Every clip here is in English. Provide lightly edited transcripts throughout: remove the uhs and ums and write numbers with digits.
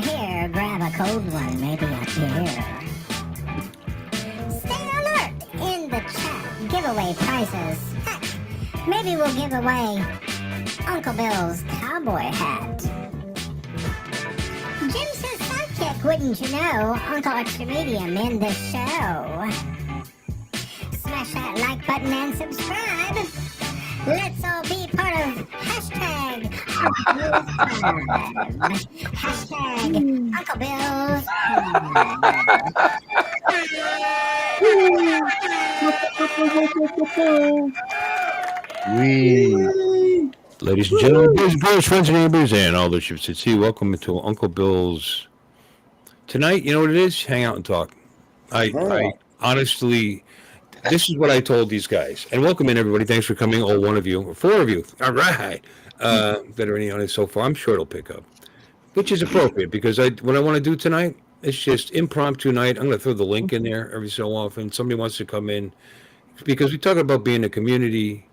here, grab a cold one, maybe a beer. Stay alert in the chat. Giveaway prizes. Heck, maybe we'll give away Uncle Bill's cowboy hat. Jim's his sidekick, wouldn't you know? Uncle Extra Medium in the show. Smash that like button and subscribe. Let's all be part of hashtag Uncle Bill's Ladies and gentlemen, boys and girls, friends and neighbors, and all the ships at sea, welcome to Uncle Bill's. Tonight, you know what it is? Hang out and talk. I honestly, this is what I told these guys. And welcome in, everybody. Thanks for coming, all one of you, or four of you. All right. That are already on it so far. I'm sure it'll pick up, which is appropriate because what I want to do tonight is just impromptu night. I'm going to throw the link in there every so often. Somebody wants to come in because we talk about being a community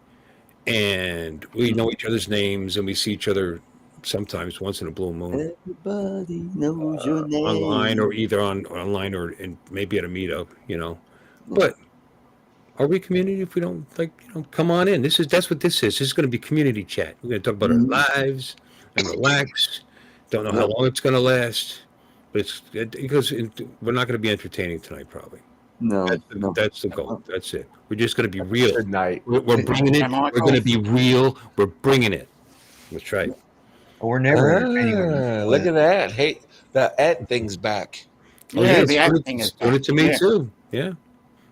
and we know each other's names and we see each other sometimes once in a blue moon. Everybody knows your name. Online or either online or maybe at a meetup, you know. But are we community if we don't come on in? That's what this is. This is going to be community chat. We're going to talk about our lives and relax. Don't know how long it's going to last, but because we're not going to be entertaining tonight, probably. No, that's the goal. That's it. We're just going to be real. Good night. We're bringing it. We're going to be real. We're bringing it. That's right. We're never entertaining. Look at that. Hey, the ad thing's back. The ad thing is doing it to me too. Yeah.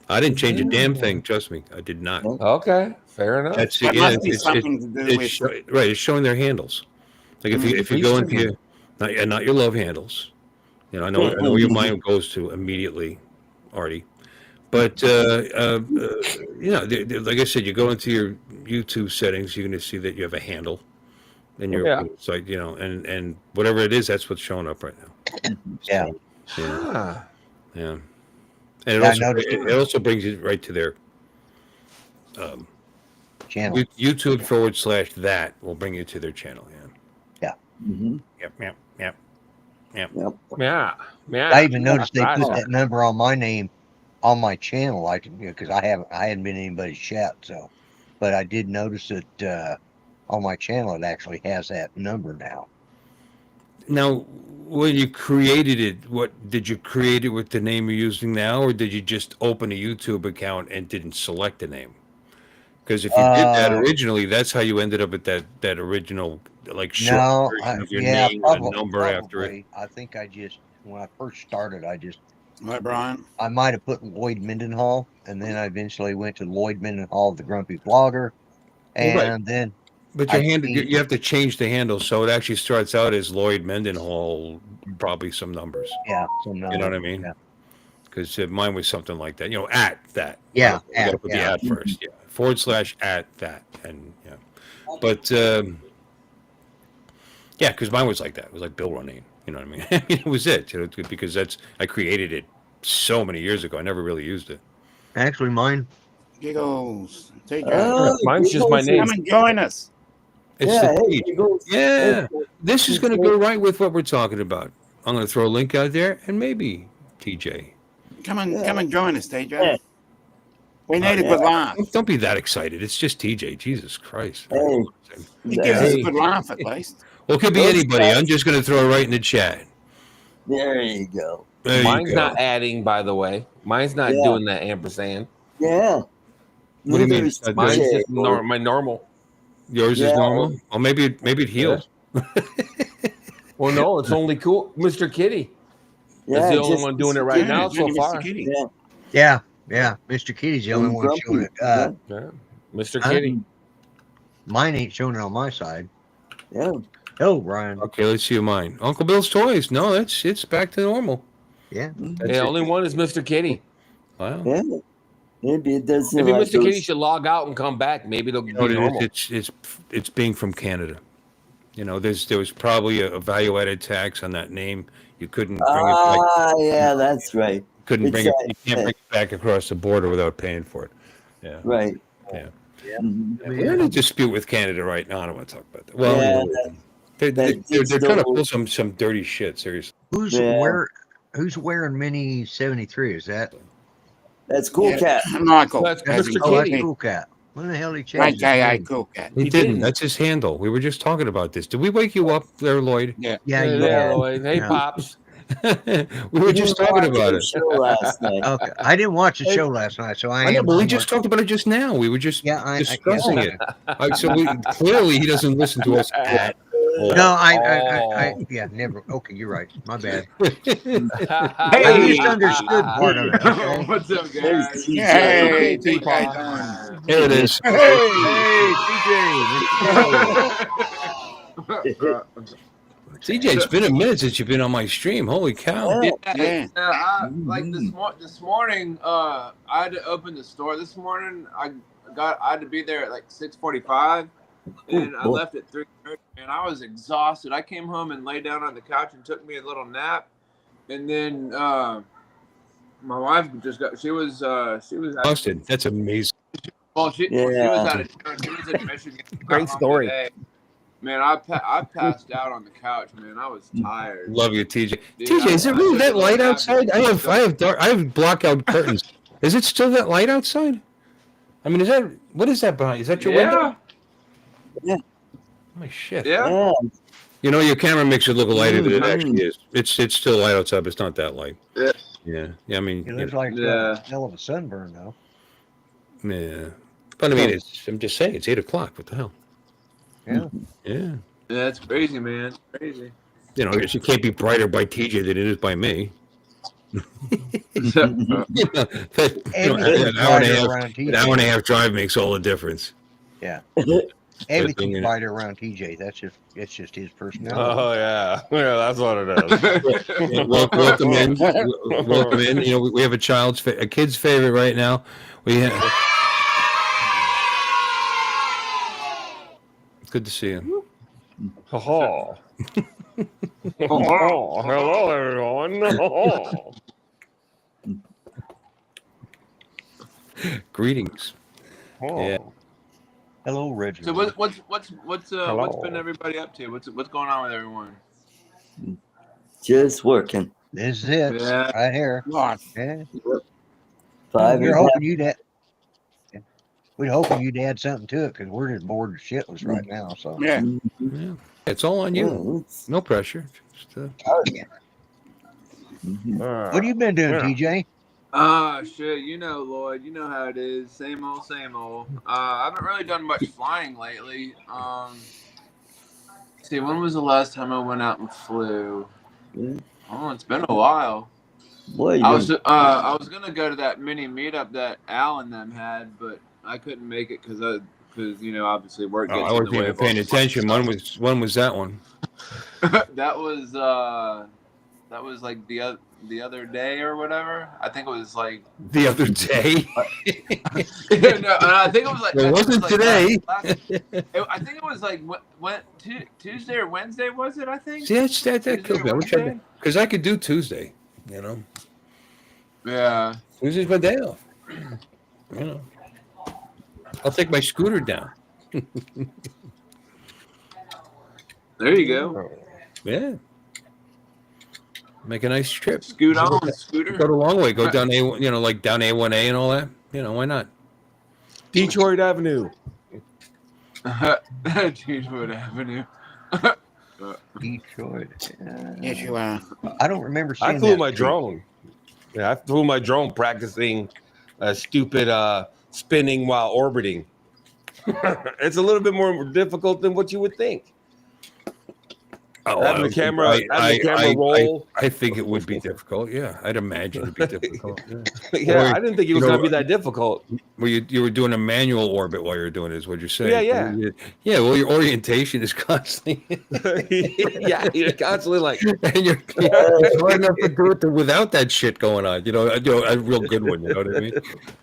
I didn't change a damn thing. Trust me, I did not. Okay, fair enough. That's it. Yeah, it's showing their handles. Like if you go into your not your love handles, you know, I know where your mind goes to immediately, Artie. But you know, like I said, you go into your YouTube settings, you're going to see that you have a handle in your website, you know, and whatever it is, that's what's showing up right now. Yeah. Yeah. And it also brings you right to their channel. YouTube /that will bring you to their channel. Yeah. Mm-hmm. Yep. Yeah. I even noticed they put that number on my name on my channel. I can, because I hadn't been in anybody's chat, so. But I did notice that on my channel it actually has that number now. Now, when you created it, what did you create it with the name you're using now, or did you just open a YouTube account and didn't select a name? Because if you did that originally, that's how you ended up at that original short version of your name and a number after it. I think when I first started, Right, Brian? I might have put Lloyd Mendenhall, and then I eventually went to Lloyd Mendenhall, the Grumpy Vlogger, and then. But your handle, you have to change the handle, so it actually starts out as Lloyd Mendenhall, probably some numbers. Yeah, some numbers. You know what I mean? Because mine was something like that. You know, at that. Yeah, you got to put the at first. Yeah, / at that, and yeah. But yeah, because mine was like that. It was like Bill Ronayne. You know what I mean? It was it. You know, because I created it so many years ago. I never really used it. Actually, mine. Giggles. Take mine's just my name. Come and join us. It's the page. Yeah. This is going to go right with what we're talking about. I'm going to throw a link out there, and maybe TJ. Come and join us, TJ. Yeah. We need a good laugh. Don't be that excited. It's just TJ. Jesus Christ. He gives us a good laugh at least. Well, it could be anybody. I'm just going to throw it right in the chat. There you go. Mine's not adding, by the way. Mine's not doing that ampersand. Yeah. What do you mean? Mine's just my normal. Yours is normal? Well, maybe it heals. Well, no, it's only cool. Mr. Kitty. That's the only one doing it right now so far. Yeah. Mr. Kitty's the only one showing it. Mr. Kitty. Mine ain't showing it on my side. Yeah. Oh, Brian. Okay, let's see mine. Uncle Bill's Toys. No, it's back to normal. Yeah. The only one is Mr. Kitty. Wow. Yeah. Maybe it doesn't. Maybe Mr. Kitty should log out and come back. Maybe it'll be normal. It's being from Canada. You know, there was probably a value-added tax on that name. You couldn't bring it back. Yeah, that's right. Couldn't bring it. You can't bring it back across the border without paying for it. Yeah. Right. Yeah. We're in a dispute with Canada right now. I don't want to talk about that. Well, They're That trying to still- pull some dirty shit. Seriously. Who's Yeah. Who's wearing Mini 73? Is that? That's Cool Yeah, Cat. Michael. That's as Mr. in Oh, that's Kitty. Cool Cat. When the hell did he change his AKA name? Cool Cat. He He didn't. didn't. That's his handle. We were just talking about this. Did we wake you up there, Lloyd? Yeah. Yeah, Hey you there, did. Lloyd. Hey, Yeah. Pops. We were just talking about The it. show last night. Okay, I didn't watch the show last night, so I I know, am. but we just talked about it just now. We were just discussing yeah. it. So clearly he doesn't listen to us at all. No, I yeah, never. Okay, you're right. My bad. I Hey. misunderstood part of it. Okay? What's up, guys? There's TJ. Hey, TJ. TJ doing? Here it is. TJ, it's been a minute since you've been on my stream. Holy cow. Yeah. Like this morning, I had to open the store this morning. I had to be there at like 6:45, and I left at 3:30. And I was exhausted. I came home and lay down on the couch and took me a little nap, and then my wife just got. She was Austin, that's amazing. well, she was out of she was in Michigan. She got Great home story. today. Man, I passed out on the couch. Man, I was tired. Love you, TJ. Dude, TJ, is it really that light outside? I have I blackout curtains. Is it still that light outside? I mean, what is that behind? Is that your window? Yeah. Oh shit. Yeah. Yeah. You know, your camera makes it look lighter than it actually is. It's still light outside, but it's not that light. Yeah. Yeah. I mean, It looks like Yeah. a hell of a sunburn, though. yeah. But I mean, I'm just saying, it's 8:00. What the hell? Yeah. Yeah. Yeah, it's crazy, man. It's crazy. You know, it can't be brighter by TJ than it is by me. Everything's an hour and a half drive makes all the difference. Everything's brighter around TJ. It's just his personality. Oh yeah, that's what it is. Yeah, welcome in. Welcome in. You know, we have a kid's favorite right now. We have. Good to see you. Oh, hello everyone. Greetings. Yeah. Hello, Reggie. So what's Hello. been everybody up to? What's going on with everyone? Just working. This is it. Yeah. Right here. What? Yeah. Five We're and a hoping you'd add. We're hoping you'd add something to it because we're just bored shitless right now. So Yeah. Yeah. It's all on you. Yeah, it's- No pressure. Just, what have you been doing, TJ? Shit, you know, Lloyd, you know how it is. Same old, same old. I haven't really done much flying lately. See, when was the last time I went out and flew? Yeah. Oh, it's been a while. Boy, I was gonna go to that mini meetup that Al and them had, but I couldn't make it because you know, obviously work gets I in wasn't the way even of all paying the fun attention. stuff. When was that one? that was like the other day or whatever. I think it was like The other day. no, I think it was like It wasn't today. I think it was like Tuesday or Wednesday, was it? I think. See, that kills me. I wish Wednesday? because I could do Tuesday. You know, Yeah. Tuesday's my day off. You know, I'll take my scooter down. There you go. Yeah. Make a nice trip. Scoot on, Go scooter. the long way. Go down A, like down A1A and all that. You know, why not? Detroit Avenue. Detroit Avenue. Detroit. Yes, you are. I don't remember seeing I flew that my street. drone. Yeah, I flew my drone practicing stupid spinning while orbiting. It's a little bit more difficult than what you would think. Oh, Having the camera, roll. I think it would be difficult. Yeah, I'd imagine it'd be difficult. Yeah. Yeah, Or, I didn't think it was you know, going to be that difficult. Well, you were doing a manual orbit while you were doing it, is what you're saying. Yeah. Yeah, well, your orientation is constantly. Yeah, you're constantly like, And you're hard enough to do it without that shit going on. You know, a real good one. You know what I mean?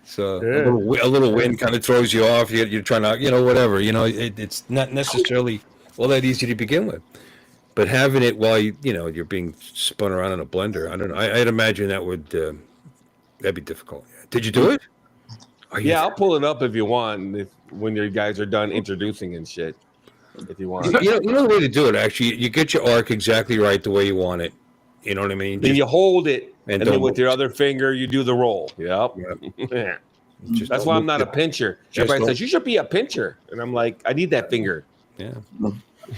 So Yeah. a little wind kind of throws you off. You're trying to, whatever. You know, it's not necessarily all that easy to begin with. But having it while you're being spun around in a blender, I don't know. I'd imagine that'd be difficult. Did you do it? yeah, I'll pull it up if you want. When your guys are done introducing and shit. if you want. You know the way to do it. Actually, you get your arc exactly right the way you want it. You know what I mean? Then you hold it, and then don't with your other finger, you do the roll. Yep. Yeah. Just That's don't why I'm move not a it. pincher. Just Everybody don't- says you should be a pincher, and I'm like, I need that finger. Yeah.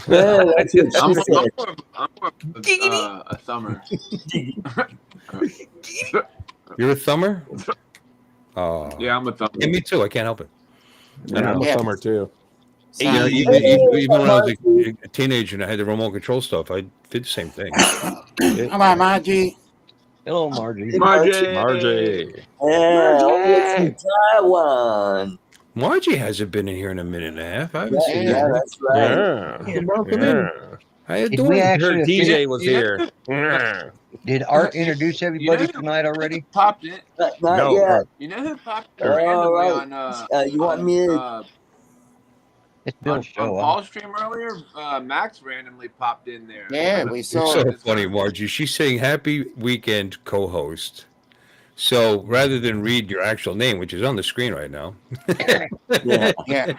Yeah, that's what I'm she said. more of a thumber. You're a thumber? Oh. Yeah, I'm a thumber. Yeah, me too. I can't help it. I'm a Yeah. thumber too. You know, even when I was a teenager and I had the remote control stuff, I did the same thing. How about Margie? Hello, Margie. Margie. Yeah, all the way from Taiwan. Margie hasn't been in here in a minute and a half. I haven't seen Yeah, her. that's right. Yeah. Welcome in. How you Did doing? we I actually heard DJ was here. did Art introduce everybody tonight already? Popped in. Not No. yet. You know who popped in All randomly right. on You want me to? It's on Bill's show. huh? Paul's stream earlier? Max randomly popped in there. Yeah, we It's saw so it. funny, Margie. She's saying happy weekend co-host. So rather than read your actual name, which is on the screen right now, Yeah. Yeah,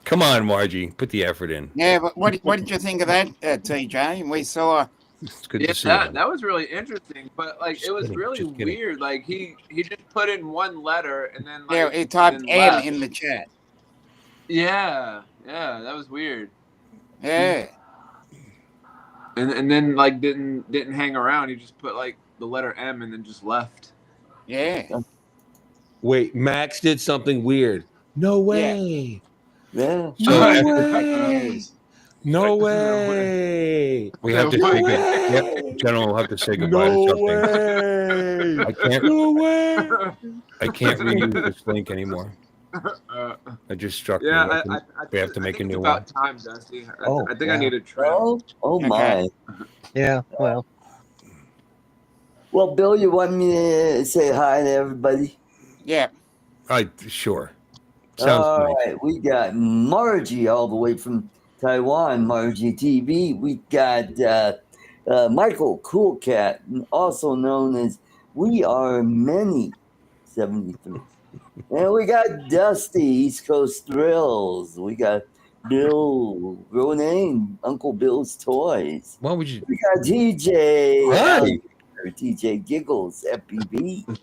come on, Margie, put the effort in. yeah. But what did you think of that, TJ? We saw. It's good Yeah, to see that, you. that was really interesting, but like it was kidding, really just kidding. weird. Like he just put in one letter and then like Yeah, he typed then N left. in the chat. Yeah, that was weird. Yeah, And then like didn't hang around. He just put like the letter M and then just left. yeah. Wait, Max did something weird. No way. Yeah. So after, way. No way. we have to say good. Yep, General will have to say goodbye to something. way. I can't. No way. I can't reuse this link anymore. It just struck me. Yeah, We have to make a think new it's one. about time, Dusty. Oh, I think yeah. I need a trim. Oh my. Yeah, well, Well, Bill, you want me to say hi to everybody? Yeah. Sure. Sounds All nice. right, we got Margie all the way from Taiwan, Margie TV. We got Michael Cool Cat, also known as We Are Many 73. And we got Dusty, East Coast Thrills. We got Bill Ronan, Uncle Bill's Toys. Why would you? We got DJ. Hi. DJ Giggles, FPV.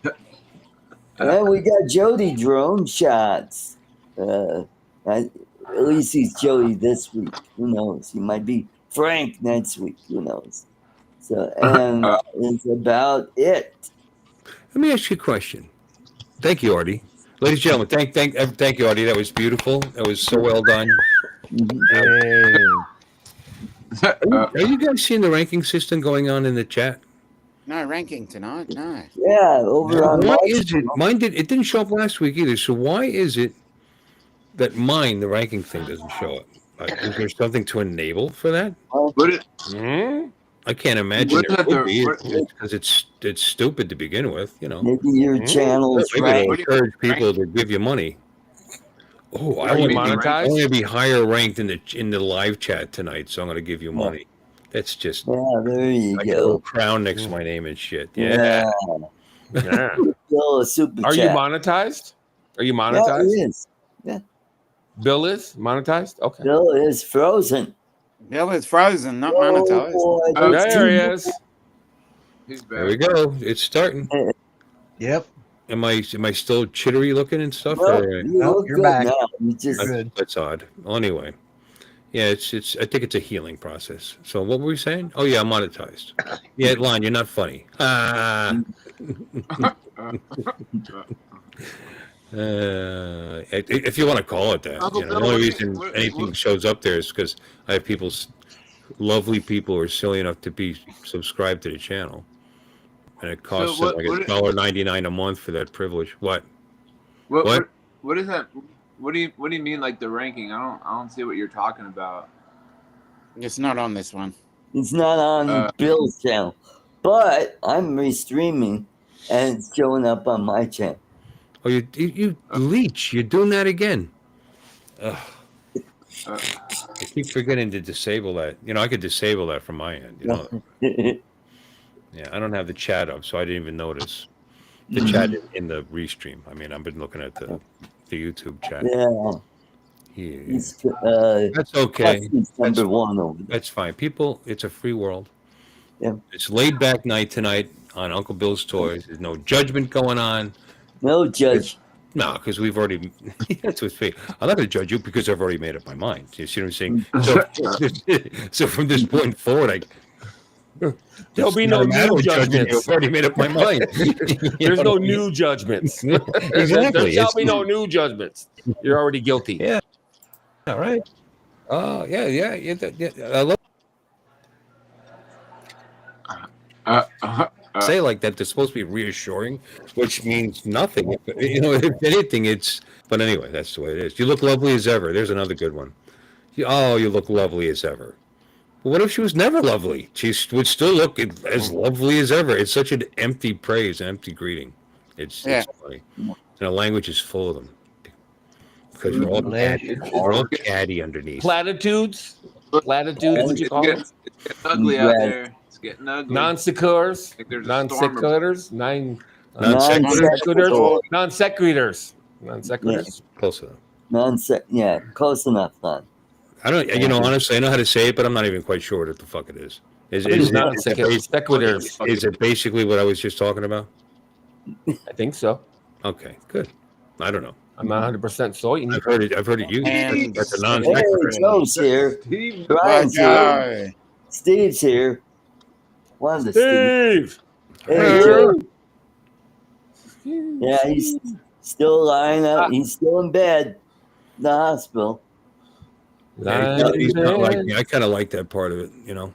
And we got Jody Drone Shots. At least he's Jody this week. Who knows? He might be Frank next week. Who knows? So, and that's about it. Let me ask you a question. Thank you, Artie. Ladies and gentlemen, thank you, Artie. That was beautiful. That was so well done. Are you guys seeing the ranking system going on in the chat? No ranking tonight. No. Yeah, over on Why my is it? Mine didn't show up last week either. So why is it that mine, the ranking thing, doesn't show up? Is there something to enable for that? What it, Hmm? I can't imagine What there is would be. the- Because it's stupid to begin with, you know. maybe your channel's Maybe right. it'll encourage people to give you money. Oh, I Are you want to monetized? be higher ranked in the live chat tonight, so I'm going to give you money. That's just Yeah, there you like a little go. crown next to my name and shit. Yeah. Yeah. Bill, a super Are you chat. monetized? Are you Yeah, monetized? he is. Bill is monetized? Okay. Bill is frozen. Bill is frozen, not Oh, monetized. boy, Oh, that's There he too- is. he's back. There we go. It's starting. yep. Am I still chittery looking and stuff? Well, or, you Nope, look you're good back. now. You just Good. That's odd. Well, anyway, yeah, it's. I think it's a healing process. So what were we saying? Oh yeah, I'm monetized. Yeah, Lon, you're not funny. Ah. If you want to call it that, Uncle the Bill, only what do you- reason what- anything what- shows up there is because I have lovely people who are silly enough to be subscribed to the channel, and it costs what- like what- $1.99 a month for that privilege. What? What is that? What do you mean like the ranking? I don't see what you're talking about. It's not on this one. it's not on Bill's channel, but I'm restreaming and it's showing up on my channel. Oh, you leech! You're doing that again. Ugh. Uh, I keep forgetting to disable that. I could disable that from my end. Yeah, I don't have the chat up, so I didn't even notice the chat in the restream. I mean, I've been looking at the YouTube chat. Yeah. Yeah. He's That's okay. he's number That's, one over there. that's fine. People, it's a free world. Yeah. It's laid back night tonight on Uncle Bill's Toys. There's no judgment going on. No judge. No, because we've already. That's what's fake. I'm not going to judge you because I've already made up my mind. You see what I'm saying? So from this point forward, There'll be no new judgments. I've already made up my mind. There's no new judgments. Exactly. There shall be no new judgments. You're already guilty. Yeah. All right. Yeah. I love say like that. They're supposed to be reassuring, which means nothing. If anything, it's. But anyway, that's the way it is. You look lovely as ever. There's another good one. You look lovely as ever. But what if she was never lovely? She would still look as lovely as ever. It's such an empty praise, an empty greeting. It's funny. And the language is full of them. Because we're all catty underneath. Platitudes, what you call them? It's getting ugly out there. It's getting ugly. Non sequiturs, Close enough. Close enough, son. I don't. Honestly, I know how to say it, but I'm not even quite sure what the fuck it is. Is it basically what I was just talking about? I think so. Okay, good. I don't know. I'm not 100% certain. I've heard it used. That's a non. Hey, Joe's here. Brian's here. Steve's here. One of the Steve. Hey, Joe. Yeah, he's still lying up. He's still in bed in the hospital. He's not like me. I kind of like that part of it, Yeah.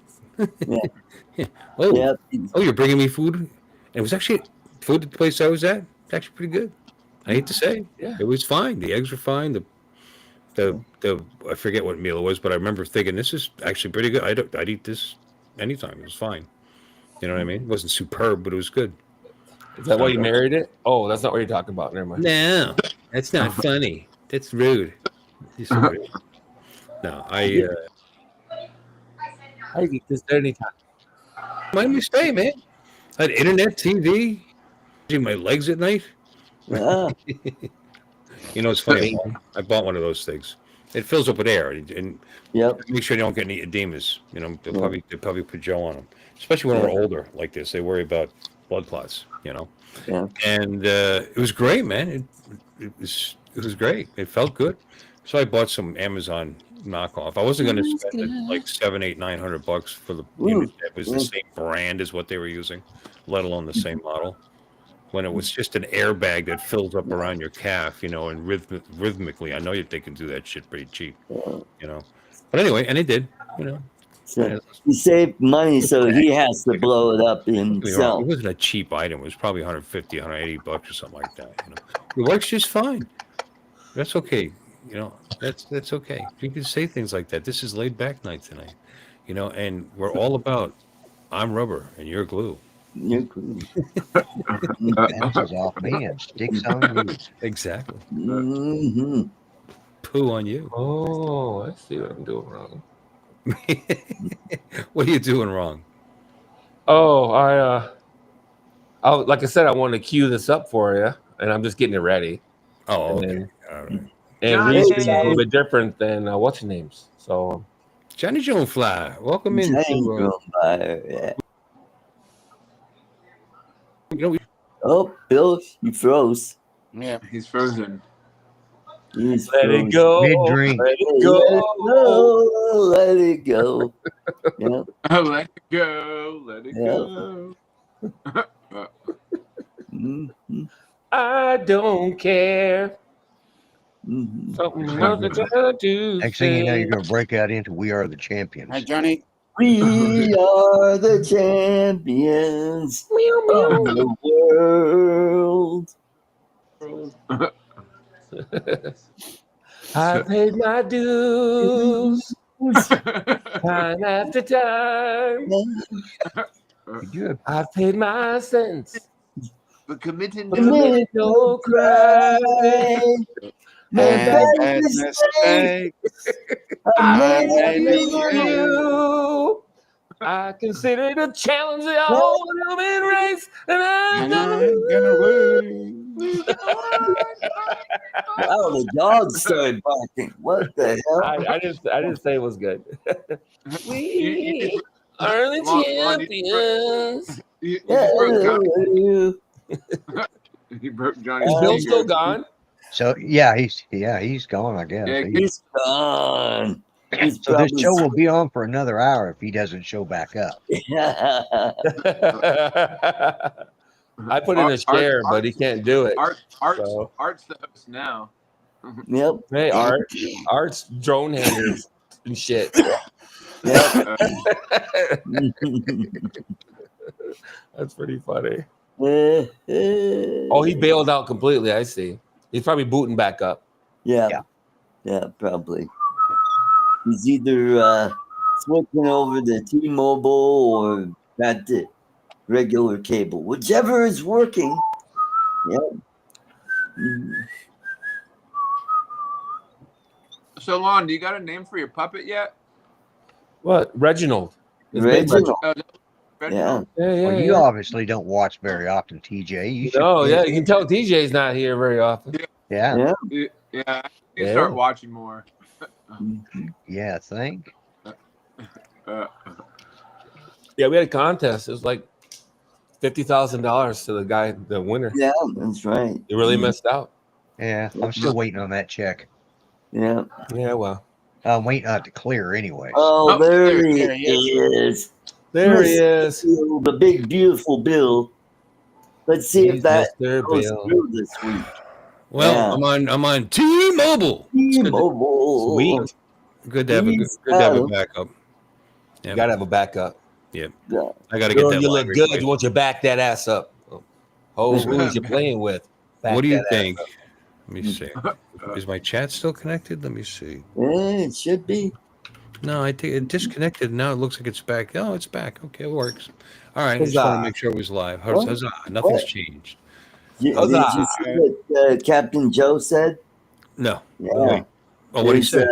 Oh, you're bringing me food? It was actually food at the place I was at. It's actually pretty good. I hate to say, it was fine. The eggs were fine. The I forget what meal it was, but I remember thinking this is actually pretty good. I'd eat this anytime. It was fine. You know what I mean? It wasn't superb, but it was good. Is that why you married it? Oh, that's not what you're talking about. Never mind. No, that's not funny. That's rude. No, I eat this anytime. My mistake, man. I had internet TV, my legs at night. It's funny. I bought one of those things. It fills up with air, and make sure you don't get any edemas. They probably put gel on them, especially when we're older like this. They worry about blood clots. And it was great, man. It was great. It felt good. So I bought some Amazon knockoff. I wasn't going to spend like $700, $800, $900 for the unit that was the same brand as what they were using, let alone the same model. When it was just an airbag that fills up around your calf, and rhythmically. I know they can do that shit pretty cheap, But anyway, and it did, So he saved money, so he has to blow it up himself. It wasn't a cheap item. It was probably $150, $180 or something like that. It works just fine. That's okay. That's okay. You can say things like that. This is laid back night tonight, and we're all about I'm rubber and you're glue. You're glue. Bounces off me and sticks on you. Exactly. Mm-hmm. Poo on you. Oh, I see what I'm doing wrong. What are you doing wrong? Oh, I like I said, I want to cue this up for you, and I'm just getting it ready. Oh, okay. All right. And Reese is a little bit different than what's your names. So Johnny Joan Fly, welcome in. Oh, Bill, he froze. Yeah, he's frozen. Let it go. Mid-drink. Let it go. Let it go. Yeah. Let it go. Let it go. Mm-hmm. I don't care. Mm-hmm. Something else that I do. Next thing you know, you're going to break out into "We Are the Champions." Hi, Johnny. We are the champions of the world. I paid my dues time after time. I paid my sentence for committing no crime. And mistakes. I made you. I consider it a challenge the whole human race, and I'm gonna I hell? The dog started barking. What the hell? I didn't say it was good. You Are the Lon, champions? you just broke Johnny. Yeah. You broke Johnny's Is Bill finger. still gone? So yeah, he's gone. I guess. Yeah, He's gone. He's So this probably show will be on for another hour if he doesn't show back up. I put in a share, but he can't do it. So. Art's the host now. Yep. Hey, Art's drone handers and shit. Yep. That's pretty funny. Oh, he bailed out completely. I see. He's probably booting back up. Yeah, probably. He's either switching over to T-Mobile or got the regular cable, whichever is working. Yep. So, Lon, do you got a name for your puppet yet? What? Reginald. His name Reginald. Reginald. Yeah. Well, you obviously don't watch very often, TJ. You should. No, yeah, you can tell TJ's not here very often. Yeah. Yeah, I need to start watching more. Yeah, I think. Yeah, we had a contest. It was like $50,000 to the guy, the winner. Yeah, that's right. You really missed out. Yeah, I'm still waiting on that check. Yeah. Yeah, well. I'm waiting on it to clear anyway. Oh, there he he is. There he is. Bill, the big, beautiful Bill. Let's see if that Mr. goes Bill. through this week. Well, I'm on T-Mobile. T-Mobile. Sweet. Good to have a backup. You gotta have a backup. Yep. Yeah. I gotta get Girl, that. you line look good. replaced. You want you to back that ass up. Oh, who is you playing with? Back What do you that ass think? up. Let me see. Is my chat still connected? Let me see. Yeah, it should be. No, I think it disconnected. Now it looks like it's back. Oh, it's back. Okay, it works. All right. I just want Huzzah. to make sure it was live. What? Huzzah. Nothing's What? changed. Did you Huzzah. see what Captain Joe said? No. Yeah. Wait. Oh, what he said?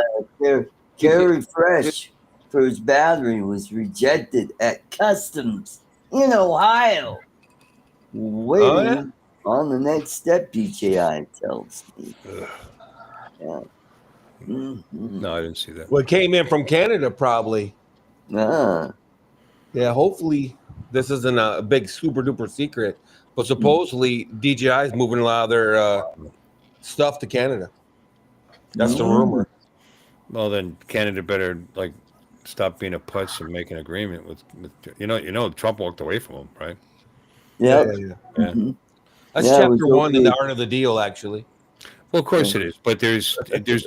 Carry Fresh for his battery was rejected at customs in Ohio. Waiting on the next step, DJI tells me. Yeah. Mhm. No, I didn't see that. Well, it came in from Canada, probably. Ah. Yeah, hopefully this isn't a big super duper secret, but supposedly DJI is moving a lot of their stuff to Canada. That's the rumor. Well, then Canada better stop being a putz and make an agreement with Trump walked away from him, right? Yeah. Yeah. Mhm. That's Yeah, it chapter was 1 in the okay. art of the deal, actually. Well, of course it is, but there's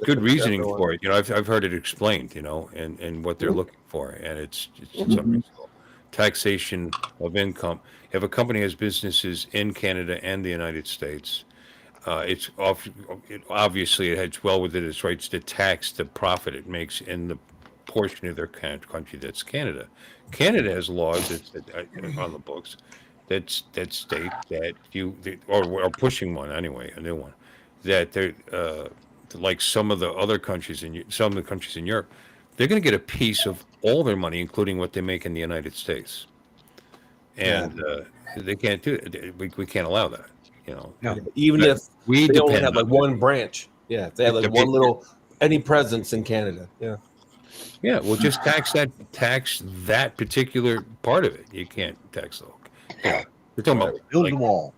good reasoning for it. I've heard it explained, and what they're looking for, and it's unreasonable. Taxation of income. If a company has businesses in Canada and the United States, obviously it has well within its rights to tax the profit it makes in the portion of their country that's Canada. Canada has laws that on the books that state that or pushing one anyway, a new one, that they're like some of the other countries in Europe, they're going to get a piece of all their money, including what they make in the United States, and they can't do it. We can't allow that. No. Even if we they only depend have like on one branch. Yeah, if they have like one little any presence in Canada. Yeah. Yeah, well, just tax that particular part of it. You can't tax the whole. We're talking about Build the wall.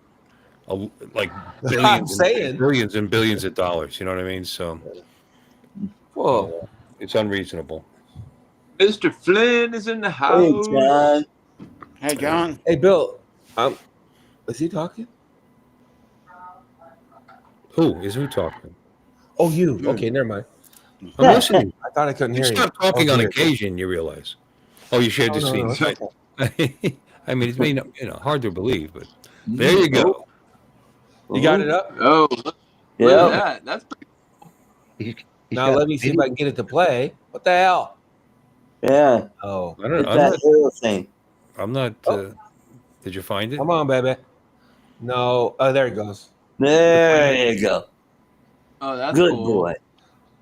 like I'm saying. billions and billions of dollars. You know what I mean? So, Whoa. it's unreasonable. Mr. Flynn is in the Hey, house. John. Hey, John. Hey, Bill. Is he talking? Who talking? Oh, you. Okay, never mind. I'm listening. I thought I couldn't You hear you. stop talking on dear. occasion. You realize? Oh, you shared the scene. okay. I mean, it's hard to believe, but there you go. You got it up? Oh, look Yeah. at that. That's pretty He's Now got let me see if I can get it to play. What the hell? Yeah. Oh, I don't. It's that hero thing. I'm not. Did you find it? come on, baby. No. Oh, there it goes. There you go. Oh, that's Good cool. boy.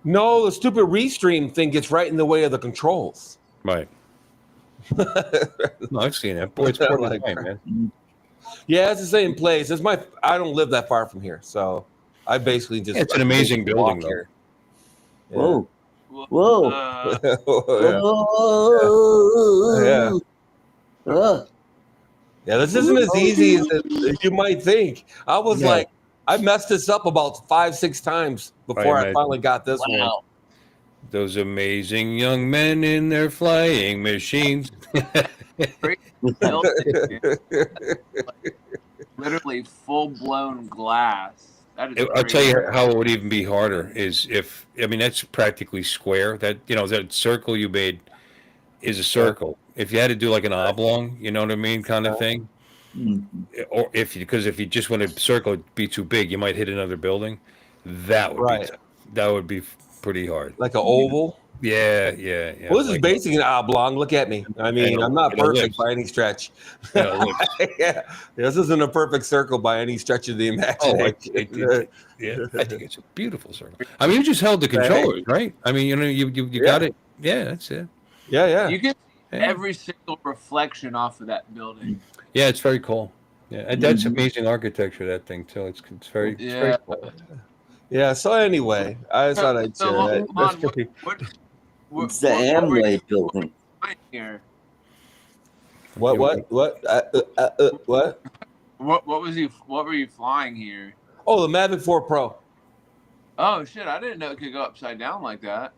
No, the stupid restream thing gets right in the way of the controls. Right. No, I've seen it. Boy, it's part of the game, man. Yeah, it's the same place. I don't live that far from here, so I basically just. Yeah, it's an amazing building, walk here. Yeah. Whoa. Well, Whoa. Yeah. Yeah. Yeah, this isn't as easy as you might think. I was Yeah. like, I messed this up about 5-6 times before I imagine. finally got this one. Wow. Those amazing young men in their flying machines. literally full blown glass. That is I'll tell crazy. you how it would even be harder is if, I mean, that's practically square. That, you know, that circle you made is a circle. If you had to do like an oblong, you know what I mean, kind of thing, or because if you just want to circle, it'd be too big. You might hit another building. That would be tough. That would be pretty hard. Like an oval. Yeah. Well, this is like, basically an oblong. Look at me. I mean, I'm not perfect by any stretch. Yeah, this isn't a perfect circle by any stretch of the imagination. I think it's a beautiful circle. I mean, you just held the controllers, right? I mean, you know, you got it. Yeah, that's it. Yeah. You get every single reflection off of that building. Yeah, it's very cool. Yeah, and that's amazing architecture. That thing too. It's very cool. Yeah. So anyway, I just thought I'd share that. That's pretty. It's the Amway building. Here. What? What? What were you flying here? Oh, the Mavic 4 Pro. Oh shit! I didn't know it could go upside down like that.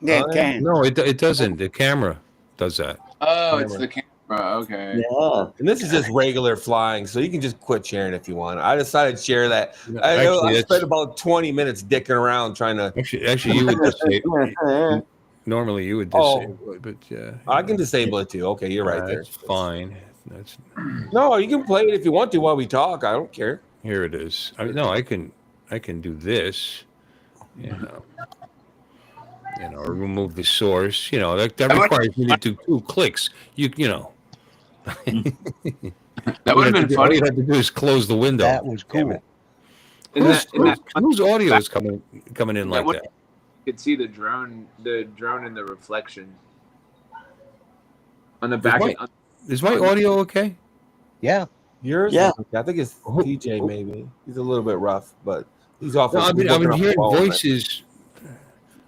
Yeah, it can. No, it doesn't. The camera does that. Oh, it's the camera. Okay. Yeah. And this is just regular flying, so you can just quit sharing if you want. I decided to share that. Actually, I spent about 20 minutes dicking around trying to. Actually, you would disable. Normally, you would disable it, but I can disable it too. Okay, you're right there. That's fine. No, you can play it if you want to while we talk. I don't care. Here it is. I can do this. Or remove the source. You know that requires me to do 2 clicks. You know. That would have been funny. All you have to do is close the window. That was cool. Whose audio is coming in like that? You could see the drone and the reflection on the back. Is my audio okay? Yeah. Yours? Yeah. I think it's TJ maybe. He's a little bit rough, but he's off. No, I've been hearing voices.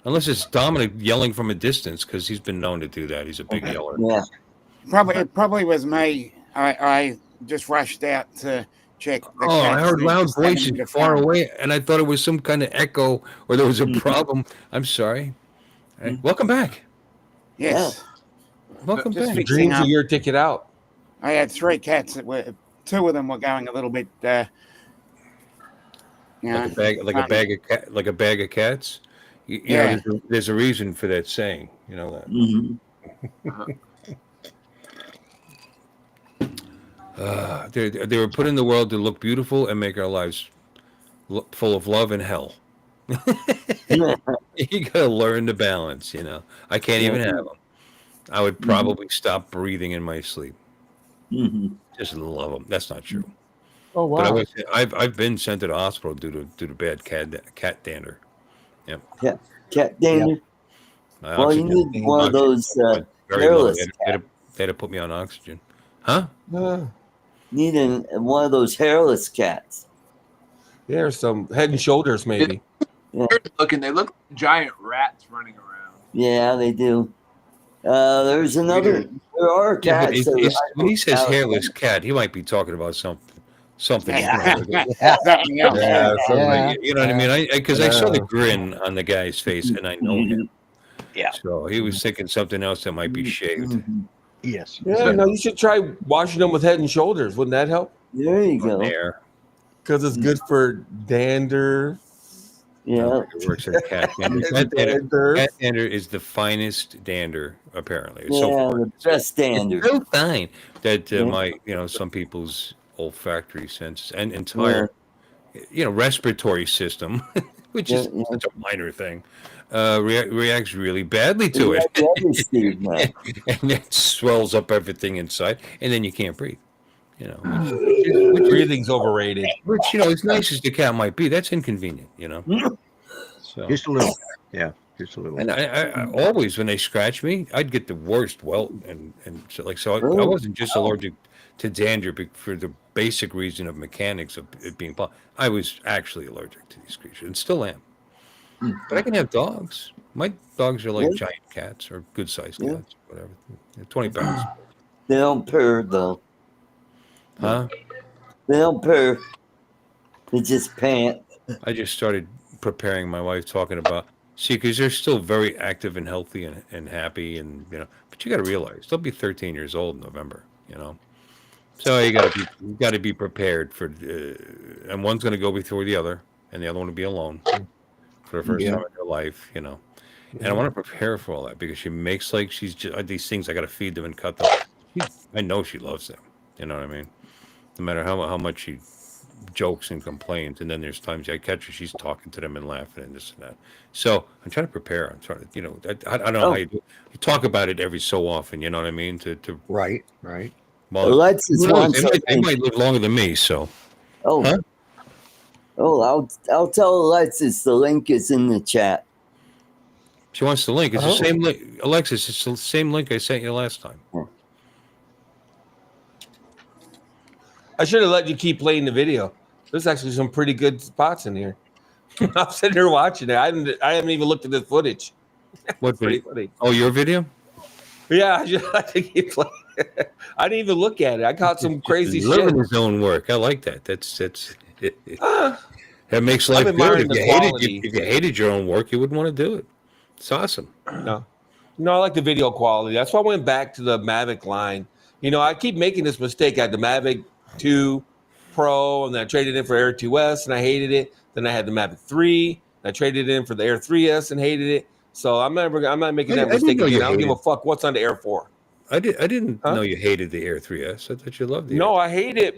Unless it's Dominic yelling from a distance, because he's been known to do that. He's a big yeller. Yeah. It probably was me. I just rushed out to check. I heard loud voices far away, and I thought it was some kind of echo or there was a problem. I'm sorry. Hey, welcome back. Yes. Welcome Just back. fixing Dreams up. of your ticket out. I had 3 cats that were. 2 of them were going a little bit. Like a bag of cats. You know, there's a reason for that saying. You know that. They were put in the world to look beautiful and make our lives full of love and hell. You gotta learn to balance. You know, I can't even have them. I would probably stop breathing in my sleep. Just love them. That's not true. Oh wow! But I've been sent to the hospital due to bad cat dander. Yep. Yeah. Cat dander. Well, you need one of those hairless cats. They had to put me on oxygen. Huh? Need one of those hairless cats. There's some Head and Shoulders maybe. Yeah. They look like giant rats running around. Yeah, they do. There's another. There are cats. When he says hairless cat, he might be talking about something. Yeah. You know what I mean? Because I saw the grin on the guy's face, and I know him. Yeah. So he was thinking something else that might be shaved. Yes. Yeah, no, you should try washing them with Head and Shoulders. Wouldn't that help? There you go. There. Because it's good for dander. Yeah. It works at cat dander. Cat dander is the finest dander, apparently. It's The best dander. It's so fine that some people's olfactory sense and entire, respiratory system, which is such a minor thing, reacts really badly to it. And it swells up everything inside, and then you can't breathe. Which breathing's overrated. Which, as nice as the cat might be, that's inconvenient, So just a little. Yeah, just a little. And I always, when they scratch me, I'd get the worst welt, and so I wasn't just allergic to dander for the basic reason of mechanics of it being. I was actually allergic to these creatures, and still am. But I can have dogs. My dogs are like Yeah. giant cats or good sized Yeah. cats, whatever. 20 pounds. They don't purr though. Huh? They don't purr. They just pant. I just started preparing my wife talking about, see, because they're still very active and healthy and happy. And, but you got to realize they'll be 13 years old in November. So you got to be prepared for, and one's going to go before the other, and the other one will be alone for the first time in her life, And I want to prepare for all that because she makes like she's just these things. I got to feed them and cut them. I know she loves them. You know what I mean? No matter how much she jokes and complains, and then there's times I catch her, she's talking to them and laughing and this and that. So I'm trying to prepare. I'm trying to, I don't know how you do. You talk about it every so often. You know what I mean? To Right. well, Alexis who knows? wants They something. might live longer than me. So Oh, Huh? I'll tell Alexis the link is in the chat. she wants the link. It's the same link, Alexis. It's the same link I sent you last time. I should have let you keep playing the video. There's actually some pretty good spots in here. I'm sitting here watching it. I haven't even looked at the footage. What Pretty video? funny. Oh, your video? Yeah, I just like to keep playing. I didn't even look at it. I caught some crazy shit. Living his own work. I like that. That's that makes life good. admiring the quality. If you hated your own work, you wouldn't want to do it. It's awesome. No, I like the video quality. That's why I went back to the Mavic line. I keep making this mistake. I had the Mavic 2 Pro, and then I traded in for Air 2S, and I hated it. Then I had the Mavic 3. And I traded in for the Air 3S and hated it. So I'm not making that mistake again. I don't give a fuck what's on the Air 4. I didn't know you hated the Air 3S. I thought you loved the. No, I hate it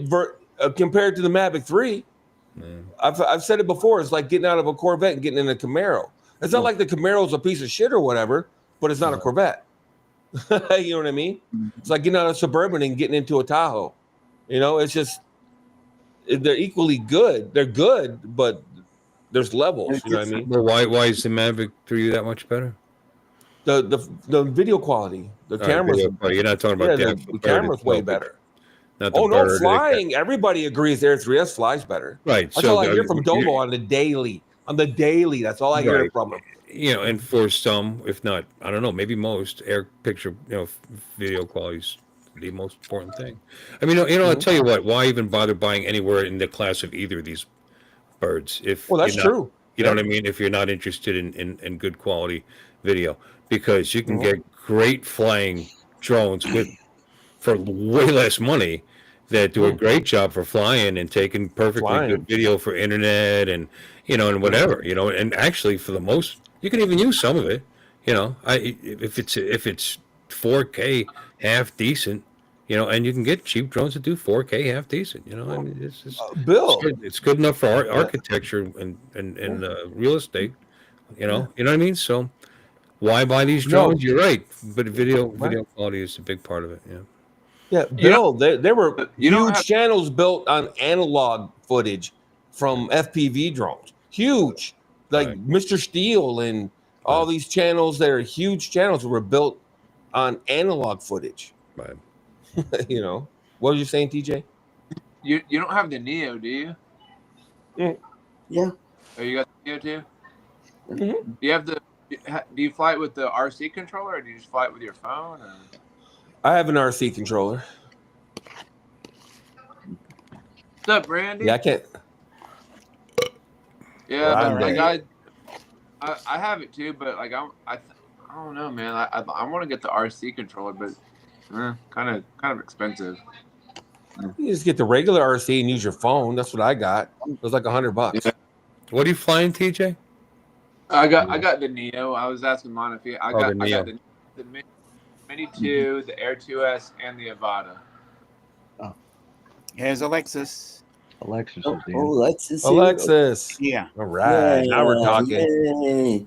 compared to the Mavic 3. I've said it before. It's like getting out of a Corvette and getting in a Camaro. It's not like the Camaro's a piece of shit or whatever, but it's not a Corvette. You know what I mean? It's like getting out of a Suburban and getting into a Tahoe. It's just they're equally good. They're good, but there's levels. You know what I mean? Well, why is the Mavic 3 that much better? The video quality, the cameras. You're not talking about the camera's way better. Not the bird, flying. Everybody agrees Air 3S flies better. Right. That's all I hear from Dobo on the daily. That's all I hear from him. And for some, if not, I don't know, maybe most, air picture, video quality is the most important thing. I mean, I'll tell you what. Why even bother buying anywhere in the class of either of these birds? That's true. You know what I mean? If you're not interested in good quality video, because you can get great flying drones for way less money that do a great job for flying and taking perfectly good video for internet and and whatever, and actually for the most, you can even use some of it, if it's 4K half decent, and you can get cheap drones that do 4K half decent, I mean, it's just, Bill, it's good enough for architecture and real estate, you know what I mean? So why buy these drones? You're right, but video quality is a big part of it. Yeah, Bill, there were huge channels built on analog footage from FPV drones. Huge, like Mr. Steele and all these channels. That are huge channels that were built on analog footage. Right. What were you saying, TJ? You don't have the Neo, do you? Yeah. Oh, you got the Neo too? Mm-hmm. Do you have the? Do you fly it with the RC controller, or do you just fly it with your phone? Or? I have an RC controller. What's up, Randy? Yeah, I can't. Yeah, I have it too, but like I don't know, man. I want to get the RC controller, but kind of expensive. You just get the regular RC and use your phone. That's what I got. It was like $100. Yeah. What are you flying, TJ? I got the Neo. I was asking Mon if I got the Mini 2, the Air 2S, and the Avata. Oh. Here's Alexis. Alexis. Alexis. Yeah. All right. Now we're talking. Yay.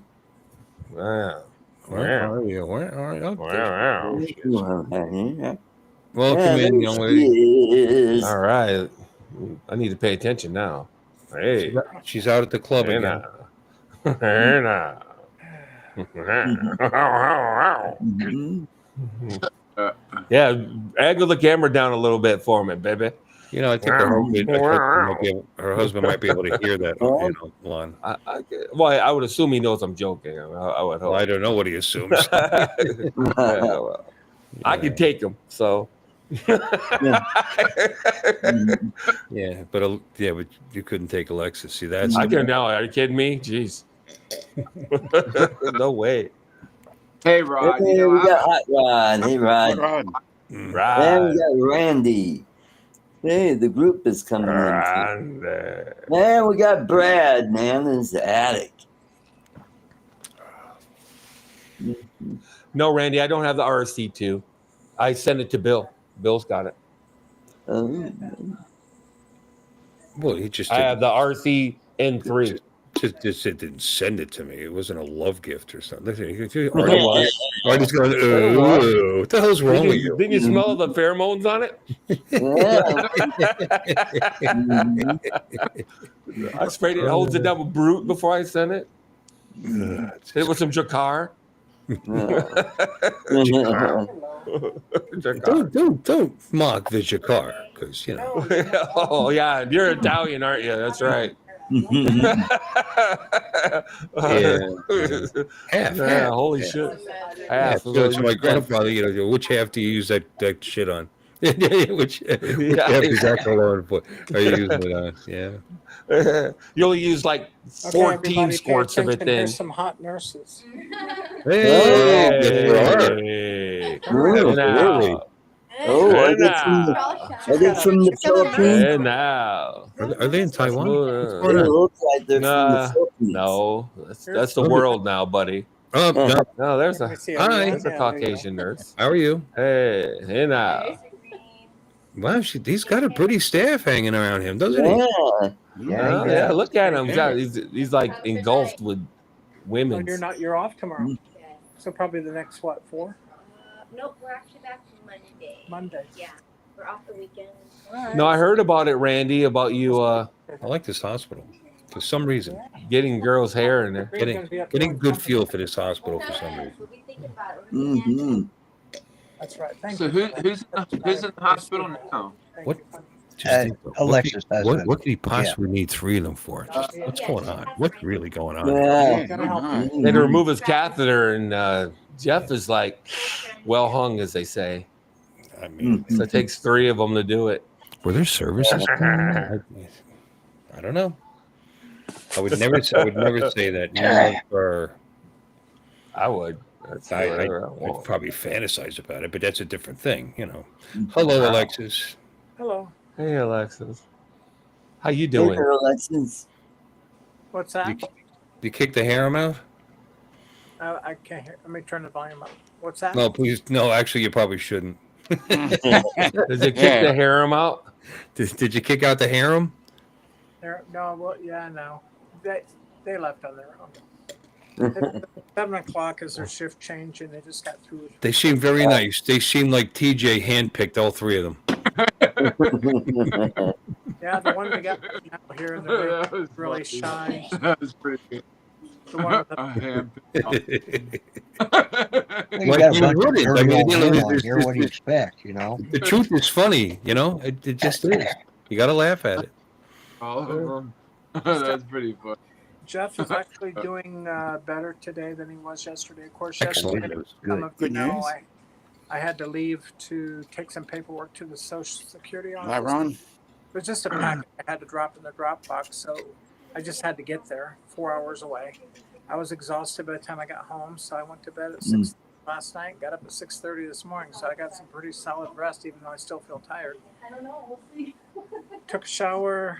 Wow. Where are you? Where are you? Wow. Welcome in, young lady. All right. I need to pay attention now. Hey. She's out at the club again. Mm-hmm. Yeah, angle the camera down a little bit for me, baby. I think her husband might be able to hear that. Lon. I would assume he knows I'm joking. I would hope. Well, I don't know what he assumes. I can take him. So. but you couldn't take Alexis. See, that's I can now. Are you kidding me? Jeez. No way. Hey, Rod. Hey, we got Hot Rod. Hey, Rod. Rod. And we got Randy. Hey, the group is coming in. Man, we got Brad, man, in the attic. No, Randy, I don't have the RSC2. I sent it to Bill. Bill's got it. Oh. Well, he just. I have the RC N3. Just didn't send it to me. It wasn't a love gift or something. Artie's going, what the hell's wrong with you? Did you smell the pheromones on it? I sprayed it, holds it down with Brute before I sent it. Hit it with some Jakar. Don't mock the Jakar, because Oh yeah, you're Italian, aren't you? That's right. Half. Holy shit. Half. So my grandfather, which half do you use that shit on? which half is that cologne for? Are you using it on? Yeah. You only use like 14 squirts of it then. There's some hot nurses. Hey. Really? Oh, are they from the Philippines? And now. Are they in Taiwan? They look like they're from the Philippines. No, that's the world now, buddy. No, there's a Caucasian nurse. How are you? Hey now. Wow, he's got a pretty staff hanging around him, doesn't he? Yeah, look at him. He's like engulfed with women. You're off tomorrow. So probably the next 4? Nope, we're actually back Monday. Yeah, we're off the weekend. Right. No, I heard about it, Randy, about you I like this hospital. For some reason. getting girls' hair in there. Getting a good feel for this hospital for some reason. We'll be thinking about it. Mm-hmm. That's right. Thank So you. who's in the hospital now? What? Alexis has what could he possibly need 3 of them for? What's going on? What's really going on? They had to remove his catheter, and Jeff is like, well hung, as they say. I mean, So it takes 3 of them to do it. were there services? I don't know. I would never say that. I would. I'd probably fantasize about it, but that's a different thing, Hello, Alexis. Hello. Hey, Alexis. How you doing? Hey, Alexis. What's that? You kick the harem out? I can't hear. Let me turn the volume up. What's that? No, please. No, actually, you probably shouldn't. Did you kick the harem out? Did you kick out the harem? No. Well, yeah, no. They left on their own. 7 o'clock is their shift change, and they just got through. They seem very nice. They seem like TJ handpicked all 3 of them. Yeah, the one we got now here in the ring really shines. That was pretty good. The one with You got a bunch of dirty old men on here. What do you expect, The truth is funny, It just is. You got to laugh at it. All of them. That's pretty funny. Jeff is actually doing better today than he was yesterday. Of course, Excellent. yesterday, Good. Good news. I had to leave to take some paperwork to the Social Security office. Hi, Ron. It was just a packet I had to drop in the drop box, so I just had to get there 4 hours away. I was exhausted by the time I got home, so I went to bed at 6 last night, got up at 6:30 this morning, so I got some pretty solid rest, even though I still feel tired. I don't know. We'll see. Took a shower,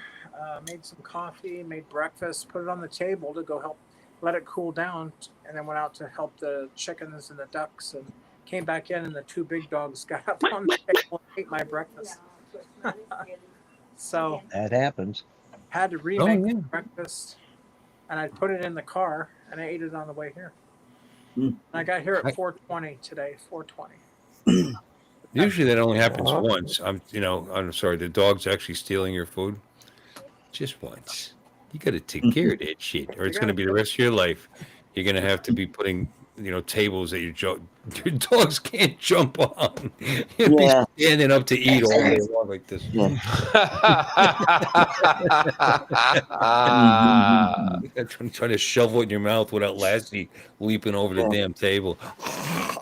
made some coffee, made breakfast, put it on the table to go help let it cool down, and then went out to help the chickens and the ducks, and came back in, and the 2 big dogs got up on the table and ate my breakfast. So That happens. had to remake breakfast, and I put it in the car, and I ate it on the way here. And I got here at 4:20 today. 4:20. Usually that only happens once. I'm sorry. The dog's actually stealing your food. Just once. You got to take care of that shit, or it's going to be the rest of your life. You're going to have to be putting tables that your dogs can't jump on. You'd be Yeah. standing up to eat all day long like this. Yeah. Trying to shovel it in your mouth without Lassie leaping over the damn table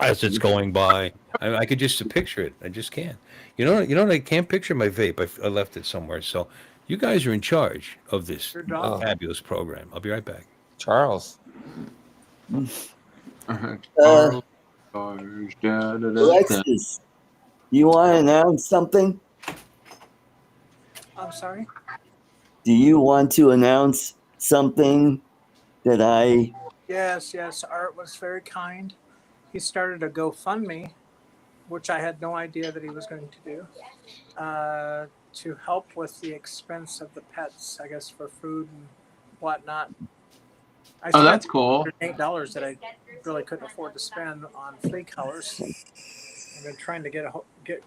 as it's going by. I could just picture it. I just can't. I can't picture my vape. I left it somewhere. So you guys are in charge of this fabulous program. I'll be right back. Charles. Alexis, you want to announce something? I'm sorry? Do you want to announce something that I... Yes. Art was very kind. He started a GoFundMe, which I had no idea that he was going to do, to help with the expense of the pets, I guess, for food and whatnot. Oh, that's cool. $8 that I really couldn't afford to spend on flea collars. I've been trying to get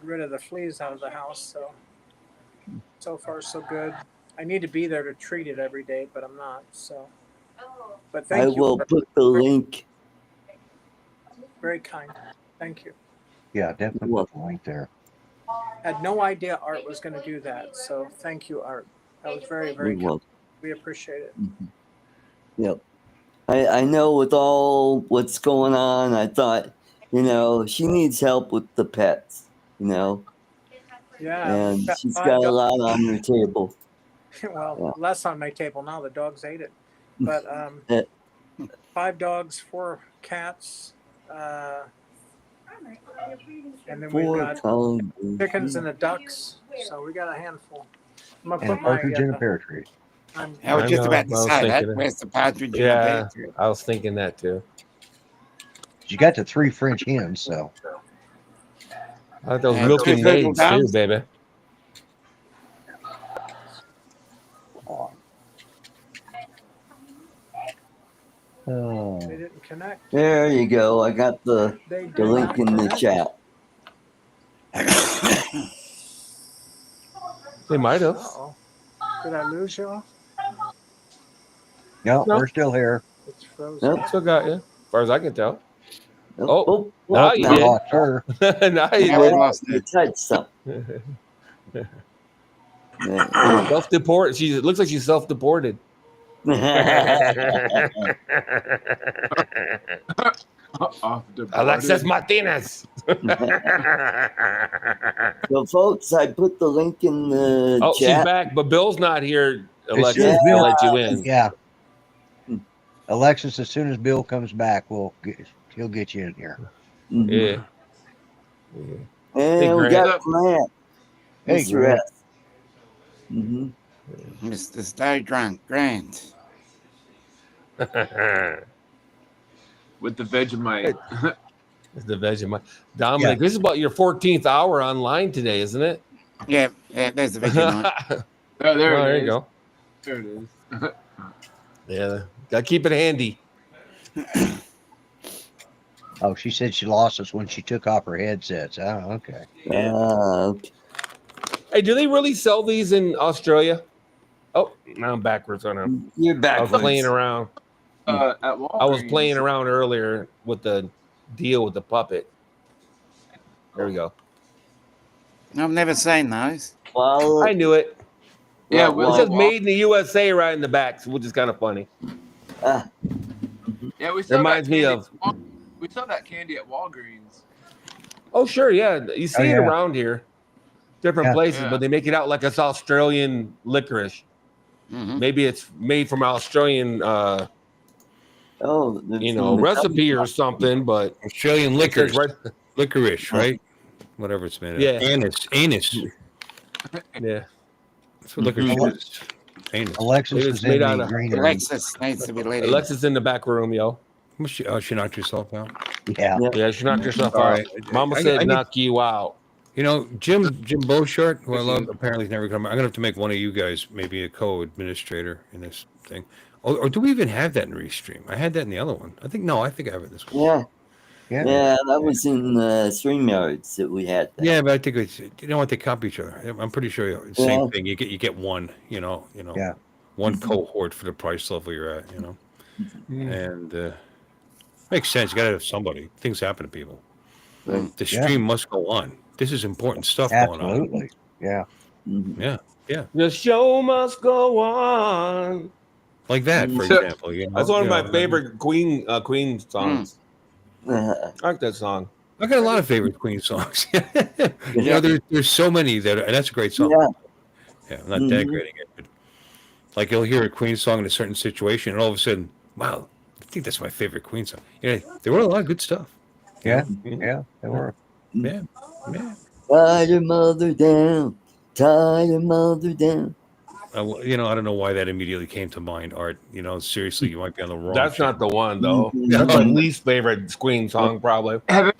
rid of the fleas out of the house, so far so good. I need to be there to treat it every day, but I'm not. So, but thank you. I will put the link. Very kind. Thank you. Yeah, definitely put the link there. Had no idea Art was going to do that, so thank you, Art. That was very, very kind. We appreciate it. Mm-hmm. Yep. I know with all what's going on, I thought, she needs help with the pets, Yeah. And she's got a lot on her table. Well, less on my table now. The dogs ate it. But 5 dogs, 4 cats, and then we got chickens and the ducks. So we got a handful. I'm gonna And put my partridge in a pear tree. I was just about to say that. Where's the partridge in a pear tree? I was thinking that too. You got the 3 French hens, so. I like those milking eggs too, baby. Oh. They didn't connect. There you go. I got the link in the chat. They might have. Uh-oh. Did I lose you all? No, we're still here. It's frozen. Nope. Still got you, as far as I can tell. Oh, now you did. Lost her. Now you Yeah, we did. lost You it. touched something. Self-deport. It looks like she's self-deported. Alexis Martinez. So, folks, I put the link in the chat. She's back, but Bill's not here. Alexis, soon as Bill let you in. Yeah. Alexis, as soon as Bill comes back, he'll get you in here. Mhm. Yeah. And we got Grant. Hey, Mr. Grant. S. Mm-hmm. Mr. Stay Drunk Grant. With the Vegemite. It's the Vegemite. Dominic, this is about your 14th hour online today, isn't it? Yeah, there's the Vegemite. There you go. There it is. Yeah, gotta keep it handy. Oh, she said she lost us when she took off her headsets. Oh, okay. Okay. Hey, do they really sell these in Australia? Oh, now I'm backwards on them. You're I backwards. was playing around. At Walgreens. I was playing around earlier with the deal with the puppet. There we go. I've never seen those. Well, I knew it. Yeah, It says made in the USA right in the back, which is kind of funny. Yeah, we sell Reminds that me candy of. We sell that candy at Walgreens. Oh, sure, yeah. You see it around here, different places, Yeah. but they make it out like it's Australian licorice. Mm-hmm. Maybe it's made from Australian, recipe or something. But Australian licorice, right? Licorice, right? Whatever it's made of. Yeah. Anus. Yeah. That's what licorice is. Anus. Alexis It's is made in out the of- green room. Alexis needs to be let in. Alexis in the back room, yo. She knocked herself out. Yeah. Yeah, she knocked herself All out. right. Mama I said need- knock you out. Jim Beaushart, who I love, apparently is never coming. I'm gonna have to make one of you guys maybe a co-administrator in this thing. Or do we even have that in Restream? I had that in the other one. I think I have it this one. Yeah, that was in StreamYards that we had. That. Yeah, but I think it's they copy each other. I'm pretty sure it's the same thing. You get one, one cohort for the price level you're at, And Makes sense. You got to have somebody. Things happen to people. Right. The stream must go on. This is important stuff going on. Absolutely. Yeah. Mhm. Yeah, yeah. The show must go on. Like that, for So- example. You know, That's one of you my know, favorite Queen songs. I like that song. I got a lot of favorite Queen songs. You know, there's so many and that's a great song. Yeah. Yeah, I'm not denigrating it, but like you'll hear a Queen song in a certain situation, and all of a sudden, wow, I think that's my favorite Queen song. Yeah, there were a lot of good stuff. Yeah. Yeah. They were. Yeah, yeah. Tie your mother down. Tie your mother down. You know, I don't know why that immediately came to mind, Art. You know, seriously, you might be on the wrong. That's not the one though. Mhm. That's my least favorite Queen song, probably. Ride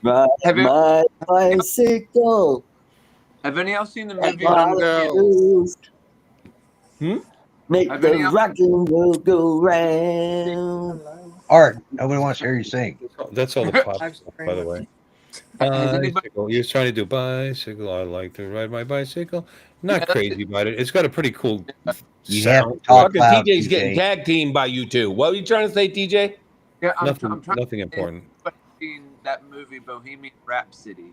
Have you- my bicycle. Have any of y'all seen the movie? Bottom Girls. Make Have the any- rock and roll go round. Art. Nobody wants to hear you sing. That's all the pop stuff, by the way. Has anybody- Bicycle. You're trying to do bicycle. I like to ride my bicycle. Not crazy about it. It's got a pretty cool You have to sound. talk Fucking loud, TJ's getting TJ. tag teamed by you two. What are you trying to say, TJ? Yeah, I'm Nothing, trying nothing to important. seen that movie Bohemian Rhapsody.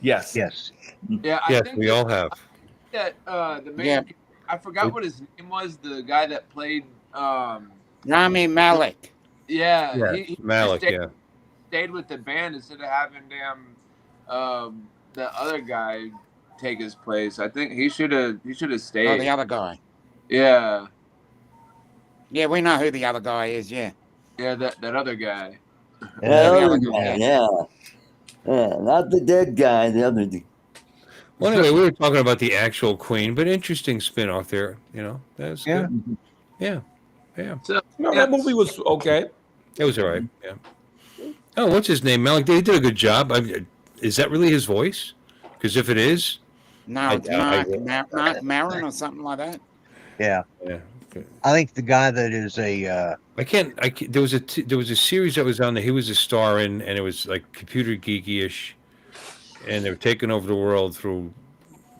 Yes. Yes. Yeah, I Yes, think we all have. that the main Yeah. I forgot what his name was, the guy that played Rami Malek. yeah, Yeah, he Malik. stayed, Yeah, stayed with the band instead of having the other guy take his place. I think he should have stayed. Oh, the other guy. Yeah. Yeah, we know who the other guy is. Yeah. Yeah, that other guy. The Yeah, other yeah, guy, yeah. yeah. Not the dead guy, the other dude. Well, anyway, we were talking about the actual Queen, but interesting spin off there. You know, that's Yeah. good. Yeah, yeah. So No, yeah, that movie was okay. It was all right. Yeah. Oh, what's his name? Malik. They did a good job. Is that really his voice? Because if it is, No, it's Mark Maron or something like that. Yeah. yeah. I think the guy that is a I can't. There was a series that was on there. He was a star in, and it was like computer geeky-ish, and they were taking over the world through,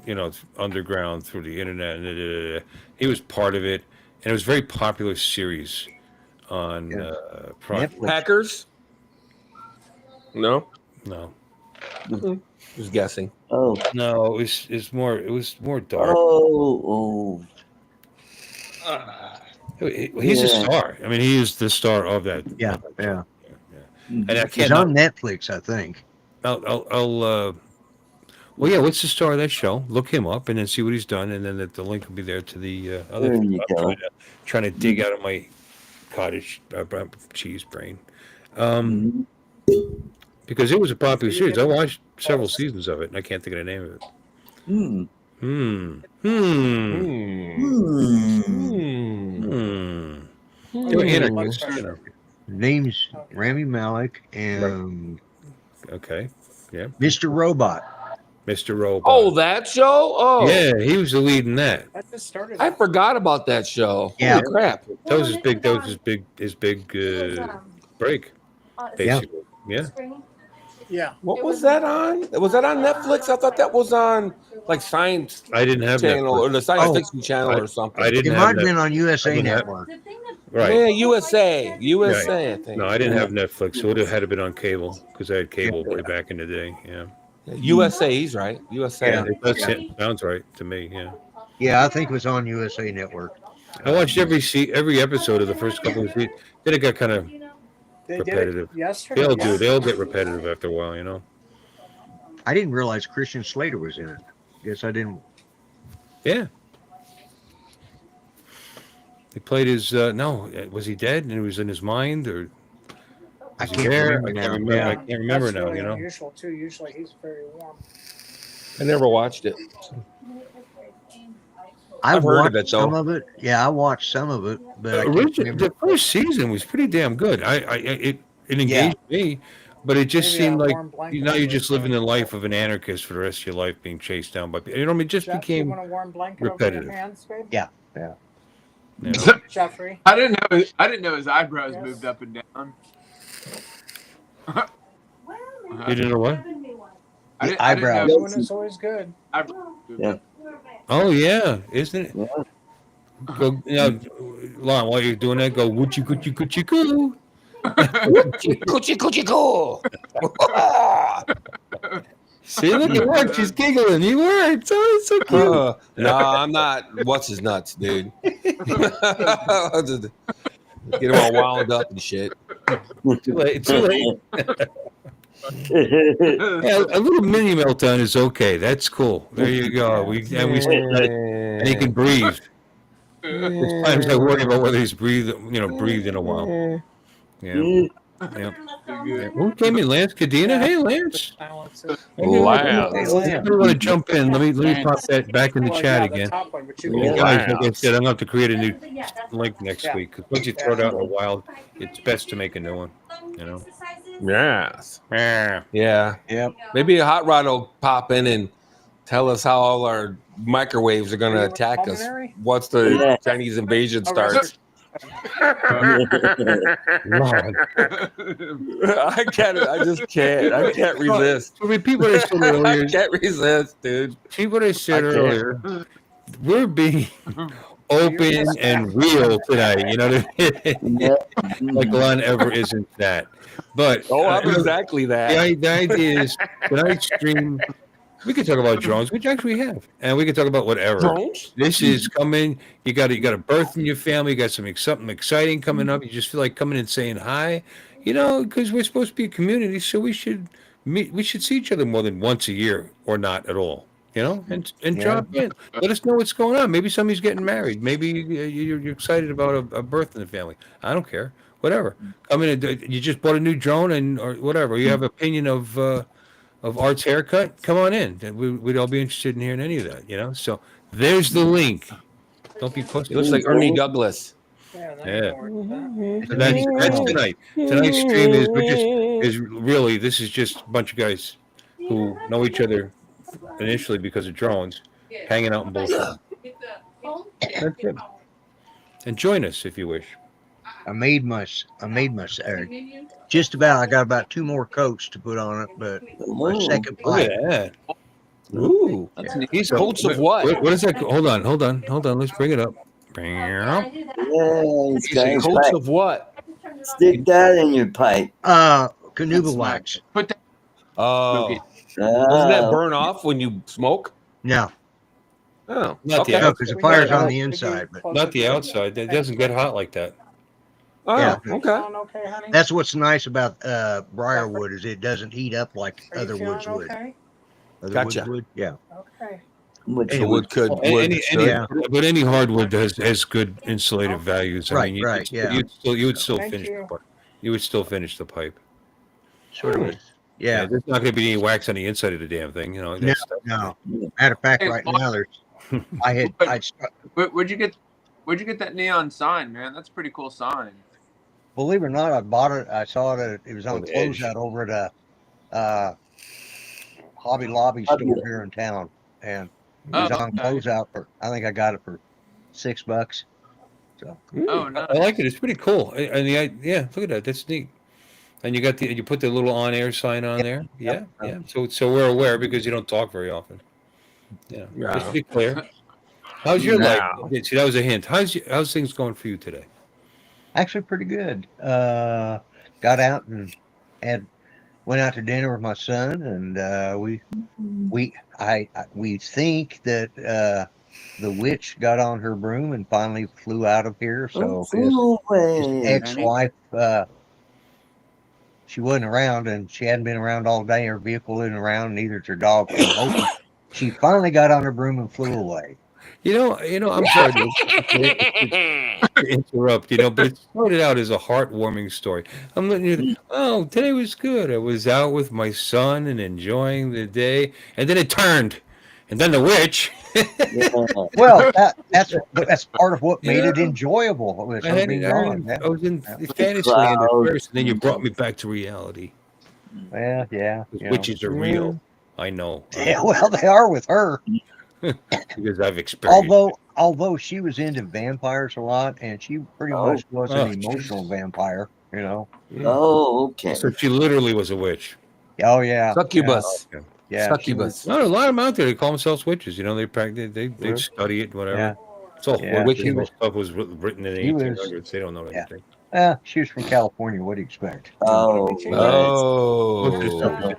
you know, underground through the internet. He was part of it, and it was a very popular series on Prime. Netflix. Hackers? No, No, just guessing. Oh, no, it was more dark. oh. He's a Yeah. star. I mean, he is the star of that. Yeah. of that Yeah. show. And I He's can't. on Netflix, I think. Well, yeah. What's the star of that show? Look him up and then see what he's done, and then the link will be there to the other. There you go. Trying to dig out of my cottage cheese brain, Mhm. because it was a popular series. I watched several seasons of it, and I can't think of the name of it. Hmm. Hmm. They were anarchists, you know. Name's Rami Malek and Okay. Yeah. Mr. Robot. Mr. Robot. Oh, that show? Oh, yeah, he was the lead in that. That just started. I forgot about that show. Yeah. Holy crap. That was his big. That was his big break, basically. Yeah. Yeah. What was that on? Was that on Netflix? I thought that was on like Science I didn't have Channel Netflix. or the Science Oh. Fiction Channel or something. I It didn't might have have been Netflix. on USA didn't have- Network. Right. Yeah, USA, I think. No, I didn't have Netflix. It would have had to been on cable because I had cable way back in the day. Yeah. USA, he's right. USA. Yeah. It does sounds right to me. Yeah. Yeah, I think it was on USA Network. I watched every episode of the first couple of seasons. Then it got kind of They repetitive. did it yesterday. They all do. They all get repetitive after a while, you know. I didn't realize Christian Slater was in it. Guess I didn't. Yeah. He played his. No, was he dead and it was in his mind, or I was he can't there? remember I now. can't remember. Yeah. I can't remember That's now. really You know. unusual too. Usually he's very warm. I never watched it. I've heard of watched it, though. some of it. Yeah, I watched some of it, but I can't remember. The first season was pretty damn good. It engaged me, but it just Maybe seemed a like warm blanket now you're over just your living the head. life of an anarchist for the rest of your life, being chased down by people. You know, I mean, it just Jeff, you became. want a warm blanket repetitive. over your hands, babe? Yeah. You know, Jeffrey. I didn't know his eyebrows moved up and down. you didn't know what? The eyebrows. New one is always good. Yeah. Oh yeah, isn't it? Yeah. Go, you know, Lon, while you're doing that, go woochie coochie coochie coo. Coochie. See, look at her. She's giggling. You were. It's always so cute. No, I'm not. What's his nuts, dude? Get him all wound up and shit. Too late. Yeah, a little mini meltdown is okay. That's cool. There you go. We said that, and he can breathe. There's times I worry about whether he's breathed in a while. Yeah. Who came in? Lance Cadena? Hey, Lance. Lance. I want to jump in. Let me pop that back in the chat again. And guys, like I said, I'm going to have to create a new link next week because once you throw it out in the wild, it's best to make a new one. Yes. Yeah. Yep. Maybe a hot rod will pop in and tell us how all our microwaves are going to attack us once the Chinese invasion starts. I can't. I just can't. I can't resist. So repeat what I said earlier. I can't resist, dude. See what I said earlier. We're being open and real tonight. You know what I mean? Like Lon ever isn't that. But I'm exactly that. The idea is tonight's stream. We could talk about drones, which actually we have, and we could talk about whatever. Drones? This is coming. You got a birth in your family. You got something exciting coming up. You just feel like coming and saying hi, because we're supposed to be a community, so we should meet. We should see each other more than once a year, or not at all. And drop in. Let us know what's going on. Maybe somebody's getting married. Maybe you're excited about a birth in the family. I don't care. Whatever. Come in. You just bought a new drone or whatever. You have opinion of Art's haircut, come on in. We'd all be interested in hearing any of that, So there's the link. Don't be pussy. It looks like Ernie Douglas. Yeah. So that's tonight. Tonight's stream this is just a bunch of guys who know each other initially because of drones, hanging out in bullshit. That's it. And join us if you wish. I made my just about. I got about 2 more coats to put on it, but my second pipe. Yeah. Ooh, That's neat. He's coats of what? What is that? Hold on. Let's bring it up. Yeah, Coats of what? Stick that in your pipe. Canoodle wax. Put that. Oh, doesn't that burn off when you smoke? No, Oh, Not okay. the because the fire's on the inside. But Not the outside. It doesn't get hot like that. Oh, Yeah. okay. Okay, honey? that's what's nice about briarwood is it doesn't heat up like Are you other feeling woods would. okay? Other Gotcha. woods would, yeah. Okay. Which Anyway, Wood could. But any hardwood has good insulative values. Right, you right, yeah. You would still Thank finish you. the pipe. You would still finish the pipe. Sort of. Yeah. There's not going to be any wax on the inside of the damn thing. No. Matter of fact, Hey, right Mark. now there's. Where'd you get that neon sign, man? That's a pretty cool sign. Believe it or not, I bought it. I saw it. It was on On the edge. closeout over at a Hobby Lobby store here in town, and it was on closeout for. I think I got it for $6. So Oh no. I like it. It's pretty cool. And look at that. That's neat. And you got you put the little on-air sign on there. Yeah. So we're aware because you don't talk very often. Yeah. Just to be clear. How's your life? See, that was a hint. How's things going for you today? actually pretty good. Got out and went out to dinner with my son, and we think that the witch got on her broom and finally flew out of here. So his ex-wife, she wasn't around, and she hadn't been around all day. Her vehicle isn't around, neither is her dog. She finally got on her broom and flew away. You know, I'm sorry to interrupt, but it started out as a heartwarming story. I'm letting you, today was good. I was out with my son and enjoying the day, and then it turned, and then the witch. Well, that's part of what made it enjoyable. Was I was in fantasy land at first, and then you brought me back to reality. Yeah. Witches are real. I know. Yeah, well, they are with her. Because I've experienced. Although she was into vampires a lot, and she pretty much was an emotional vampire, Oh, okay. So she literally was a witch. Oh yeah. Succubus. Yeah. Succubus. No, a lot of them out there. They call themselves witches. They practice. They study it. Whatever. Yeah. It's all Yeah. Wiccan stuff was written in the He was- 1800s. They don't know anything. She was from California. What do you expect? Oh, Maybe change right. Most of the stuff Oh,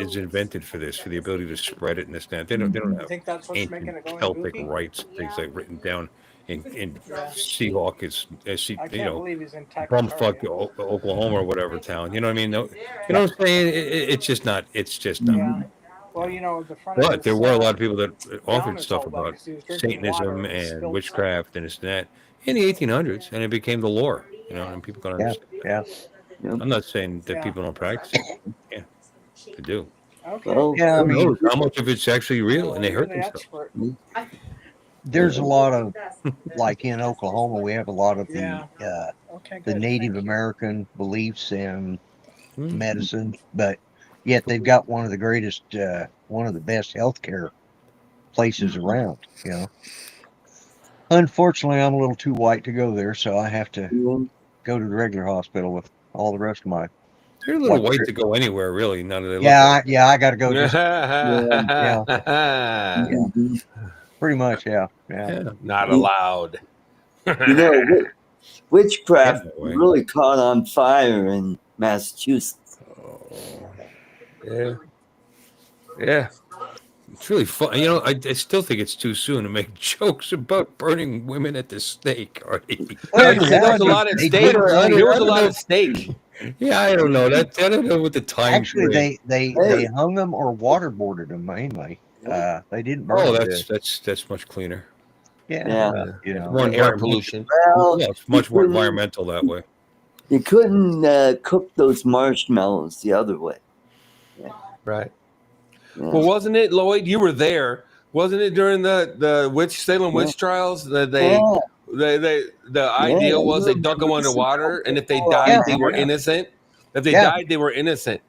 is invented for this, for the ability to spread it and this that. They don't You have think that's what's making ancient it going Celtic goofy? rites, things like written down in Yeah. Seahawk is I can't believe he's in bumfuck Tachycardia. Oklahoma or whatever town. You know what I mean? No, you know what I'm saying? It's just not. It's just not. Yeah. Well, the front of But there his were a lot of people that gown offered is stuff all wet about 'cause he was drinking water Satanism and he and spilled some. witchcraft and this and that in the 1800s, and it became the lore. And people can Yeah, understand. yeah. I'm not saying that Yeah. people don't practice it. Yeah, they do. Okay. Well, Yeah, I Who mean, knows how much of it's actually real, and they You're hurt the themselves. expert. there's a lot of, like in Oklahoma, we have a lot of Yeah. the Okay, the good. Native Thank you. American beliefs and Hmm. medicine, but yet they've got one of the greatest, one of the best healthcare places around. Unfortunately, I'm a little too white to go there, so I have to go to the regular hospital with all the rest of my. They're a little What- white to go anywhere, really. Now that they look Yeah, I got to go. Just Mhm. pretty much, yeah. not allowed. You know, witchcraft that way. really caught on fire in Massachusetts. Yeah. Yeah. It's really fun. I still think it's too soon to make jokes about burning women at the stake, Artie. Well, There was a lot at they stake. did it. There was a lot at stake. Yeah, I don't know. I don't know what the time Actually, period. they hung them or waterboarded them mainly. They didn't burn Oh, them. that's much cleaner. Yeah, More Air environmental. pollution. Well, Yeah, it's much more environmental that way. you couldn't cook those marshmallows the other way. Right. Yeah. Well, wasn't it, Lloyd? You were there. Wasn't it during the Salem witch trials that the idea was they dunk them underwater, and if they died, they were innocent. If they died, they were innocent.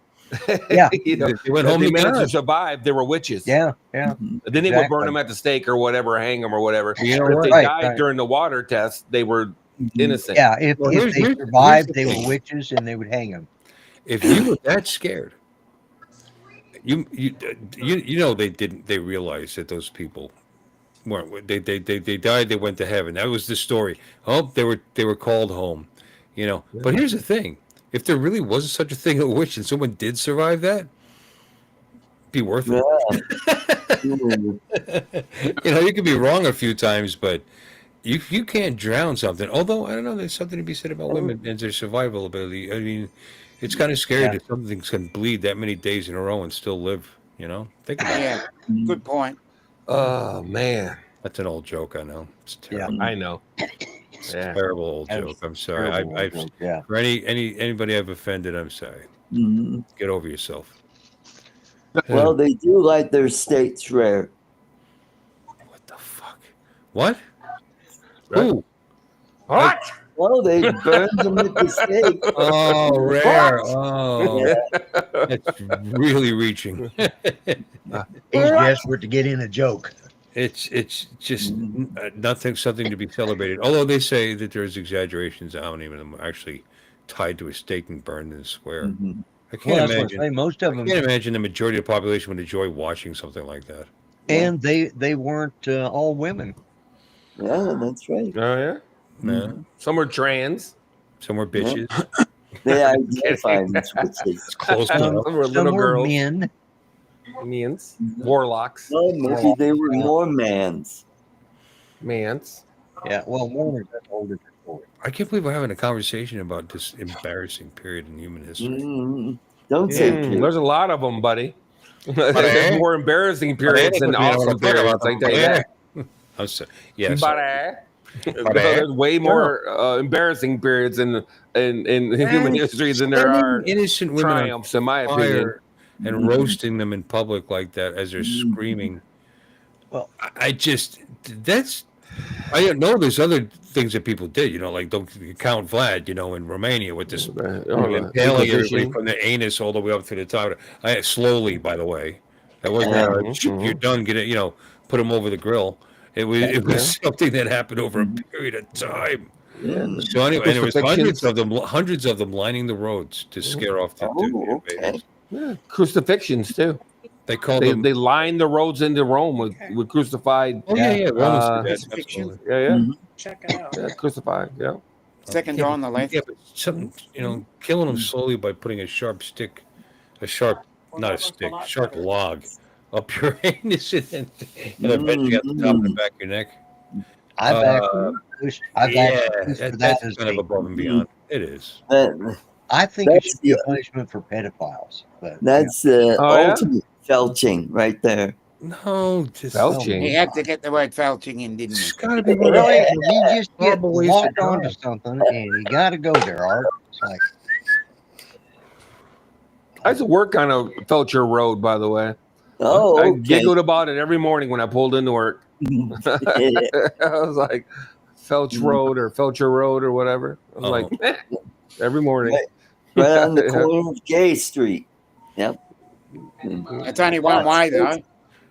Yeah. They went if home they to managed to God. survive, they were witches. Yeah. Mhm. Then they would burn them at the stake or whatever, hang them or whatever. You know But if what? they Right, died right. during the water test, they were innocent. Yeah, if Well, they here's survived, the they thing. were witches and they would hang them. If you were that scared, you they realized that those people weren't. They died. They went to heaven. That was the story. Oh, they were called home. But here's the thing: if there really was such a thing as a witch, and someone did survive that, be worth it. You could be wrong a few times, but you can't drown something. Although I don't know, there's something to be said about women and their survival ability. I mean, it's kind of scary that something can bleed that many days in a row and still live. Think about it. Yeah, good point. Oh man, That's an old joke. I know. It's terrible. I know. It's a terrible old joke. I'm sorry. Yeah. For anybody I've offended, I'm sorry. Mhm. Get over yourself. Well, they do like their steaks rare. What the fuck? What? Right. Who? What? Well, they burn them at the stake. Oh, rare. Oh, that's really reaching. He's desperate to get in a joke. It's just something to be celebrated. Although they say that there's exaggerations on how many of them are actually tied to a stake and burned in a square. Mhm. I can't Well, that's what imagine. I say. Most of I them, can't imagine the majority of the population would enjoy watching something like that. and they weren't all women. Yeah, that's right. Oh yeah. Yeah. Some were trans. Some were bitches. They identify as witches. It's close Some enough. were Some little were girls. men. Mans. Warlocks. Well, maybe they were more mans. Mans. Yeah, well, Mormons, that's a whole different story. I can't believe we're having a conversation about this embarrassing period in human history. Mhm. Don't say There's a lot of them, buddy. There's more embarrassing periods than awesome periods. I tell you that. I'm sorry. Yes. There's way more embarrassing periods in human history than there are innocent women on triumphs, in my opinion. fire and roasting them in public like that as they're screaming. Well, I didn't know there's other things that people did, like don't Count Vlad, in Romania with this impaling everybody from the anus all the way up to the top. Slowly, by the way. That wasn't you're done, get it, put them over the grill. It was something that happened over a period of time. Yeah. So anyway, and there was hundreds of them lining the roads to scare off the invaders. Yeah, crucifixions too. They called them. They lined the roads into Rome with crucified. Oh yeah. Romans did that. Fiction. Absolutely. Yeah. Check it out. Yeah, crucified. Yeah. Second door on the left. Yeah, but something, killing them slowly by putting a sharp stick, not a stick, sharp log up your anus and eventually at the top of the back of your neck. I've actually Yeah, pushed for that that's as kind of above and beyond. It is. I think it should be a punishment for pedophiles. But that's ultimate felching right there. No, just Felching. He had to get the word felching in, didn't he? It's got to be one really, of you just get horrible ways to locked onto die. something, and you got to go there, Art. It's like I used to work on a Felcher Road, by the way. Oh, I okay. giggled about it every morning when I pulled into work. I was like, Felch Road or Felcher Road or whatever. I was like, every morning. Right on the corner of Gay Street. Yep. It's only one way, though.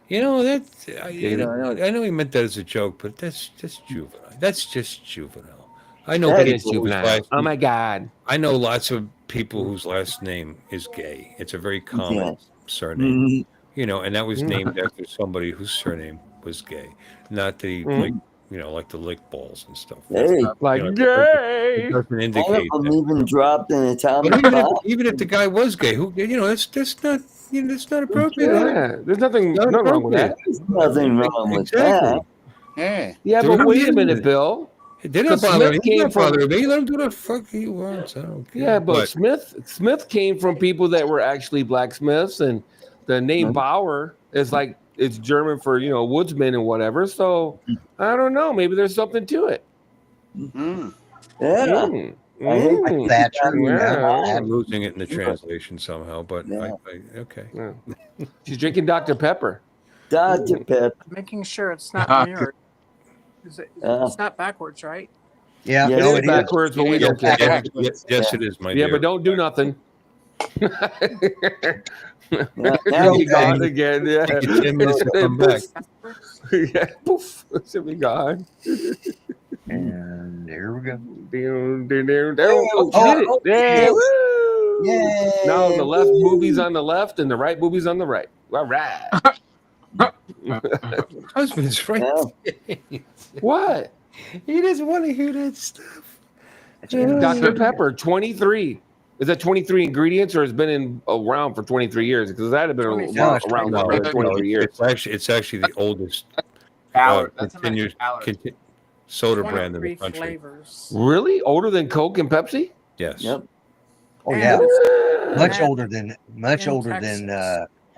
That's I know he meant that as a joke, but that's just juvenile. That's just juvenile. I know That is people whose juvenile. last Oh name- my God. I know lots of people whose last name is Gay. It's a very common surname. Mhm. And that was named after somebody whose surname was Gay, not the like the lick balls and stuff. Hey, Like It gay. doesn't one of indicate them that. even dropped an But atomic bomb. even if the guy was gay, that's not that's not appropriate. Yeah, there's nothing wrong with that. There's nothing wrong with Exactly. Yeah. Yeah, Dude, but wait a yeah. minute, Bill. They're not Because bothering Smith me. He's came not from- bothering me. Let him do the fuck he wants. I don't care. Yeah, but Smith came from people that were actually blacksmiths, and the name Bauer is like it's German for woodsman and whatever. So I don't know. Maybe there's something to it. Mm. Yeah. Mm. I hate Mm. Thatcher. Yeah. I'm losing it in the translation somehow, but Yeah. okay. Yeah. She's drinking Dr. Pepper. Dr. Pep. Making sure it's not mirrored. It's not backwards, right? Yeah, Yeah, no, It's it is. backwards, but we don't care. Yes, it is, my Yeah, dear. but don't do nothing. Yeah, She'll be gone again. Yeah. Take you 10 minutes to come back. Yeah, poof. She'll be gone. And there we go. Oh, she did it. Yeah. Woo. Yay. Now the left booby's on the left and the right booby's on the right. All right. Husband's right. Yeah. What? He doesn't want to hear that stuff. Dr. Pepper, 23. Is that 23 ingredients or has been around for 23 years? Because that had been around longer than 23 years. It's actually the oldest That's continuous soda brand in the country. Flavors. Really? Older than Coke and Pepsi? Yes. Yep. Oh And yeah, it's- much and older than Texas.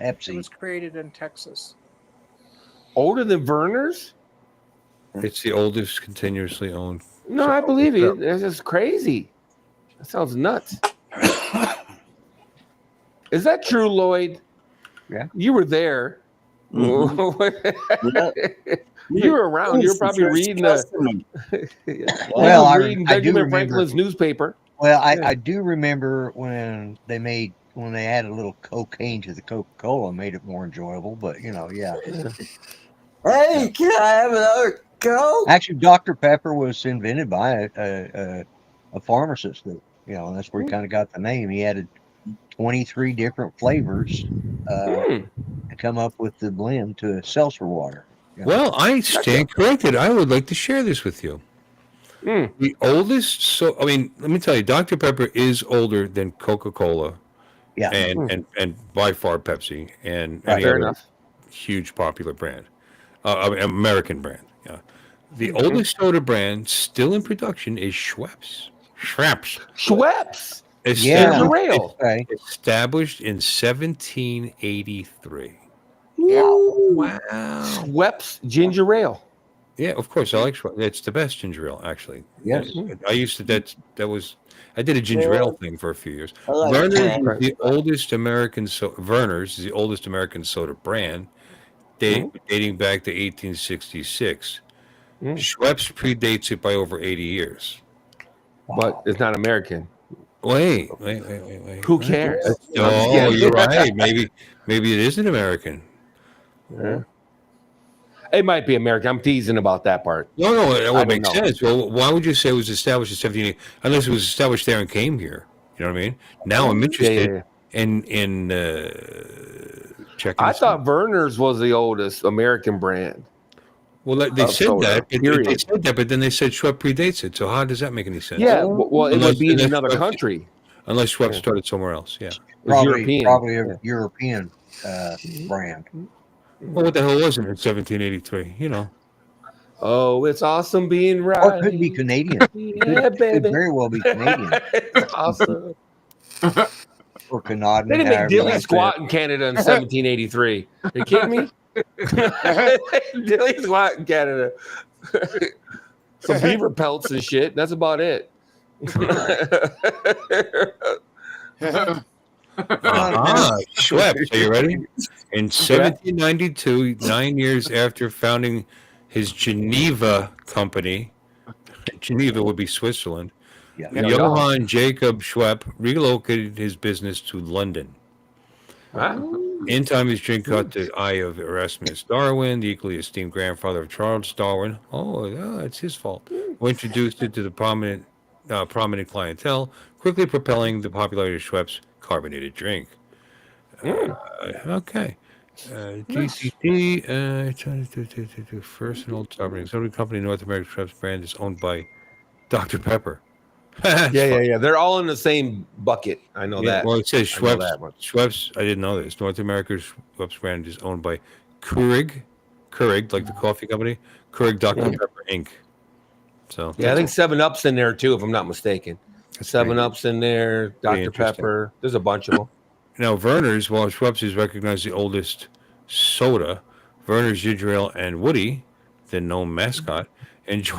It Pepsi. was created in Texas. Older than Verner's? It's the oldest continuously owned. No, I believe you. That's just crazy. That sounds nuts. Is that true, Lloyd? Yeah. You were there. Yep. You were around. You were probably reading the. Well, I reading do Benjamin remember. Franklin's newspaper. Well, Yeah. I do remember when they added a little cocaine to the Coca-Cola, made it more enjoyable. But yeah. Hey, can I have another Coke? Actually, Dr. Pepper was invented by a pharmacist. And that's where he kind of got the name. He added 23 different flavors to come up with the blend to seltzer water. Well, I stand corrected. I would like to share this with you. The oldest, let me tell you, Dr. Pepper is older than Coca-Cola, Yeah. and by far Pepsi, and Right, any fair other enough. huge popular brand, American brand. Yeah, the oldest soda brand still in production is Schweppes. Schweppes. Yeah. Ginger ale. Okay. Established in 1783. Wow. Schweppes ginger ale. Yeah, of course. I like Schweppes. It's the best ginger ale, actually. Yes. I used to. I did a ginger ale thing for a few years. I like Verner's that. is the oldest American. Verner's is the oldest American soda brand, dating back to 1866. Schweppes predates it by over 80 years. But it's not American. Wait. Who cares? Oh, you're right. Maybe it isn't American. Yeah. It might be American. I'm teasing about that part. No, that would don't make know. sense. Well, why would you say it was established in 1780? Unless it was established there and came here. You know what I mean? Now I'm interested in checking. I this thought out. Verner's was the oldest American brand. Well, they said soda, that, but period. they said that, but then they said Schweppes predates it. So how does that make any sense? Yeah, well, it would be in another Schweppes- country. Unless Schweppes started somewhere else. Yeah. It's European. Probably a European brand. Well, what the hell was it in 1783? You know. Oh, it's awesome being right. Or it could be Canadian. Yeah, Could baby. very well be Canadian. It's awesome. Or Canadian. They didn't make however dilly you squat say in Canada in 1783. Are you kidding me? Dilly squat in Canada. Some beaver pelts and shit. That's about it. Schweppes, are you ready? In 1792, 9 years after founding his Geneva company, Geneva would be Switzerland, Yeah. Johann Jacob Schweppes relocated his business to London. In time, his drink caught the eye of Erasmus Darwin, the equally esteemed grandfather of Charles Darwin. Oh, yeah, it's his fault. Who introduced it to the prominent clientele, quickly propelling the popularity of Schweppes' carbonated drink. Okay. GCT, first and old stubborn. Soda company, North American Schweppes brand is owned by Dr. Pepper. Yeah. They're all in the same bucket. I know that. Well, it says I know Schweppes. that much. Schweppes, I didn't know this. North America's Schweppes brand is owned by Keurig, like the coffee company, Keurig Dr. Pepper Inc. So Yeah, I think 7-Up's in there too, if I'm not mistaken. 7-Up's in there, Dr. interesting. Pepper. There's a bunch of them. Now, Werner's, while Schweppes is recognized the oldest soda, Werner's Ginger Ale and Woody, the gnome mascot, which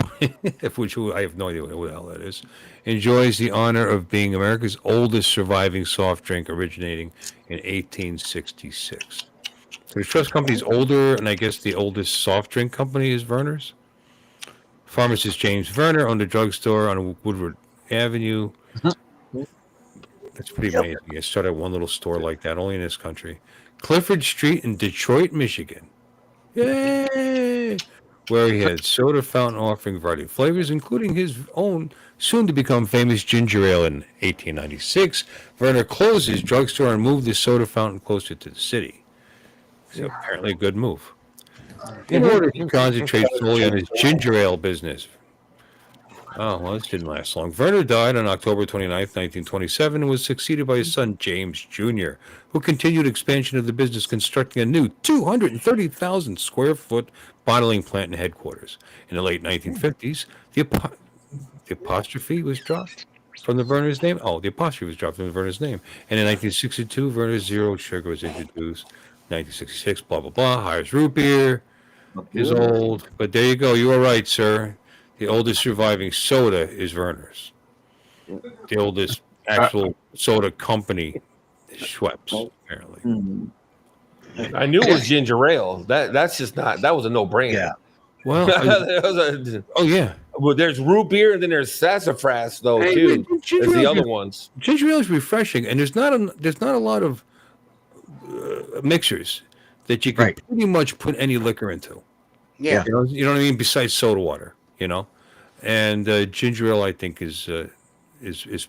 I have no idea what the hell that is, enjoys the honor of being America's oldest surviving soft drink, originating in 1866. So the Schweppes company is older, and I guess the oldest soft drink company is Werner's. Pharmacist James Werner owned a drugstore on Woodward Avenue. That's pretty amazing. I started one little store like that, only in this country. Clifford Street in Detroit, Michigan. Yay! Where he had soda fountain offering a variety of flavors, including his own soon-to-become famous ginger ale in 1896. Werner closed his drugstore and moved the soda fountain closer to the city. So apparently a good move. In order to concentrate solely on his ginger ale business. Oh, well, this didn't last long. Werner died on October 29th, 1927, and was succeeded by his son, James Jr., who continued expansion of the business, constructing a new 230,000 square foot bottling plant and headquarters. In the late 1950s, the apostrophe was dropped from the Werner's name. Oh, the apostrophe was dropped from the Werner's name. And in 1962, Werner's Zero Sugar was introduced. 1966, blah, blah, blah. Hires root beer. Is old. But there you go. You were right, sir. The oldest surviving soda is Werner's. The oldest actual soda company is Schweppes, apparently. I knew it was ginger ale. That's just not. That was a no-brainer. Yeah. Well, yeah. Well, there's root beer and then there's sassafras though too. There's the other ones. Ginger ale is refreshing, and there's not a lot of mixers that you can pretty much put any liquor into. Yeah. You know what I mean? Besides soda water, and ginger ale, I think, is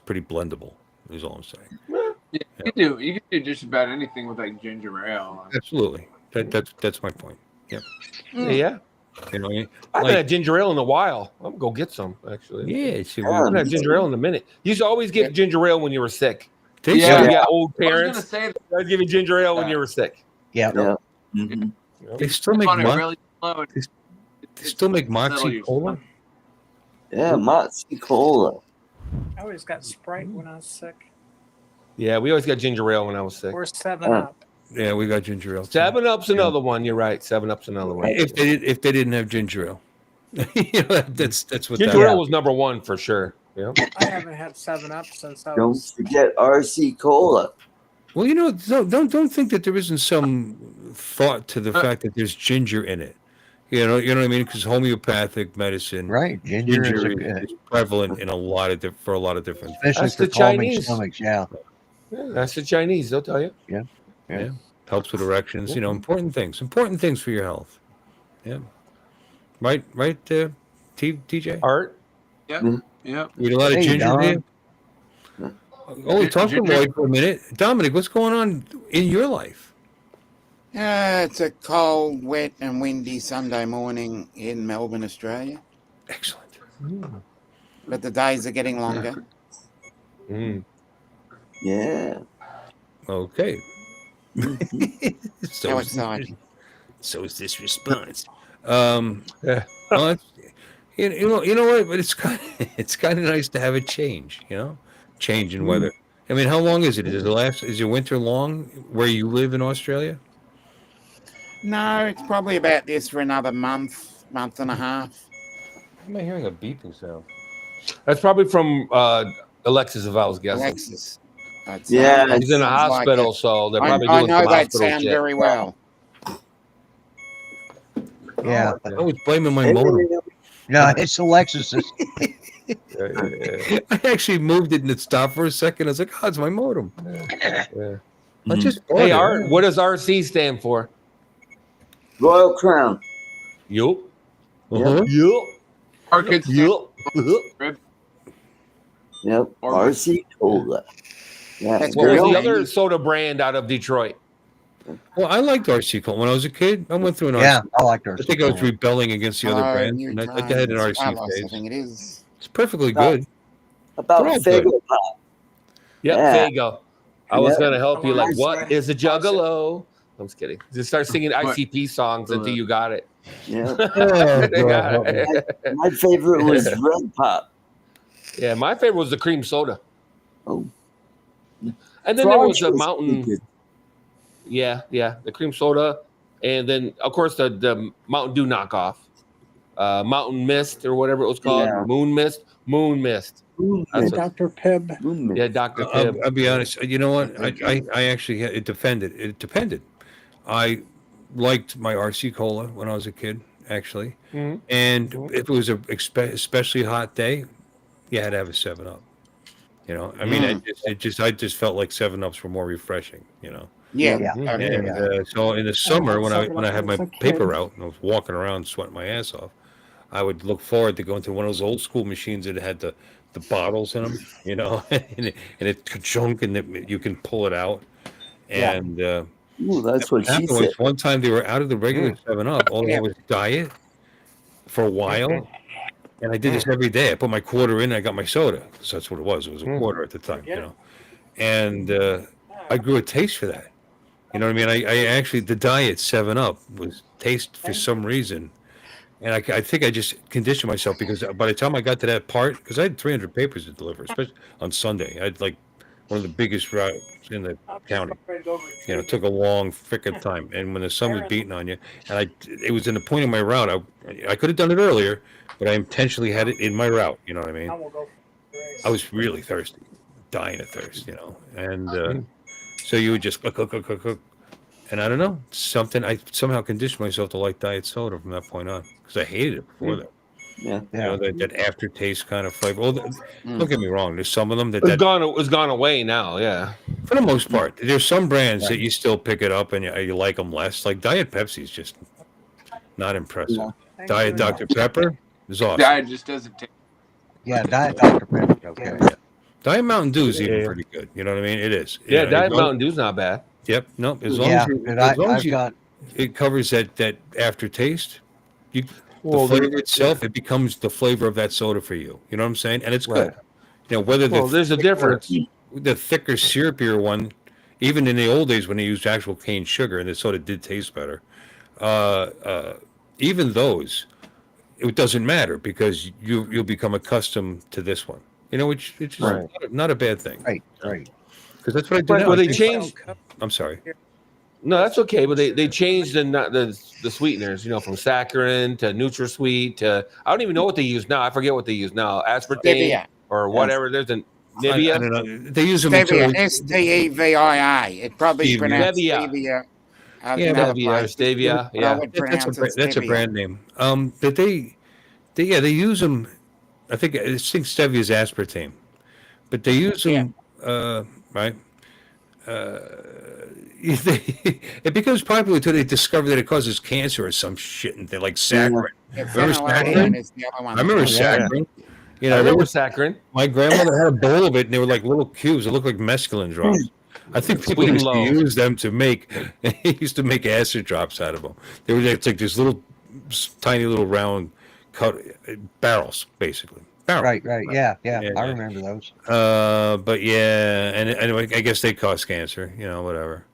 pretty blendable. Is all I'm saying. Yeah, you can do just about anything with like ginger ale. Absolutely. That's my point. Yeah. Yeah. You know what I mean? I haven't had ginger ale in a while. I'm gonna go get some actually. Yeah. I haven't had ginger ale in a minute. You used to always get ginger ale when you were sick. Yeah. You got old parents. I was gonna say that. I'd give you ginger ale when you were sick. Yeah. Mm-hmm. They still make really slow. They still make Moxie Cola. Yeah, Moxie Cola. I always got Sprite when I was sick. Yeah, we always got ginger ale when I was sick. Or 7-Up. Yeah, we got ginger ale. 7-Up's another one. You're right. 7-Up's another one. If they didn't have ginger ale, that's what ginger ale was number one for sure. Yeah. I haven't had 7-Up since I Don't was. forget RC Cola. Well, don't think that there isn't some thought to the fact that there's ginger in it. You know what I mean? Because homeopathic medicine, Right, ginger is prevalent in a lot of different things. especially That's for the calming Chinese. stomachs. Yeah. Yeah, that's the Chinese. They'll tell you. Yeah, helps with erections. Important things for your health. Yeah, right. TJ. Art. Yep. Yep. Eat a lot of Hey, ginger. Don. Here? Oh, we talked to Ginger- Lloyd for a minute. Dominic, what's going on in your life? It's a cold, wet, and windy Sunday morning in Melbourne, Australia. Excellent. But the days are getting longer. Yeah. Okay. How exciting. So is this response. Well, Yeah. you know what? But it's kind of nice to have a change. Change in weather. I mean, how long is it? Is your winter long where you live in Australia? No, it's probably about this for another month and a half. Am I hearing a beeping sound? That's probably from Alexis, if I was guessing. Alexis. Yeah, He's in a sounds like hospital, it. so they're probably I doing know some that hospital sound shit. very well. Yeah. I was blaming my modem. No, it's Alexis's. I actually moved it and it stopped for a second. I was like, oh, it's my modem. Yeah. I just Hey, bought it. Art, what does RC stand for? Royal Crown. Yup. Uh-huh. Yup. Our kids Yup. Yep. RC Cola. Yeah. That's What was Girl, the man. other soda brand out of Detroit? Well, I liked RC Cola when I was a kid. I went through an Yeah, RC. I like her. I think I was rebelling against the other brands, New and I had an Giants. RC Carlos, I phase. think it is. It's perfectly good. About They're all good. Fago Pop. Yep, Yeah. Fago. I was Yeah. going to help you. Like, what is a juggalo? I'm just kidding. Just start singing ICP songs until you got it. Yeah. They got it. My favorite was Red Pop. Yeah, my favorite was the cream soda. Oh. And then there was a Frogs Mountain. good. Yeah, the cream soda. And then, of course, the Mountain Dew knockoff. Mountain Mist or whatever it was called. Yeah. Moon Mist. That's what, Dr. Pibb. yeah, Dr. Pibb. I'll be honest. You know what? I actually it depended. I liked my RC Cola when I was a kid, actually. Mhm. And if it was a especially hot day, you had to have a 7-Up. I mean, I just felt like 7-Ups were more refreshing. Yeah. Yeah. Okay. And so in the summer, when I had my as a paper kid. route and I was walking around sweating my ass off, I would look forward to going to one of those old school machines that had the bottles in them, and it could chunk and you can pull it out. And Ooh, that's what she happened said. was one time they were out of the regular 7-Up. All they had was diet for a while. And I did this every day. I put my quarter in and I got my soda. Because that's what it was. It was a quarter at the time, And I grew a taste for that. You know what I mean? I actually, the diet 7-Up was taste for some reason. And I think I just conditioned myself because by the time I got to that part, because I had 300 papers to deliver, especially on Sunday. I had like one of the biggest routes in the county. It took a long freaking time. And when the sun was beating on you, and it was in the point of my route, I could have done it earlier, but I intentionally had it in my route. You know what I mean? I was really thirsty, dying of thirst, and so you would just cook. And I don't know, I somehow conditioned myself to like diet soda from that point on because I hated it before that. Yeah. That aftertaste kind of flavor. Well, don't get me wrong. There's some of them that It's gone away now. Yeah. for the most part, there's some brands that you still pick it up and you like them less. Like Diet Pepsi is just not impressive. Yeah. Diet Dr. Pepper is awesome. Yeah, it just doesn't take. Yeah, Diet Dr. Pepper. Okay. Diet Mountain Dew is even pretty good. You know what I mean? It is. Yeah, as Diet long- Mountain Dew's not bad. Yep. No. As long Yeah, as, and as long as I've got. it covers that aftertaste. Well, The flavor itself, it becomes the flavor of that soda for you. You know what I'm saying? And it's good. Whether there's a difference. The thicker, syrupier one, even in the old days when they used actual cane sugar and the soda did taste better, even those, it doesn't matter because you'll become accustomed to this one. Which is not a bad thing. Right. Because that's what I do Right, now. well, I they think- changed. I'm sorry. No, that's okay. But they changed the sweeteners, from saccharin to NutraSweet to I don't even know what they use now. I forget what they use now. Aspartame Stevia. or whatever. There's a I Nivea. don't know. They use them Stevia. until Stevia. It probably Stevia. pronounced Stevia. Stevia. Yeah, in other Stevia or places. Stevia. But I Yeah. would pronounce it that's a Stevia. brand name. But they use them. I think stevia is aspartame, but they use them right. It becomes popular until they discover that it causes cancer or some shit, and they're like saccharin. Yeah, Remember phenylalanine saccharin? is the other one. I remember Yeah. saccharin. I There remember was, saccharin. my grandmother had a bowl of it, and they were like little cubes. It looked like mescaline drops. I think people Sweet and used to low. use them to make. They used to make acid drops out of them. They were it's like these little, tiny little round cut barrels, basically. Barrel. Right. Yeah. I Yeah. remember those. But yeah, and I guess they cause cancer. Whatever.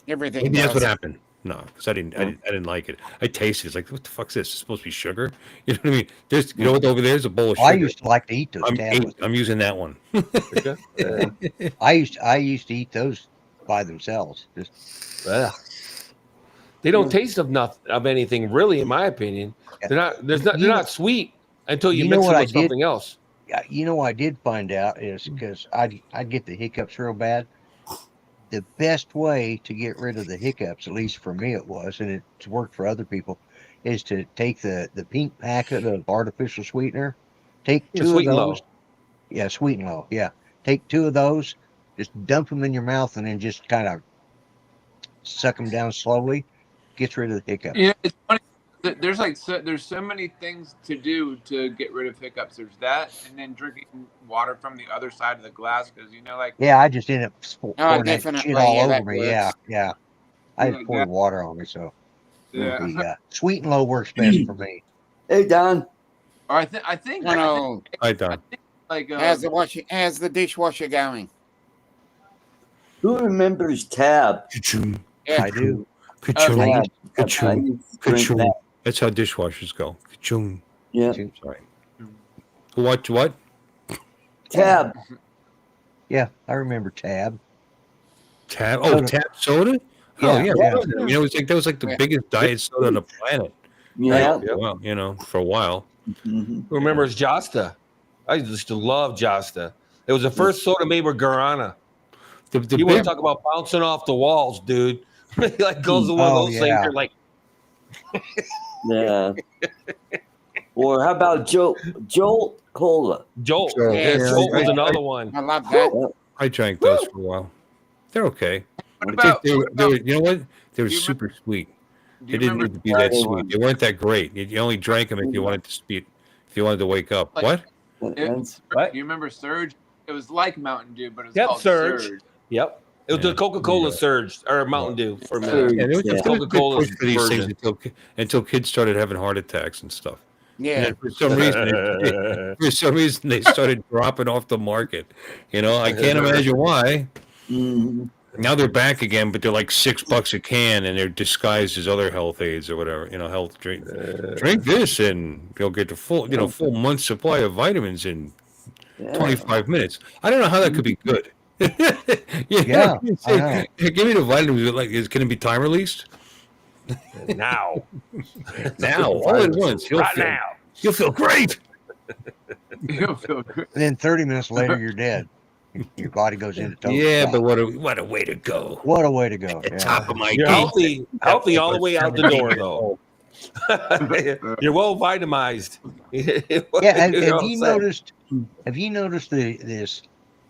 Everything Maybe that's what does. happened. No, because I didn't like it. I tasted it. It's like, what the fuck's this? It's supposed to be sugar. You know what I mean? There's, what over there's a bowl of Well, I sugar. used to like to eat those tablets. I'm using that one. I used to eat those by themselves. Just They don't taste of anything really, in my opinion. They're not sweet until you mix them with something else. Yeah, what I did find out is because I'd get the hiccups real bad. The best way to get rid of the hiccups, at least for me it was, and it's worked for other people, is to take the pink packet of artificial sweetener, take two of Sweet and low. those. Yeah, sweet and low. Yeah. Take two of those, just dump them in your mouth, and then just kind of suck them down slowly. Gets rid of the hiccups. Yeah, it's funny. There's so many things to do to get rid of hiccups. There's that, and then drinking water from the other side of the glass because Yeah, I just ended up pouring that definitely, shit all yeah, over that me. works. Yeah. I just poured water on me, so sweet and low works best for me. Hey, Don. I think. Hi, Don. Like how's the dishwasher going? Who remembers Tab? Yeah. I do. Ka-choom. I Ka-choom. used to drink Ka-choom. that. That's how dishwashers go. Ka-choom. Yeah. Sorry. What? Tab. Yeah, I remember Tab. Tab. Oh, Tab soda. Oh yeah. Yeah. That was like the biggest diet soda on the planet. Yeah. Right? Well, for a while. Mhm. Who remembers Josta? I used to love Josta. It was the first soda made with guarana. You want to talk about bouncing off the walls, dude? Like goes to one of those things. You're like, Yeah. Or how about Jolt Cola? Jolt. Yeah, Jolt was another one. I love that. I drank those for a while. They're okay. They were, you know what? They were super sweet. They didn't need to be that sweet. They weren't that great. You only drank them if you wanted to speed. If you wanted to wake up. What? Do you remember Surge? It was like Mountain Dew, but it was called Surge. Surge. Yep. It was the Coca-Cola Surge or Mountain Dew for me. Yeah, there was a Coca-Cola push for these things until kids started having heart attacks and stuff. Yeah. And for some reason, they started dropping off the market. I can't imagine why. Mm-hmm. Now they're back again, but they're like $6 a can, and they're disguised as other health aids or whatever. Health drink. Drink this, and you'll get the full month's supply of vitamins in 25 minutes. I don't know how that could be good. Yeah, I know. Give me the vitamins. Like, can it be time released? Now, all at once. You'll feel great. You'll feel good. And then 30 minutes later, you're dead. Your body goes into total shock. But what a way to go. What a way to go. At the top of my you're game. healthy all the way out the door, though. You're well vitamized. Yeah, have you noticed this?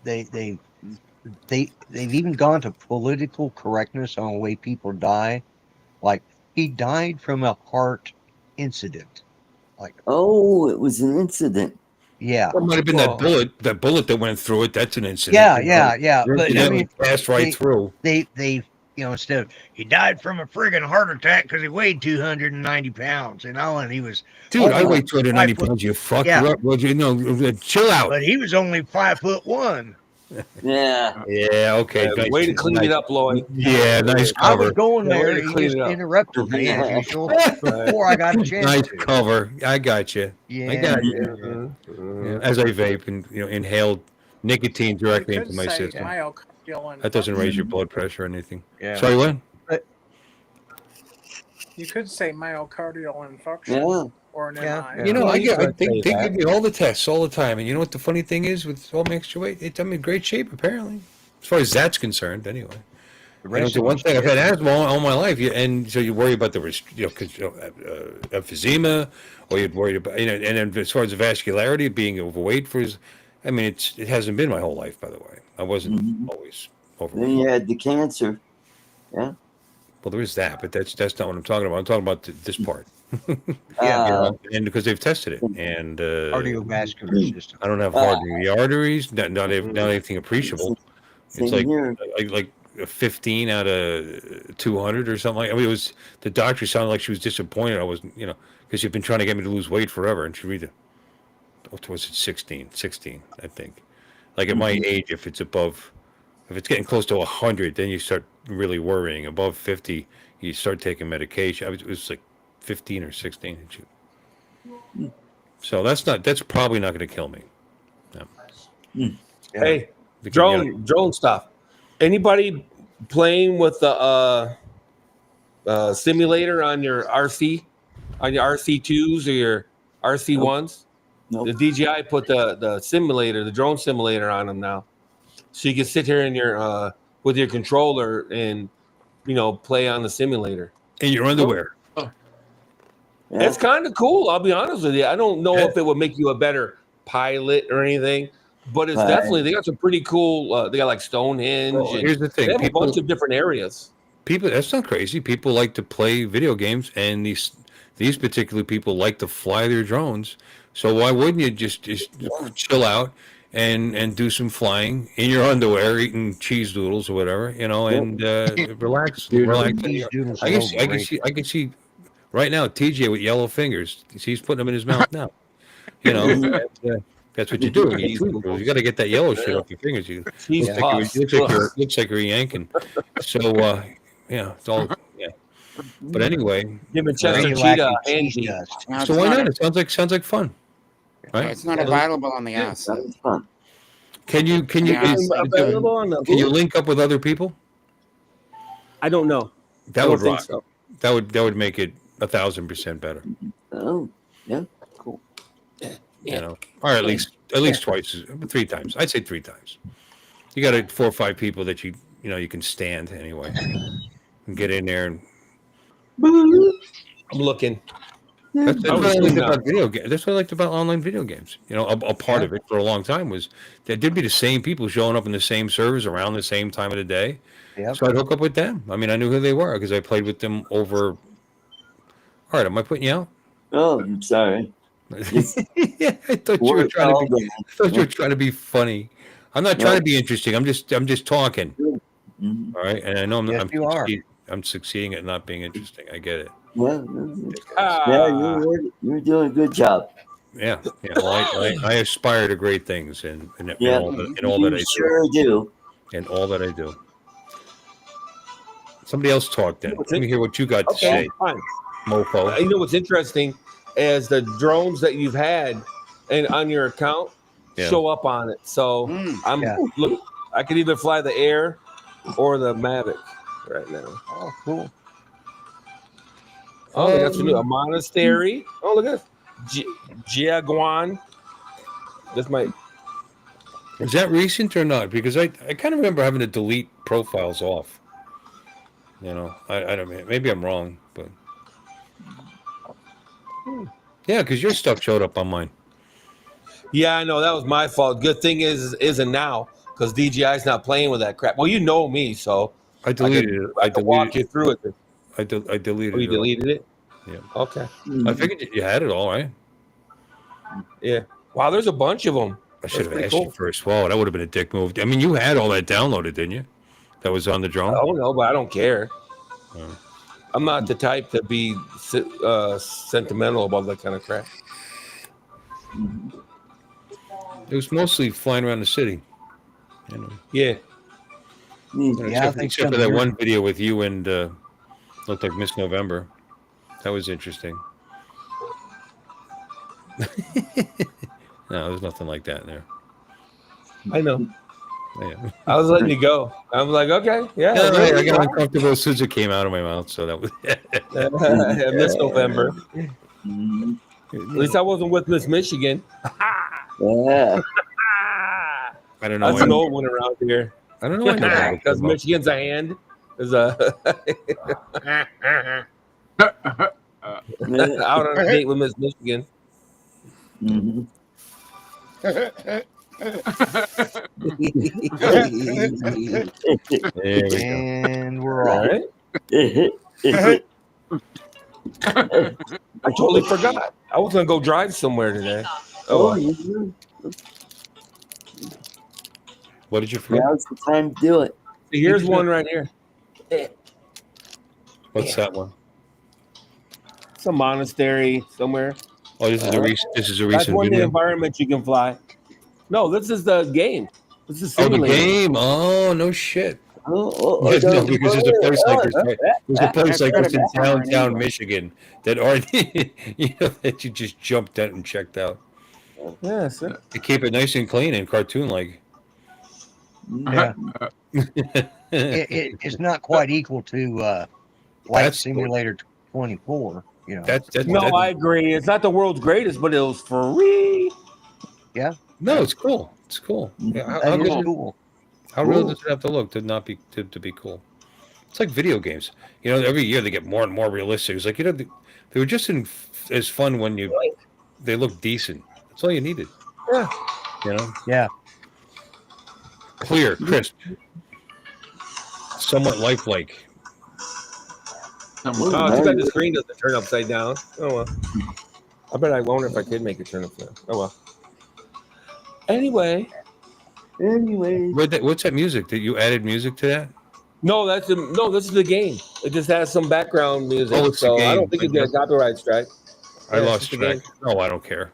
They've even gone to political correctness on the way people die. Like, he died from a heart incident. Like, oh, it was an incident. Yeah, it might have been that bullet that went through it. That's an incident. Yeah. But I mean, passed right through. They instead of he died from a friggin' heart attack because he weighed 290 pounds, and he was. Dude, I weigh 290 pounds. You fuck. Yeah. Well, chill out. But he was only 5'1". Yeah. Yeah. Okay. Way to clean it up, Lloyd. Yeah. Nice I cover. was going there. Way to He clean just it up. interrupted me as usual before I got a chance. Nice to. cover. I got you. Yeah. I got you. Yeah. As I vape and inhaled nicotine directly into my system. That doesn't raise your blood pressure or anything. Yeah. Sorry, what? You could say myocardial infarction or an MI. They give me all the tests all the time, and you know what the funny thing is with all my extra weight? I'm in great shape apparently, as far as that's concerned. Anyway, the one thing I've had asthma all my life, and so you worry about the emphysema, or you'd worry about and then as far as the vascularity, being overweight it hasn't been my whole life. By the way, I wasn't always overweight. Then you had the cancer. Yeah. Well, there is that, but that's not what I'm talking about. I'm talking about this part. And because they've tested it, and cardiovascular system. I don't have hardening the arteries, not anything appreciable. It's like a 15 out of 200 or something like. I mean, it was the doctor sounded like she was disappointed. I wasn't, because she'd been trying to get me to lose weight forever, and she read it. What was it? 16, I think. Like at my age, if it's getting close to 100, then you start really worrying. Above 50, you start taking medication. It was like 15 or 16. So that's probably not going to kill me. No. Hey, drone stuff. Anybody playing with the simulator on your RC2s or your RC1s? Nope. The DJI put the drone simulator on them now, so you can sit here in your with your controller and play on the simulator in your underwear. Yeah. It's kind of cool. I'll be honest with you. I don't know if it would make you a better pilot or anything, but it's definitely, they got some pretty cool. They got like Stonehenge. Well, here's the thing: they have a bunch of different areas. That's not crazy. People like to play video games, and these particular people like to fly their drones. So why wouldn't you just chill out and do some flying in your underwear, eating cheese doodles or whatever, and relax. I can see right now TJ with yellow fingers. He's putting them in his mouth now. That's what you do. You got to get that yellow shit off your fingers. Looks like you're yanking. So it's all But anyway, give a Chester Cheetah handy. So why not? It sounds like fun. Right? It's not available on the app. Sounds fun. Can you link up with other people? I don't know. That would rock. So. That would make it 1,000% better. Oh, yeah, cool. Or at least twice, 3 times. I'd say 3 times. You got 4 or 5 people that you can stand anyway, and get in there and. I'm looking. That's what I liked about video games. That's what I liked about online video games. A part of it for a long time was that there'd be the same people showing up in the same servers around the same time of the day. Yep. So I'd hook up with them. I mean, I knew who they were because I played with them over. All right, am I putting you out? Oh, I'm sorry. Yeah, I thought you were trying to be funny. I'm not trying to be interesting. I'm just talking. Mm-hmm. All right, and I know I'm succeeding at not being interesting. I get it. Well, you're doing a good job. Yeah. Well, I aspire to great things, and all that I sure do. And all that I do. Somebody else talk then. Let me hear what you got to say, fine. Mofo. You know what's interesting is the drones that you've had and on your account show up on it. So look, I could either fly the Air or the Mavic right now. Oh, cool. Oh, they got a monastery. Oh, look at this. Jiaguan. This might. Is that recent or not? Because I kind of remember having to delete profiles off. I don't know. Maybe I'm wrong, but yeah, because your stuff showed up on mine. Yeah, I know that was my fault. Good thing isn't now because DJI's not playing with that crap. Well, you know me, so I deleted it. I could walk you through it. I deleted it. You deleted it? Yeah. Okay. I figured you had it all, right? Yeah. Wow, there's a bunch of them. I should have asked you first. Wow, that would have been a dick move. I mean, you had all that downloaded, didn't you? That was on the drone? I don't know, but I don't care. I'm not the type to be sentimental about that kind of crap. It was mostly flying around the city. Yeah. Except for that one video with you and looked like Miss November. That was interesting. No, there's nothing like that in there. I know. Yeah. I was letting you go. I'm like, okay, yeah. I got uncomfortable as soon as it came out of my mouth, so that was Miss November. At least I wasn't with Miss Michigan. Yeah. I don't know. That's an old one around here. I don't know why because Michigan's a hand. Is a out on a date with Miss Michigan. Mm-hmm. And we're all right. I totally forgot. I was gonna go drive somewhere today. What did you forget? Now's the time to do it. Here's one right here. What's that one? It's a monastery somewhere. Oh, this is a recent. This is a That's recent one of the video. environments you can fly. No, this is the game. This is Oh, the simulator. game. Oh, no shit. Oh, No, because there's a place like this. Right? There's a place That's like gotta this in be somewhere in downtown England. Michigan that aren't, that you just jumped at and checked out. Yeah, sir. They keep it nice and clean and cartoon-like. Yeah. It's not quite equal to Flight That's Simulator 24. You know. That's No, I agree. It's not the world's greatest, but it was free. Yeah. No, it's cool. It's cool. Yeah, That is cool. How real does it have to look to not be to be cool? It's like video games. You know, every year they get more and more realistic. It's like, you know, they were just as fun when they look decent. That's all you needed. Yeah. You know? Yeah. Clear, crisp, somewhat lifelike. Oh, too bad the screen doesn't turn upside down. Oh well. I bet I wonder if I could make it turn upside down. Oh well. Anyway. What's that music? That you added music to that? No, this is the game. It just has some background music. Oh, it's the so game. I don't think you get a copyright strike. I Yeah, lost it's the track. game. No, I don't care.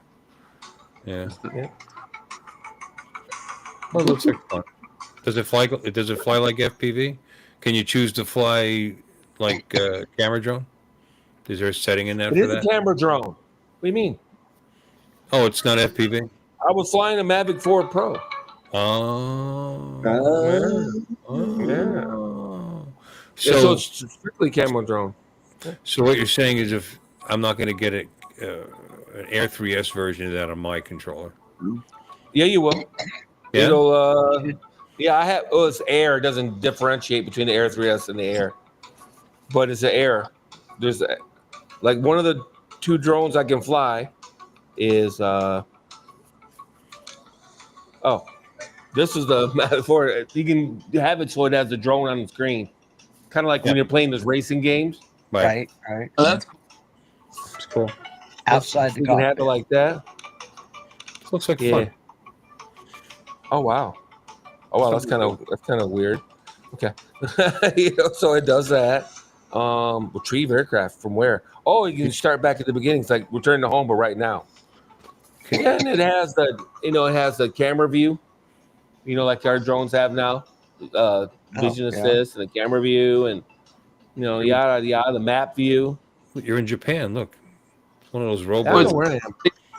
Yeah. Yeah. Well, it looks like fun. Does it fly? Does it fly like FPV? Can you choose to fly like camera drone? Is there a setting in there It for is that? a camera drone. What do you mean? Oh, it's not FPV. I was flying a Mavic 4 Pro. Oh. Yeah. So, So it's strictly camera drone. so what you're saying is, if I'm not going to get an Air 3S version of that on my controller. Yeah, you will. Yeah? It'll. Yeah, I have. Oh, it's Air. It doesn't differentiate between the Air 3S and the Air, but it's an Air. There's like one of the two drones I can fly is. Oh, this is the for you can have it so it has the drone on the screen, kind of like when you're playing those racing games. Right. Oh, that's cool. It's cool. Outside the You can have it cockpit. like that. Looks like Yeah. fun. Oh wow. Oh wow, that's kind of weird. Okay. So it does that. Retrieve aircraft from where? Oh, you can start back at the beginning. It's like return to home, but right now. Yeah, and it has the camera view, like our drones have now. Vision assist and the camera view and yada yada, the map view. You're in Japan. Look, it's one of those I robots. don't know where I am.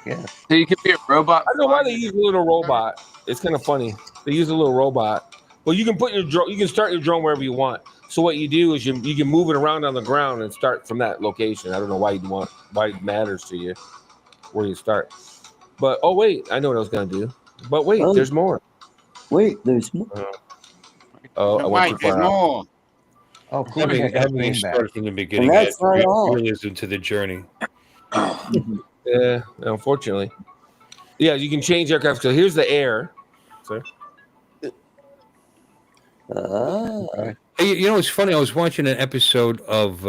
Yeah. So you can be a robot. I don't know why they use a little robot. It's kind of funny. They use a little robot. Well, you can put your drone. You can start your drone wherever you want. So what you do is you can move it around on the ground and start from that location. I don't know why it matters to you where you start. But oh wait, I know what I was gonna do. But wait, there's more. Wait, there's more. Oh, I went Wait, too there's far out. more. Oh, cool. They got that Having you thing back. start from the beginning, And that's not all. realism to the journey. Yeah, unfortunately. Yeah, you can change aircraft. So here's the Air. Sorry. Hey, you know, it's funny. I was watching an episode of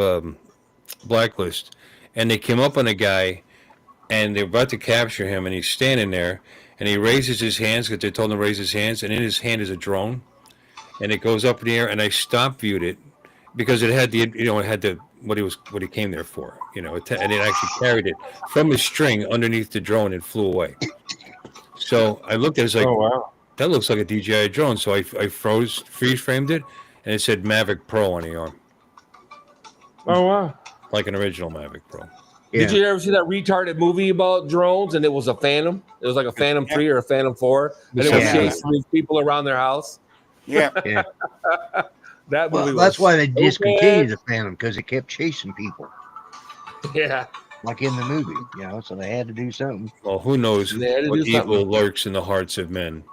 Blacklist, and they came up on a guy, and they're about to capture him, and he's standing there, and he raises his hands because they told him to raise his hands, and in his hand is a drone, and it goes up in the air, and I stop viewed it because it had what he came there for, and it actually carried it from the string underneath the drone and flew away. So I looked at it, it's like, Oh wow. that looks like a DJI drone. So I freeze framed it, and it said Mavic Pro on the arm, Oh wow. like an original Mavic Pro. Did you ever see that retarded movie about drones and it was a Phantom? It was like a Phantom 3 or a Phantom 4, and it was Yeah. chasing these people around their house. Yeah. Yeah. That movie Well, was that's why they so discontinued the Phantom, because it kept chasing people, bad. Yeah. like in the movie. So they had to do something. Well, who knows They had to what do evil something. lurks in the hearts of men?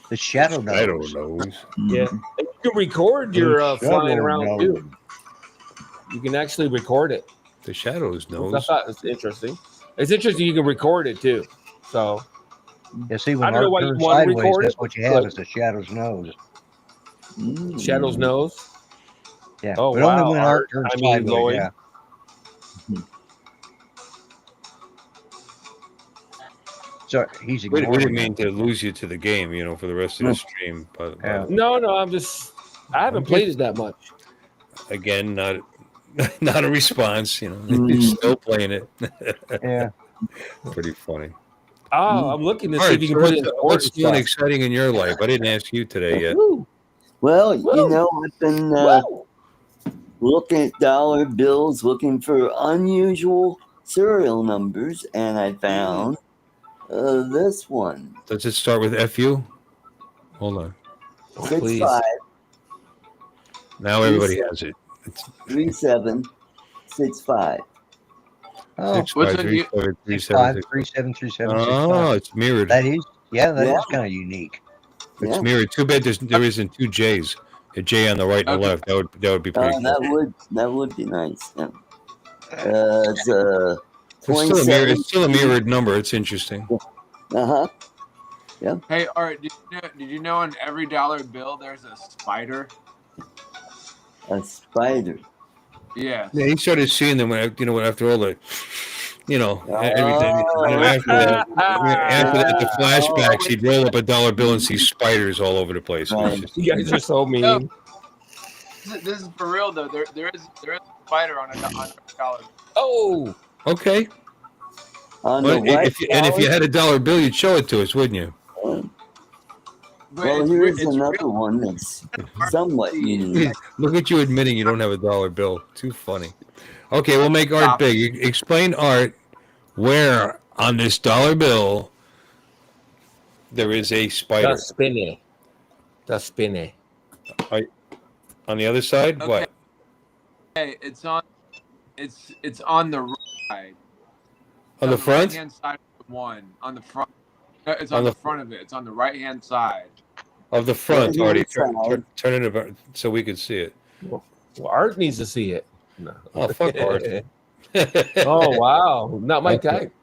The Shadow knows. I don't know. Yeah. And you can record your The flying Shadow around knows. too. You can actually record it. The shadows I knows. thought it's interesting. It's interesting you can record it too. So Yeah, see, I when don't know Art why you turns want to sideways, record that's it, what you have but- is the Shadow's nose. Shadow's nose. Yeah. Oh, but wow, only when Art Art. turns I mean, sideways, Lloyd. yeah. So he's We ignoring didn't it. mean to lose you to the game, for the rest of the stream. But Yeah. No, I'm just I haven't played it that much. Again, not a response. You know, he's still playing it. Yeah. Pretty funny. Oh, I'm looking to All see right, if you can so put it in what's sports new and stuff. exciting in your life? I didn't ask you today yet. Woo, Well, woo, you know, I've been woo. looking at dollar bills, looking for unusual serial numbers, and I found this one. Does it start with FU? Hold on. Six Please. five Now everybody has it. It's 3765. Oh, 6537376. 5373765. Oh, it's mirrored. That is, yeah, that is Yeah. kind of unique. It's Yeah. mirrored. Too bad there isn't two J's. A J on the right and the Okay. left. That would be pretty cool. That would be nice. Yeah. It's It's still a mirrored number. It's interesting. Uh-huh. Hey, Art, did you know on every dollar bill there's a spider? A spider. Yes. Yeah, he started seeing them after all the, everything. After that, the flashbacks, he'd roll up a dollar bill and see spiders all over the place. It was Right. just- You guys are so mean. No. This is for real though. There is a spider on a dollar. Oh, okay. On Well, the right if you had a dollar bill, you'd show it to us, wouldn't you? But well, it's here's it's another real. one that's somewhat unique. Look at you admitting you don't have a dollar bill. Too funny. Okay, we'll make Art big. Explain, Art, where on this dollar bill there is a spider. that's spinny. That's spinny. On the other side, Okay. what? Hey, it's on the right side. On the front? Right hand side of the one. On the front. It's on the front of it. It's on the right hand side. Of the front, Right-hand Artie. side. Turn it about so we can see it. Well, Art needs to see it. No. Oh, fuck Art. Oh, wow. Not my Okay. type.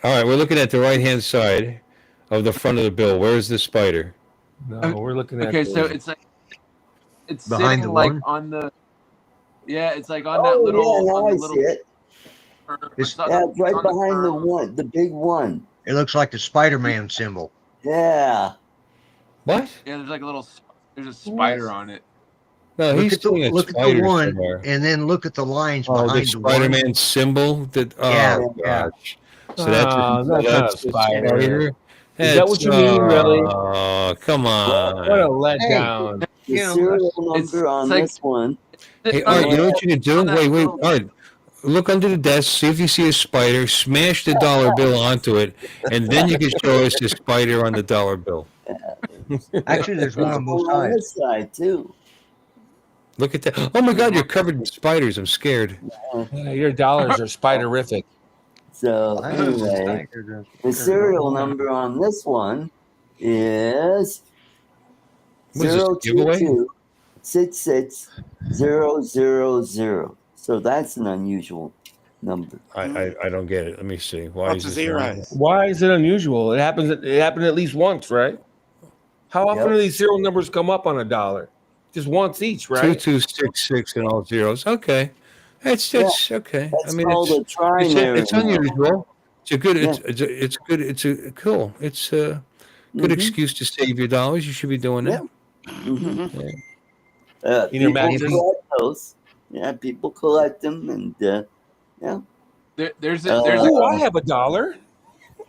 All right, we're looking at the right-hand side of the front of the bill. Where's the spider? No, we're looking at Okay, so it's Behind sitting the like one? on the. Yeah, it's like on that Oh, little. yeah, now on the I little see it. it's Yeah, it's right on behind the curve. one, the big one. It looks like the Spider-Man symbol. Yeah. What? Yeah, there's like a little. There's a spider on it. No, Look he's at the, seeing a look at the spider one, somewhere. and then look at the lines Oh, the behind the one. Spider-Man symbol. Yeah, yeah. Gosh. So that's that's not a the spider. Is that what you mean, really? Oh, come on. What a letdown. The You know, serial it's number on like- this one. Hey, Art, you know what you can do? On that Wait, little- Art. Look under the desk, see if you see a spider, smash the dollar bill onto it, and then you can show us the spider on the dollar bill. Actually, there's one There's on both one on sides. this side too. Look at that. Oh my God, you're covered in spiders. I'm scared. Yeah, your dollars are spiderific. So anyway, the serial number on this one is What is this, a giveaway? 022-66000. So that's an unusual number. I don't get it. Let me see. Why Lots is of this zeros. Why is it unusual? It happened at least once, right? How often Yep. do these serial numbers come up on a dollar? Just once each, right? 2266 and all zeros? Okay, that's okay. That's called a trinary. It's unusual. It's a good. Yeah. It's good. It's a cool. It's a good excuse to save your dollars. You should be doing that. Mhm. In your People mattress? collect those. Yeah, people collect them, and There's Oh, I have a dollar.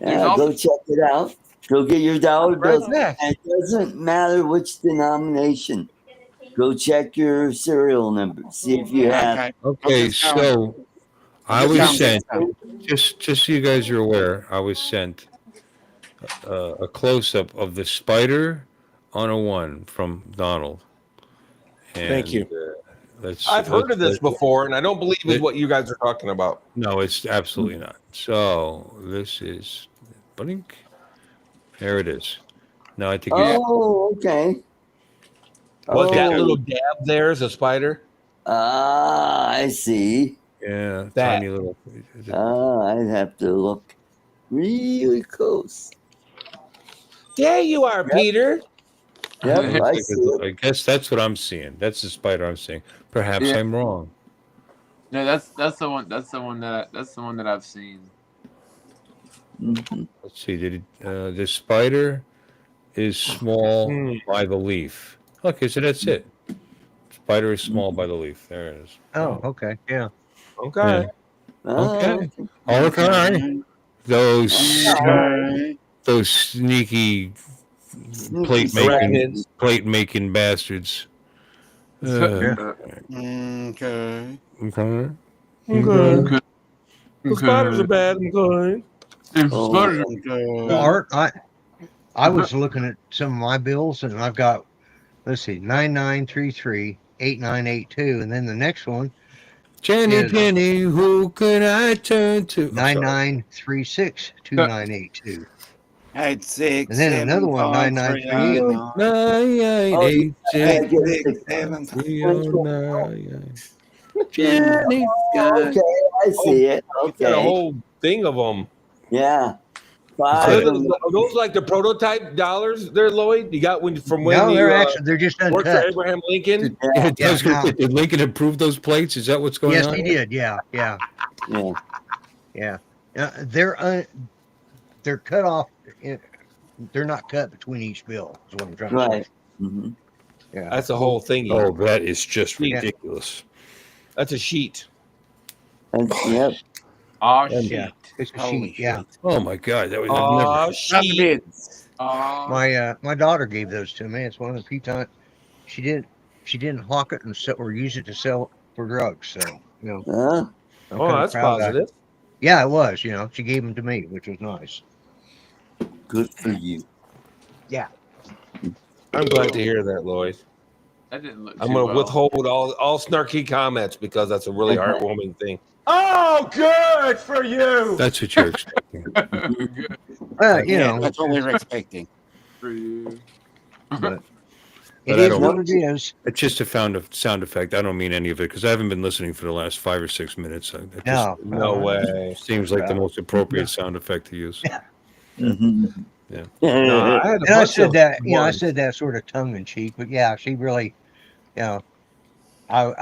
go check it out. Go get your dollar Right bills. next. And it doesn't matter which denomination. Go check your serial number. See if you have. Okay, so I was Sounds sent. good. Just so you guys are aware, I was sent a close-up of the spider on a one from Donald. Thank you. I've Heard of this before, and I don't believe it's what you guys are talking about. No, it's absolutely not. So this is, blink. There it is. Now I think it's Oh, okay. What, that Oh. little dab there is a spider? Ah, I see. yeah, that. tiny little. I'd have to look really close. There you are, Peter. Yep, I see it. I guess that's what I'm seeing. That's the spider I'm seeing. Perhaps Yeah. I'm wrong. No, that's the one. That's the one that I've seen. Let's see. The spider is small by the leaf. Okay, so that's it. Spider is small by the leaf. There it is. Oh, okay. Yeah. Okay. Okay. Okay. Those Okay. those sneaky Sneaky Arachnids. plate making bastards. Yeah. Okay. Okay. Okay. The Okay. spiders are bad. Okay. Oh. Well, Art, I was looking at some of my bills, and I've got, let's see, 9933 8982, and then the next one Jenny, is Jenny, who can I turn to? I'm sorry. 9936 2982, 8, 6, and then 7, another one 5, 9938. 3, 9, 9, 8, 6, 7, 5. 9. Jenny. Okay, I see it. He's got a Okay. whole thing of them. Yeah. Are Five. those like the prototype dollars there, Lloyd? You got from when No, you they're just worked for uncut. Abraham Lincoln? Yeah, Yeah, no. did Lincoln approve those plates? Is that what's going Yes, on? he did. Yeah. They're cut off. They're not cut between each bill. Is what I'm trying to say. Right. Mm-hmm. Yeah. That's a whole thingy. Oh, that is just Yeah. ridiculous. That's a sheet. Yep. Oh, Yeah. shit. It's a Holy sheet. Yeah. Oh my God, that was I've Oh, never. Not the sheet. bids. My daughter gave those to me. It's one of the few times she didn't hawk it or use it to sell for drugs. So I'm Oh, kinda that's proud that- positive. Yeah, it was. She gave them to me, which was nice. Good for you. Yeah. I'm glad to hear that, Lloyd. That didn't look I'm too going to well. withhold all snarky comments because that's a really heartwarming thing. Oh, good for you. That's what you're expecting. Good That's what we were expecting. for you. But But it I is don't- what it is. It's just a sound effect. I don't mean any of it because I haven't been listening for the last 5 or 6 minutes. It just No. No way. seems like the most appropriate sound effect to use. Mm-hmm. Yeah. No, I had a And I bunch said of that, I ones. said that sort of tongue in cheek, but yeah, she really, I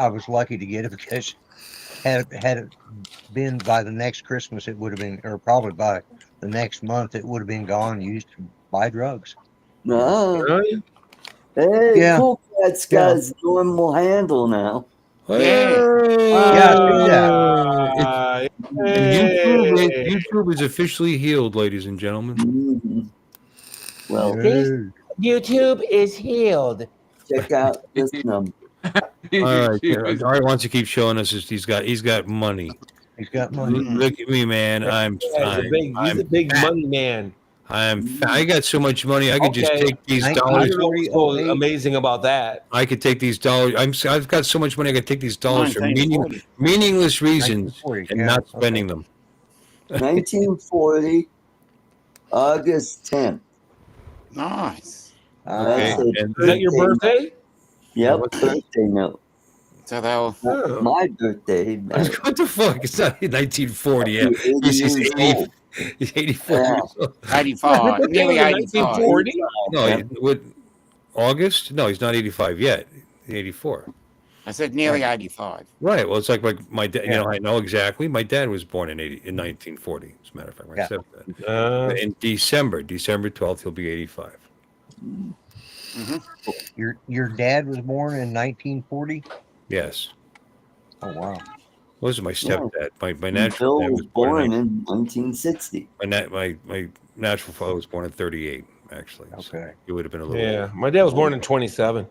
was lucky to get it because had it been by the next Christmas, it would have been, or probably by the next month, it would have been gone, used to buy drugs. No. Really? Hey, Yeah. Cool Cat's got his normal handle now. Yeah, I see that. And YouTube is officially healed, ladies and gentlemen. Mhm. Well, YouTube is healed. check out this number. All right, all right. Wants to keep showing us he's got money. He's got money. Look at me, man. He's a big money man. I got so much money. I could just take these I dollars. don't know what's so amazing about that. I could take these dollars. I've got so much money. I could take these dollars for 1940. meaningless reasons 1940, and yeah, not okay. spending them. 1940, August 10th. Nice. Okay. That's a And Is that your birthday? Yep, birthday note. So they'll. Oh. My birthday. what the fuck? It's not 1940 yet. He's 84 Yeah. years old. 85. Nearly 85. 1940? No, with August? No, he's not 85 yet. He's 84. I said nearly 85. Right. Well, it's like my dad. I know exactly. My dad was born in 1940. As a matter of fact, my stepdad. In December 12th, he'll be 85. Mm-hmm. Your dad was born in 1940? Yes. Oh wow. Those are my stepdad. My natural Bill dad was born in 1960. my natural father was born in 38. Actually, Okay. So he would have been a little. Yeah, my dad was born in 27.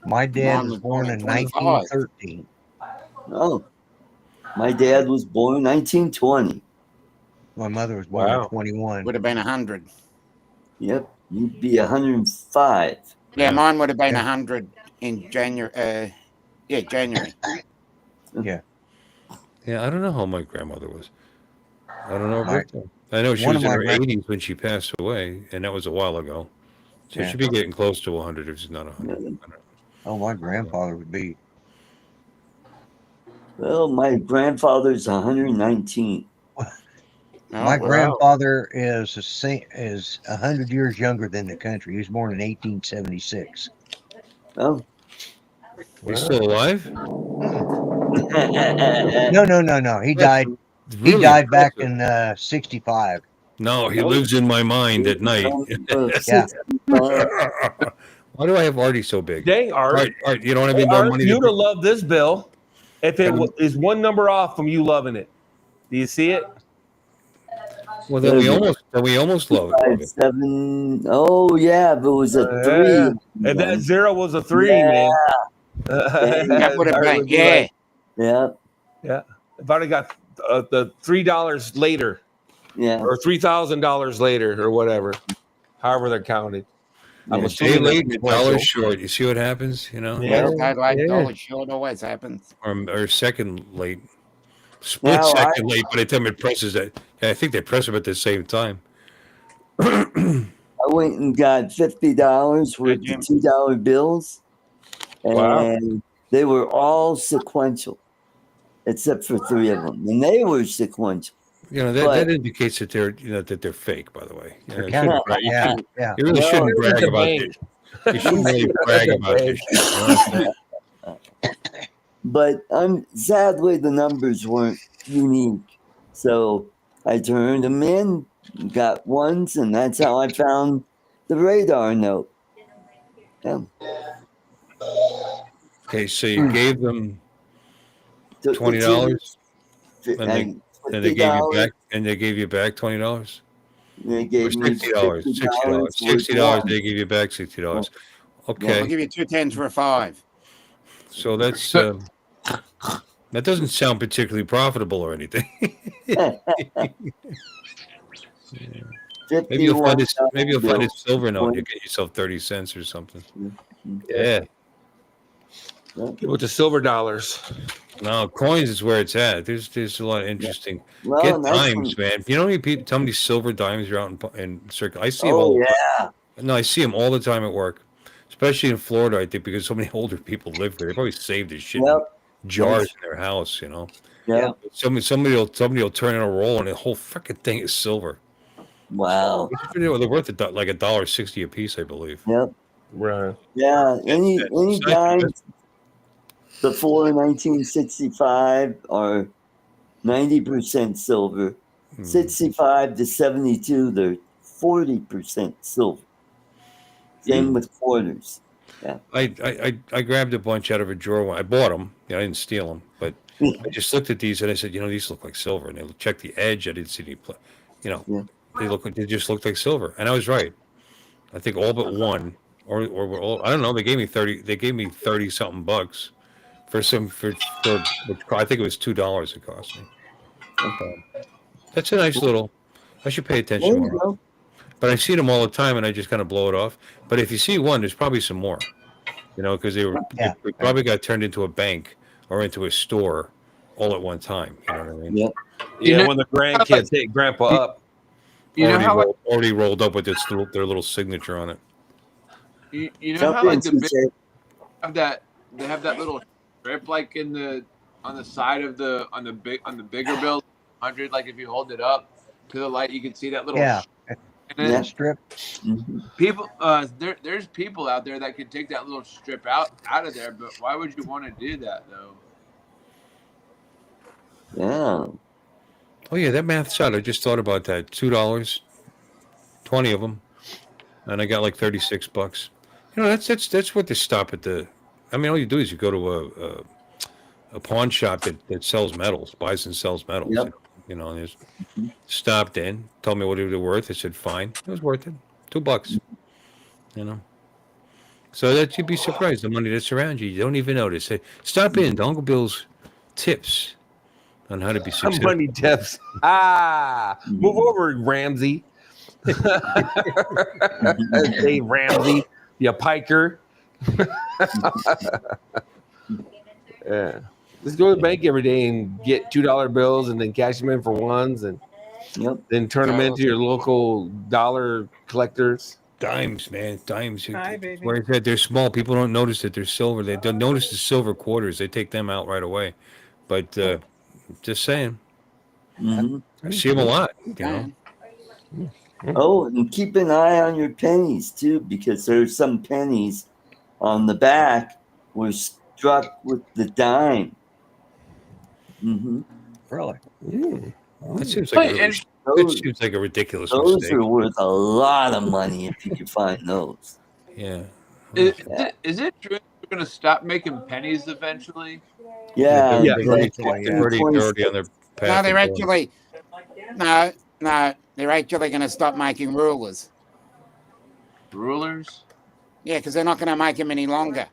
My dad Mine was was born born in in 25. 1913. Oh, my dad was born 1920. My mother was born Wow. in 21. Would have been 100. Yep, you'd be 105. Yeah, mine would have been 100 in January. January. Yeah, I don't know how my grandmother was. I don't know her My- birthday. I know she one was of in my her grand- 80s when she passed away, and that was a while ago. So Yeah. she'd be getting close to 100 if she's not 100. I don't know. Oh, my grandfather would be. Well, my grandfather's 119. My grandfather is 100 years younger than the country. He was born in 1876. Oh. He's still alive? No. He died. Really He died back impressive. in 65. No, he lives in my mind at night. Yeah. Why do I have Artie so big? Dang, Art. Art, you know what I Hey, mean? More Art, money you'd to have loved this bill if it is one number off from you loving it. Do you see it? Well, then we almost love it. 7. Oh yeah, if it was a 3. Yeah. If that 0 was a 3, man. That would have Art been, would be yeah. like, Yeah. yeah. If I'd have got the $3 later, or $3,000 later, or whatever, however they're counted. I'm A assuming day late, that's $1 sequential. short. You see what happens? You know, Yeah. That like Yeah. dollar short always happens. or second late, split Now, second late. By the time it presses that, I think they press them at the same time. I went and got $50 worth of $2 bills, and Wow. they were all sequential, except for 3 of them, and they were sequential. You know that indicates that they're fake. By the way, They're kind of, yeah. You really shouldn't It's brag a about bank. this. You shouldn't really brag about this. You know what I'm saying? But sadly, the numbers weren't unique, so I turned them in, got ones, and that's how I found the radar note. Yeah. Okay, so you gave them $20, and they gave you back, $20. They gave me $60. $60. They give you back $60. Okay, I'll give you 2 tens for a 5. so that's that doesn't sound particularly profitable or anything. Maybe you'll find a silver note. You get yourself 30 cents or something. Yeah. With the silver dollars. No, coins is where it's at. There's a lot of interesting. Well, Get dimes, man. You know how many people tell me silver dimes are out in circle? I see them all. No, I see them all the time at work, especially in Florida. I think because so many older people live there. They probably save this shit in jars in their house. You know. Yeah. Somebody will turn in a roll and the whole freaking thing is silver. Wow. They're worth like $1.60 a piece, I believe. Yep. Right. Yeah. Any dimes before 1965 are 90% silver. 65 to 72, they're 40% silver. Same with quarters. Yeah. I grabbed a bunch out of a drawer. I bought them. I didn't steal them, but I just looked at these and I said, these look like silver. And I checked the edge. I didn't see any, they just looked like silver. And I was right. I think all but one, or all, I don't know. They gave me 30 something bucks for I think it was $2 it cost me. That's a nice little. I should pay attention more. But I see them all the time, and I just kind of blow it off. But if you see one, there's probably some more. Because they probably got turned into a bank or into a store all at one time. You know what I mean? Yeah. Yeah, when the grandkids take grandpa up. Already rolled up with their little signature on it. You know how like the they have that little strip like on the side of on the bigger bill 100, like if you hold it up to the light you can see that little strip. People there's people out there that could take that little strip out of there, but why would you want to do that though? Yeah. Oh yeah, that math's out. I just thought about that. $2, 20 of them, and I got like $36. That's what they stop at the. I mean, all you do is you go to a pawn shop that sells metals, buys and sells metals. Yep. And just stopped in, told me what it was worth. I said fine, it was worth it. $2. So that you'd be surprised the money that's around you. You don't even notice. Hey, stop in to Uncle Bill's tips on how to be successful. Money tips. Move over, Ramsey. Dave Ramsey, you piker. Yeah. Just go to the bank every day and get $2 bills and then cash them in for ones and then turn them into your local dollar collectors. Dimes, man. Dimes. Hi, baby. Where is that? They're small. People don't notice that they're silver. They don't notice the silver quarters. They take them out right away. But just saying. I see them a lot. Oh, and keep an eye on your pennies too, because there's some pennies on the back were struck with the dime. Really? That seems like a ridiculous those mistake. are worth a lot of money if you can find those. Yeah. Is it true we're gonna stop making pennies eventually? Yeah, they're, Yeah, they're already, eventually, they're yeah. already, they're already on their path. No, to they're going. actually no, they're actually going to stop making rulers. Rulers? Yeah, because they're not going to make them any longer.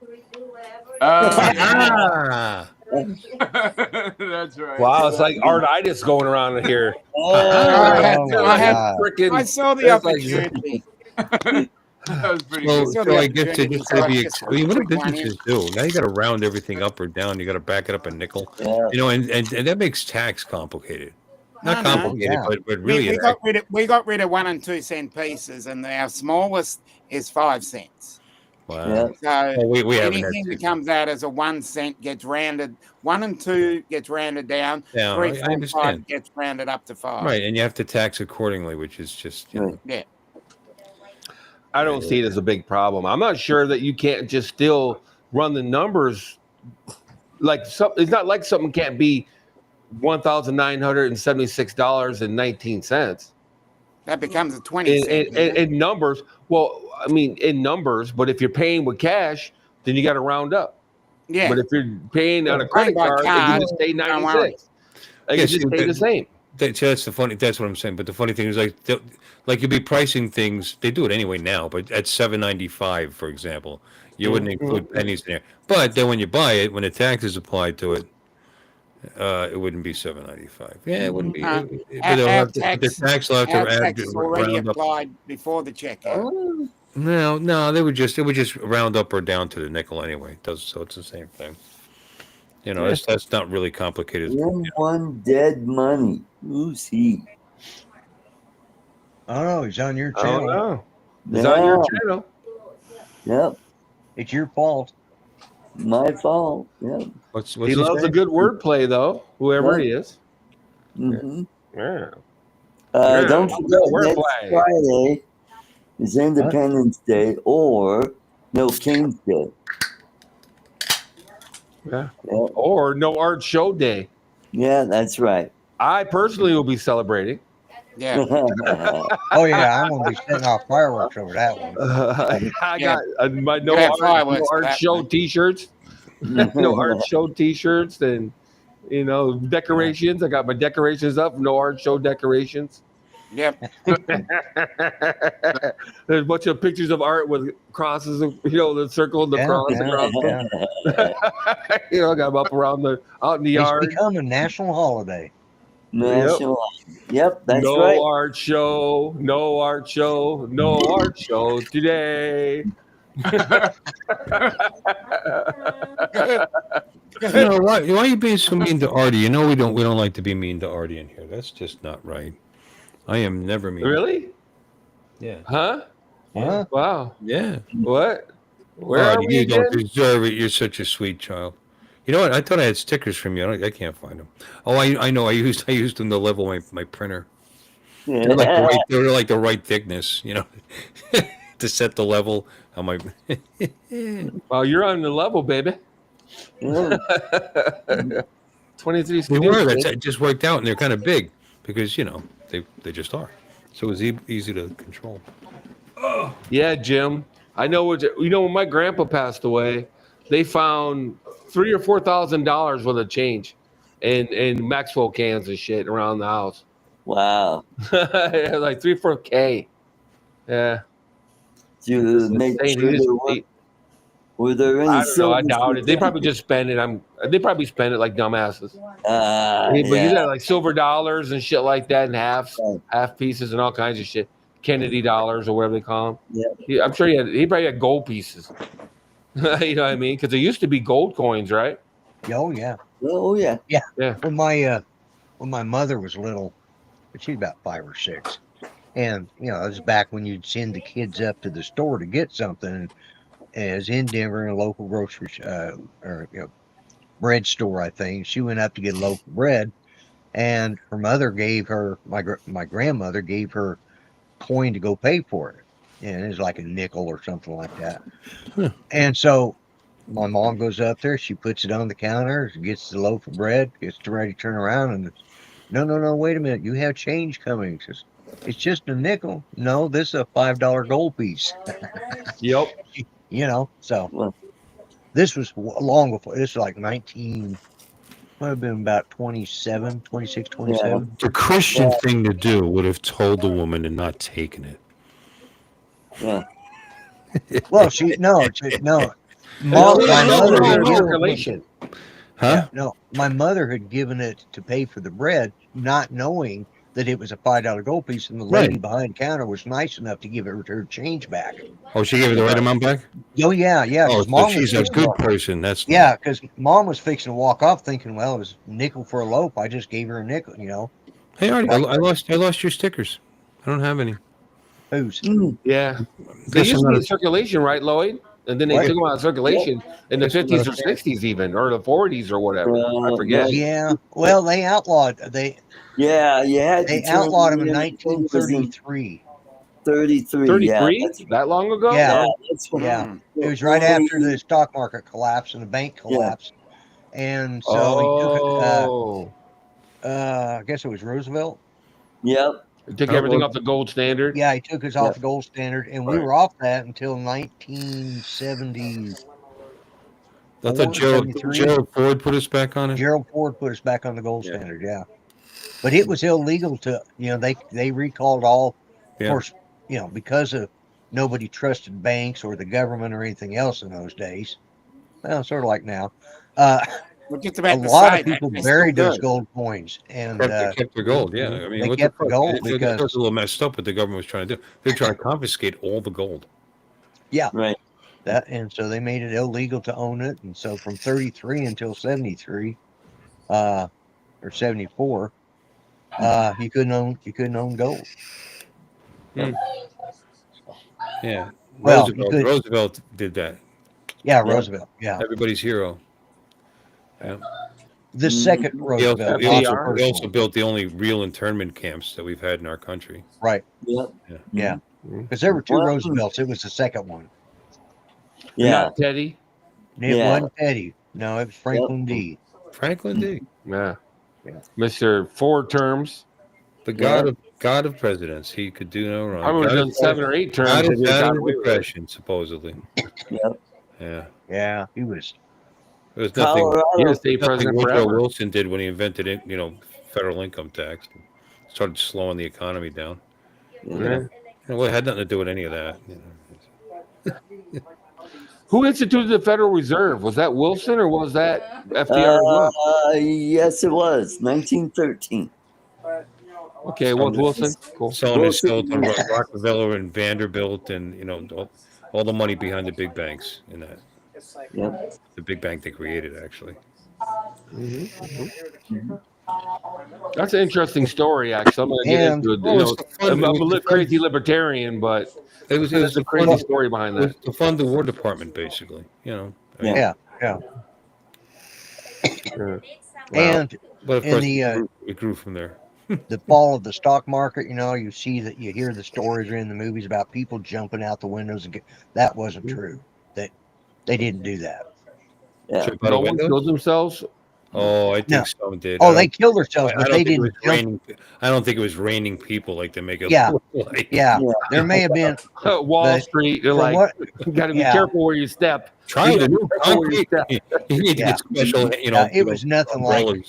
Yeah. Ah, That's right. Wow, it's like artitis going around here. I had, Oh my I had, God. I saw the It's like- opportunity. That was pretty so, good. So so the I guess they're opportunity, just going so to I be. just I mean, what do put one in. businesses do? Now you got to round everything up or down. You got to back it up a nickel. Yeah. You know, and that makes tax complicated. Not No, no. complicated, Yeah. but really, We got rid of 1 and 2 cent pieces, and our smallest is 5 cents. wow. Yeah. So Well, we haven't had anything that to- comes out as a 1 cent gets rounded. 1 and 2 gets rounded down. down. 3, I 4, and 5 understand. gets rounded up to 5. Right, and you have to tax accordingly, which is just you know, Yeah. I don't see it as a big problem. I'm not sure that you can't just still run the numbers like something. It's not like something can't be $1,976.19 That becomes a 20 cent. in numbers. Well, I mean, in numbers, but if you're paying with cash, then you got to round up. Yeah. But if you're paying on a Paying credit by card, it card, can just stay don't worry. 96. It can just stay the same. That's the funny. That's what I'm saying. But the funny thing is, like you'll be pricing things. They do it anyway now, but at $7.95, for example, you wouldn't include pennies in there. But then when you buy it, when the tax is applied to it, it wouldn't be $7.95. Yeah, it wouldn't be. Uh, But the tax will have Our to add tax is already round up. applied before the checkout. No, they would just round up or down to the nickel anyway. It does so it's the same thing. You know, that's not really complicated. One dead money. Who's he? I don't know. He's on your I don't channel. know. It's on your channel. Yep. It's your fault. My fault. Yep. What's He his loves a name? good wordplay, though. Whoever he is. Mm-hmm. Yeah. Don't forget, Wordplay. next Friday is Independence Day or King's Day. Yeah. Yeah. Or no art show day. Yeah, that's right. I personally will be celebrating. Yeah. Oh yeah, I'm gonna be setting off fireworks over that one. I Yeah. got my no Yeah, art, fireworks no for art that show one. T-shirts, no art show T-shirts, and decorations. I got my decorations up. No art show decorations. Yep. There's a bunch of pictures of art with crosses. The circle, the cross, the cross. I got them up out in the yard. It's become a national holiday. National. Yep, that's no right. art show, no art show, no art show today. Why are you being so mean to Artie? You know we don't like to be mean to Artie in here. That's just not right. I am never mean. Really? Yeah. Huh? Huh? Wow. Yeah. What? Where are Artie, we you don't again? deserve it. You're such a sweet child. You know what? I thought I had stickers from you. I can't find them. Oh, I know. I used them to level my printer. They're like the right thickness, to set the level on my. Well, you're on the level, baby. 23 We were. students. It just worked out, and they're kind of big because they just are. So it was easy to control. Yeah, Jim. I know when my grandpa passed away, they found $3,000 or $4,000 worth of change in Maxwell cans and shit around the house. Wow. Like 3-4K. Yeah. To make Insane. sure He just- there were there any I don't know. I silver doubt it. They certificates? probably just spend it. They probably spend it like dumbasses. But you Yeah. got like silver dollars and shit like that, and half pieces and all kinds of shit. Kennedy dollars or whatever they call them. Yeah. I'm sure he probably had gold pieces. You know what I mean? Because there used to be gold coins, right? Oh yeah. Oh yeah. Yeah. When my mother was little, she's about 5 or 6, and it was back when you'd send the kids up to the store to get something. As in Denver, in a local grocery bread store, I think she went up to get loaf of bread, and her mother gave her my grandmother gave her coin to go pay for it, and it was like a nickel or something like that. And so my mom goes up there, she puts it on the counter, gets the loaf of bread, gets ready to turn around, and no, wait a minute, you have change coming. She says, it's just a nickel. No, this is a $5 gold piece. Yep. You know, so Well, this was long before. This was like 19. Might have been about 27, 26, 27. The Christian thing to do would have told the woman and not taken it. yeah. Well, no. Well, My mother had given circulation. Huh? no, my mother had given it to pay for the bread, not knowing that it was a $5 gold piece, and the lady behind the counter was nice enough to give her change back. Oh, she gave her the right amount back? Oh yeah. Oh, so she's a good person. That's yeah, because mom was fixing to walk off, thinking, well, it was a nickel for a loaf. I just gave her a nickel, you know. Hey, Artie, I lost your stickers. I don't have any. Whose? Yeah, they used to be in circulation, right, Lloyd? And then they took them out of circulation in the 50s or 60s, even, or the 40s or whatever. I forget. Yeah, well, they outlawed Yeah, they outlawed them in 1933. 33. Yeah, that long ago? Yeah, yeah. It was right after the stock market collapsed and the bank collapsed, and so he took it. I guess it was Roosevelt. Yep. He took everything off the gold standard. Yeah, he took us off the gold standard, and we were off that until 1970. I thought Gerald Ford put us back on it. Gerald Ford put us back on the gold standard, but it was illegal to, they recalled all, of course, because of nobody trusted banks or the government or anything else in those days. Well, sort of like now. Just a about lot of people buried those gold coins, and they kept their gold. Yeah, I mean, they kept the gold it because was a little messed up what the government was trying to do. They're trying to confiscate all the gold. Yeah, right. And so they made it illegal to own it, and so from 33 until 73, or 74, you couldn't own gold. Yeah. Well, Roosevelt did that. Yeah, Roosevelt. Yeah, everybody's hero. Yeah. The second Roosevelt. He also built the only real internment camps that we've had in our country. Right. Yeah. Because there were two Roosevelts. It was the second one. Yeah. Not Teddy. It wasn't Teddy. No, it was Franklin D. Franklin D. Yeah. Mr. 4 terms. The god of presidents. He could do no wrong. I would have done 7 or 8 terms. God of depression, supposedly. Yeah, he was. There was nothing. He was state president Woodrow forever. Wilson did when he invented it. Federal income tax. Started slowing the economy down. Well, it had nothing to do with any of that. Who instituted the Federal Reserve? Was that Wilson or was that FDR? Yes, it was 1913. Okay, well, Wilson. Cool. Selling his sold to Rockefeller and Vanderbilt, and all the money behind the big banks in that. The big bank they created, actually. That's an interesting story, actually. I'm going to get into it. I'm a crazy libertarian, but it was a crazy story behind that. To fund the War Department, basically. Yeah. And but of course, the it grew from there. The fall of the stock market, you see that, you hear the stories or in the movies about people jumping out the windows, and that wasn't true. That they didn't do that. No one killed themselves. Oh, I think some did. Oh, they killed themselves, but they didn't. I don't think it was raining people like they make it. There may have been Wall Street. You're like, you got to be careful where you step. Try the new concrete. You need to get special. It was nothing like.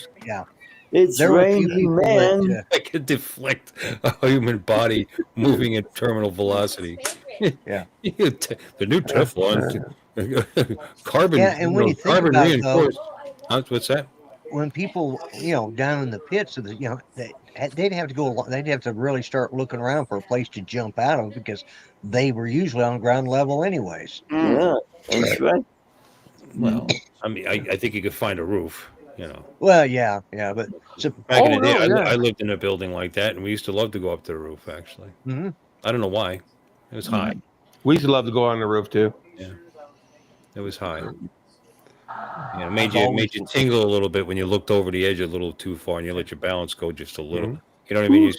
It's raining, man. That could deflect a human body moving at terminal velocity. The new Teflon, carbon. And when you think carbon about reinforced. What's that? When people, down in the pits of the, they'd have to go. They'd have to really start looking around for a place to jump out of, because they were usually on ground level, anyways. Yeah, that's right. Well, I mean, I think you could find a roof. Well, but back in the day, I lived in a building like that, and we used to love to go up to the roof. Actually, I don't know why. It was high. We used to love to go on the roof too. Yeah, it was high. It made you tingle a little bit when you looked over the edge a little too far, and you let your balance go just a little. You know what I mean?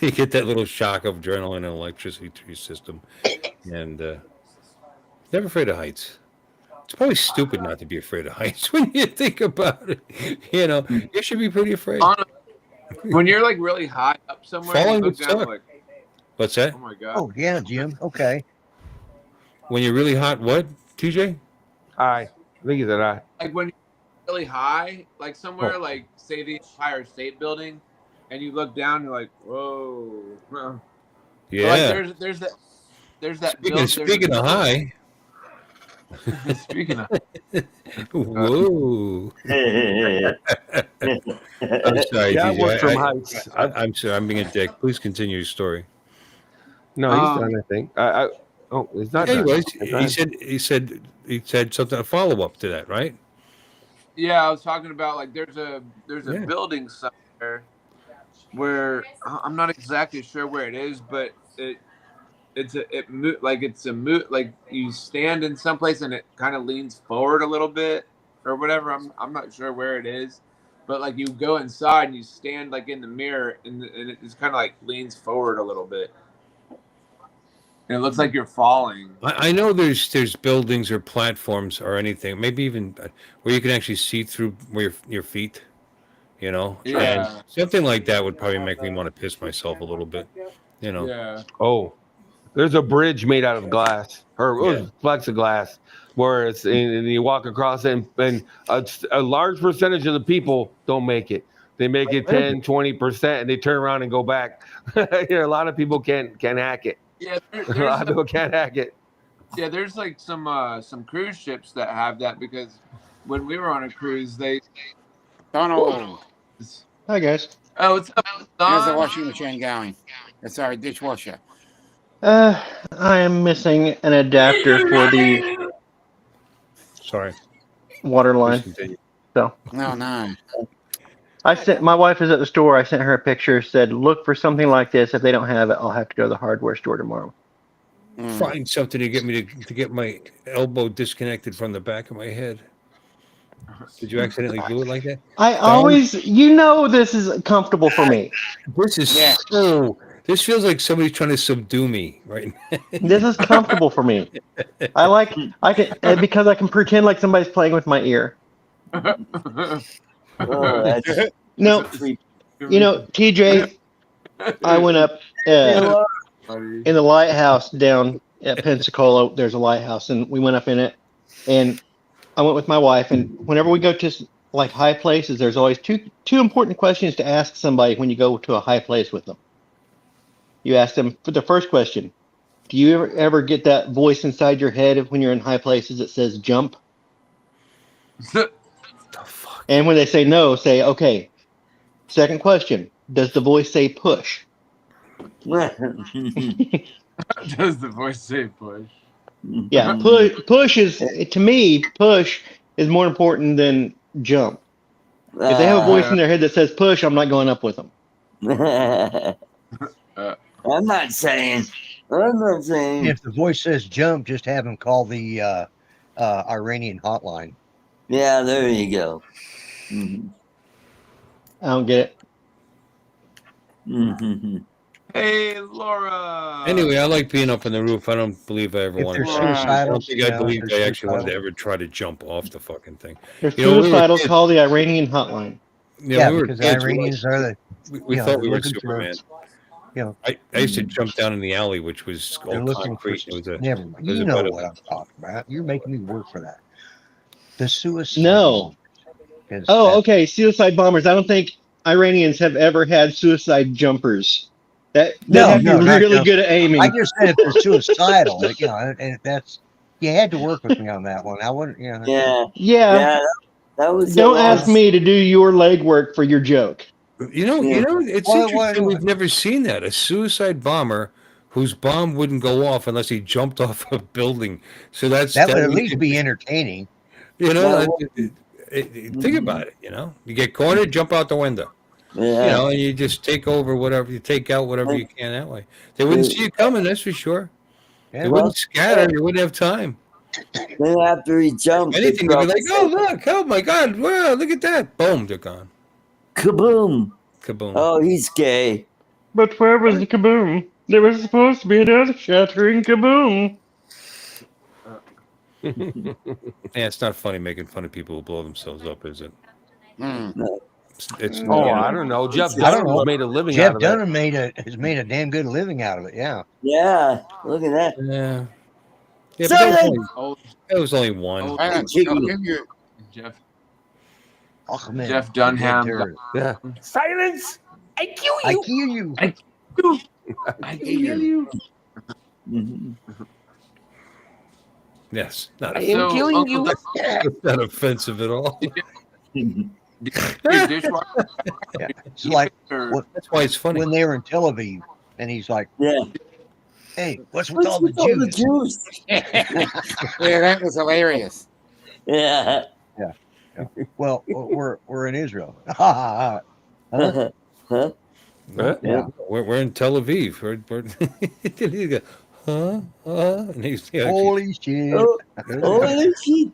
You get that little shock of adrenaline and electricity to your system, and never afraid of heights. It's probably stupid not to be afraid of heights when you think about it. You should be pretty afraid. When you're like really high up somewhere, falling you look would down suck. like, What's that? oh my god. Oh yeah, Jim. Okay. When you're really hot, what, TJ? I think he's an I. Like when you're really high, like somewhere, Oh. like say the Empire State Building, and you look down, you're like, whoa. Yeah. Like there's that Speaking of high. Speaking of, whoa. I'm sorry, Yeah, I TJ. work from heights. I'm sorry. I'm being a dick. Please continue your story. No, he's done. I think. Oh, he's not. Yeah, he done. was. He said something. A follow up to that, right? yeah, I was talking about like there's a Yeah. building somewhere where I'm not exactly sure where it is, but like you stand in some place and it kind of leans forward a little bit or whatever. I'm not sure where it is, but like you go inside and you stand like in the mirror and it just kind of like leans forward a little bit. And it looks like you're falling. I know there's buildings or platforms or anything, maybe even where you can actually see through where your feet, you know. Yeah. And something like that would probably make me want to piss myself a little bit, you know. Yeah. Oh, there's a bridge made out of glass or plexiglass, where it's and you walk across it, and a large percentage of the people don't make it. They make it 10, 20%, and they turn around and go back. A lot of people can't hack it. Yeah, A lot of people can't hack it. Yeah, there's like some cruise ships that have that because when we were on a cruise, Donald. Hi, guys. Oh, it's How's the washing machine going? It's our dishwasher. I am missing an adapter for the Sorry. water line. So No. I sent my wife is at the store. I sent her a picture. Said look for something like this. If they don't have it, I'll have to go to the hardware store tomorrow. Find something to get me to get my elbow disconnected from the back of my head. Did you accidentally do it like that? I always, this is comfortable for me. This is so. This feels like somebody's trying to subdue me right now. This is comfortable for me. I can because I can pretend like somebody's playing with my ear. No, TJ, I went up in the lighthouse down at Pensacola. There's a lighthouse, and we went up in it. And I went with my wife. And whenever we go to like high places, there's always two important questions to ask somebody when you go to a high place with them. You ask them for the first question: do you ever get that voice inside your head when you're in high places that says jump? And when they say no, say, okay. Second question, does the voice say push? Does the voice say push? Yeah, push is, to me, push is more important than jump. If they have a voice in their head that says push, I'm not going up with them. I'm not saying. If the voice says jump, just have them call the Iranian hotline. Yeah, there you go. Mm-hmm. I don't get it. Mm-hmm. Hey, Laura. Anyway, I like being up on the roof. I don't believe I ever wanted to. I don't think I believe I actually wanted to ever try to jump off the fucking thing. They're suicidal. Call the Iranian hotline. Yeah, because the Iranians are the. We thought we were Superman. I used to jump down in the alley, which was all concrete. It was never mind. You know what I'm talking about. You're making me work for that. The suicide. No. Okay. Suicide bombers. I don't think Iranians have ever had suicide jumpers. They have to be really good at aiming. I just said if they're suicidal, and that's you had to work with me on that one. I wouldn't. Yeah. That was. Don't ask me to do your legwork for your joke. It's interesting. We've never seen that. A suicide bomber whose bomb wouldn't go off unless he jumped off a building. So that would at least be entertaining. Think about it. You get cornered, jump out the window. Yeah. And you just take over whatever, you take out whatever you can that way. They wouldn't see you coming, that's for sure. They wouldn't scatter. You wouldn't have time. Then after he jumped, anything, they'd be like, "Oh look! Oh my God! Wow! Look at that! Boom! They're gone. Kaboom! Kaboom! Oh, he's gay. But where was the kaboom? There was supposed to be another shattering kaboom. Yeah, it's not funny making fun of people who blow themselves up, is it? No. I don't know. Jeff Dunham made a living out of it. Jeff Dunham has made a damn good living out of it. Yeah. Yeah. Look at that. Yeah. Yeah, but that Silence! was only one. Oh, I'll give you. Jeff Ahmed, Jeff the dead Dunham. terrorist. Yeah. Silence! I kill I you! kill you. I kill you! Mhm. Yes, not I am killing Uncle you. it's not offensive at all. Dishwasher. Yeah. It's like Or- That's why it's funny. when they were in Tel Aviv, and he's like, Yeah. "Hey, what's with What's all the with all the Jews?" juice? Yeah, that was hilarious. Yeah. Well, we're in Israel. Huh? Huh? Huh? Yeah. We're in Tel Aviv. He go, huh? And he's Holy shit! Oh, holy shit.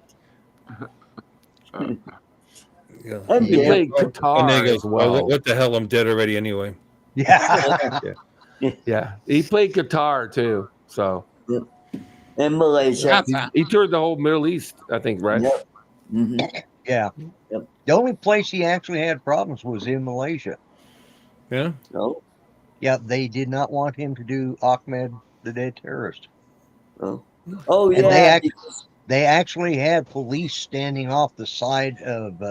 yeah. I'm He dead. played And then guitar he as goes, well. what the hell? I'm dead already anyway. Yeah. Yeah, he played guitar too. So In Malaysia. he toured the whole Middle East, I think, right? Yep. hmm Yeah. Yep. The only place he actually had problems was in Malaysia. Yeah. Oh. Yeah, they did not want him to do Ahmed the Dead Terrorist. Oh. Oh And yeah. they actually had police standing off the side of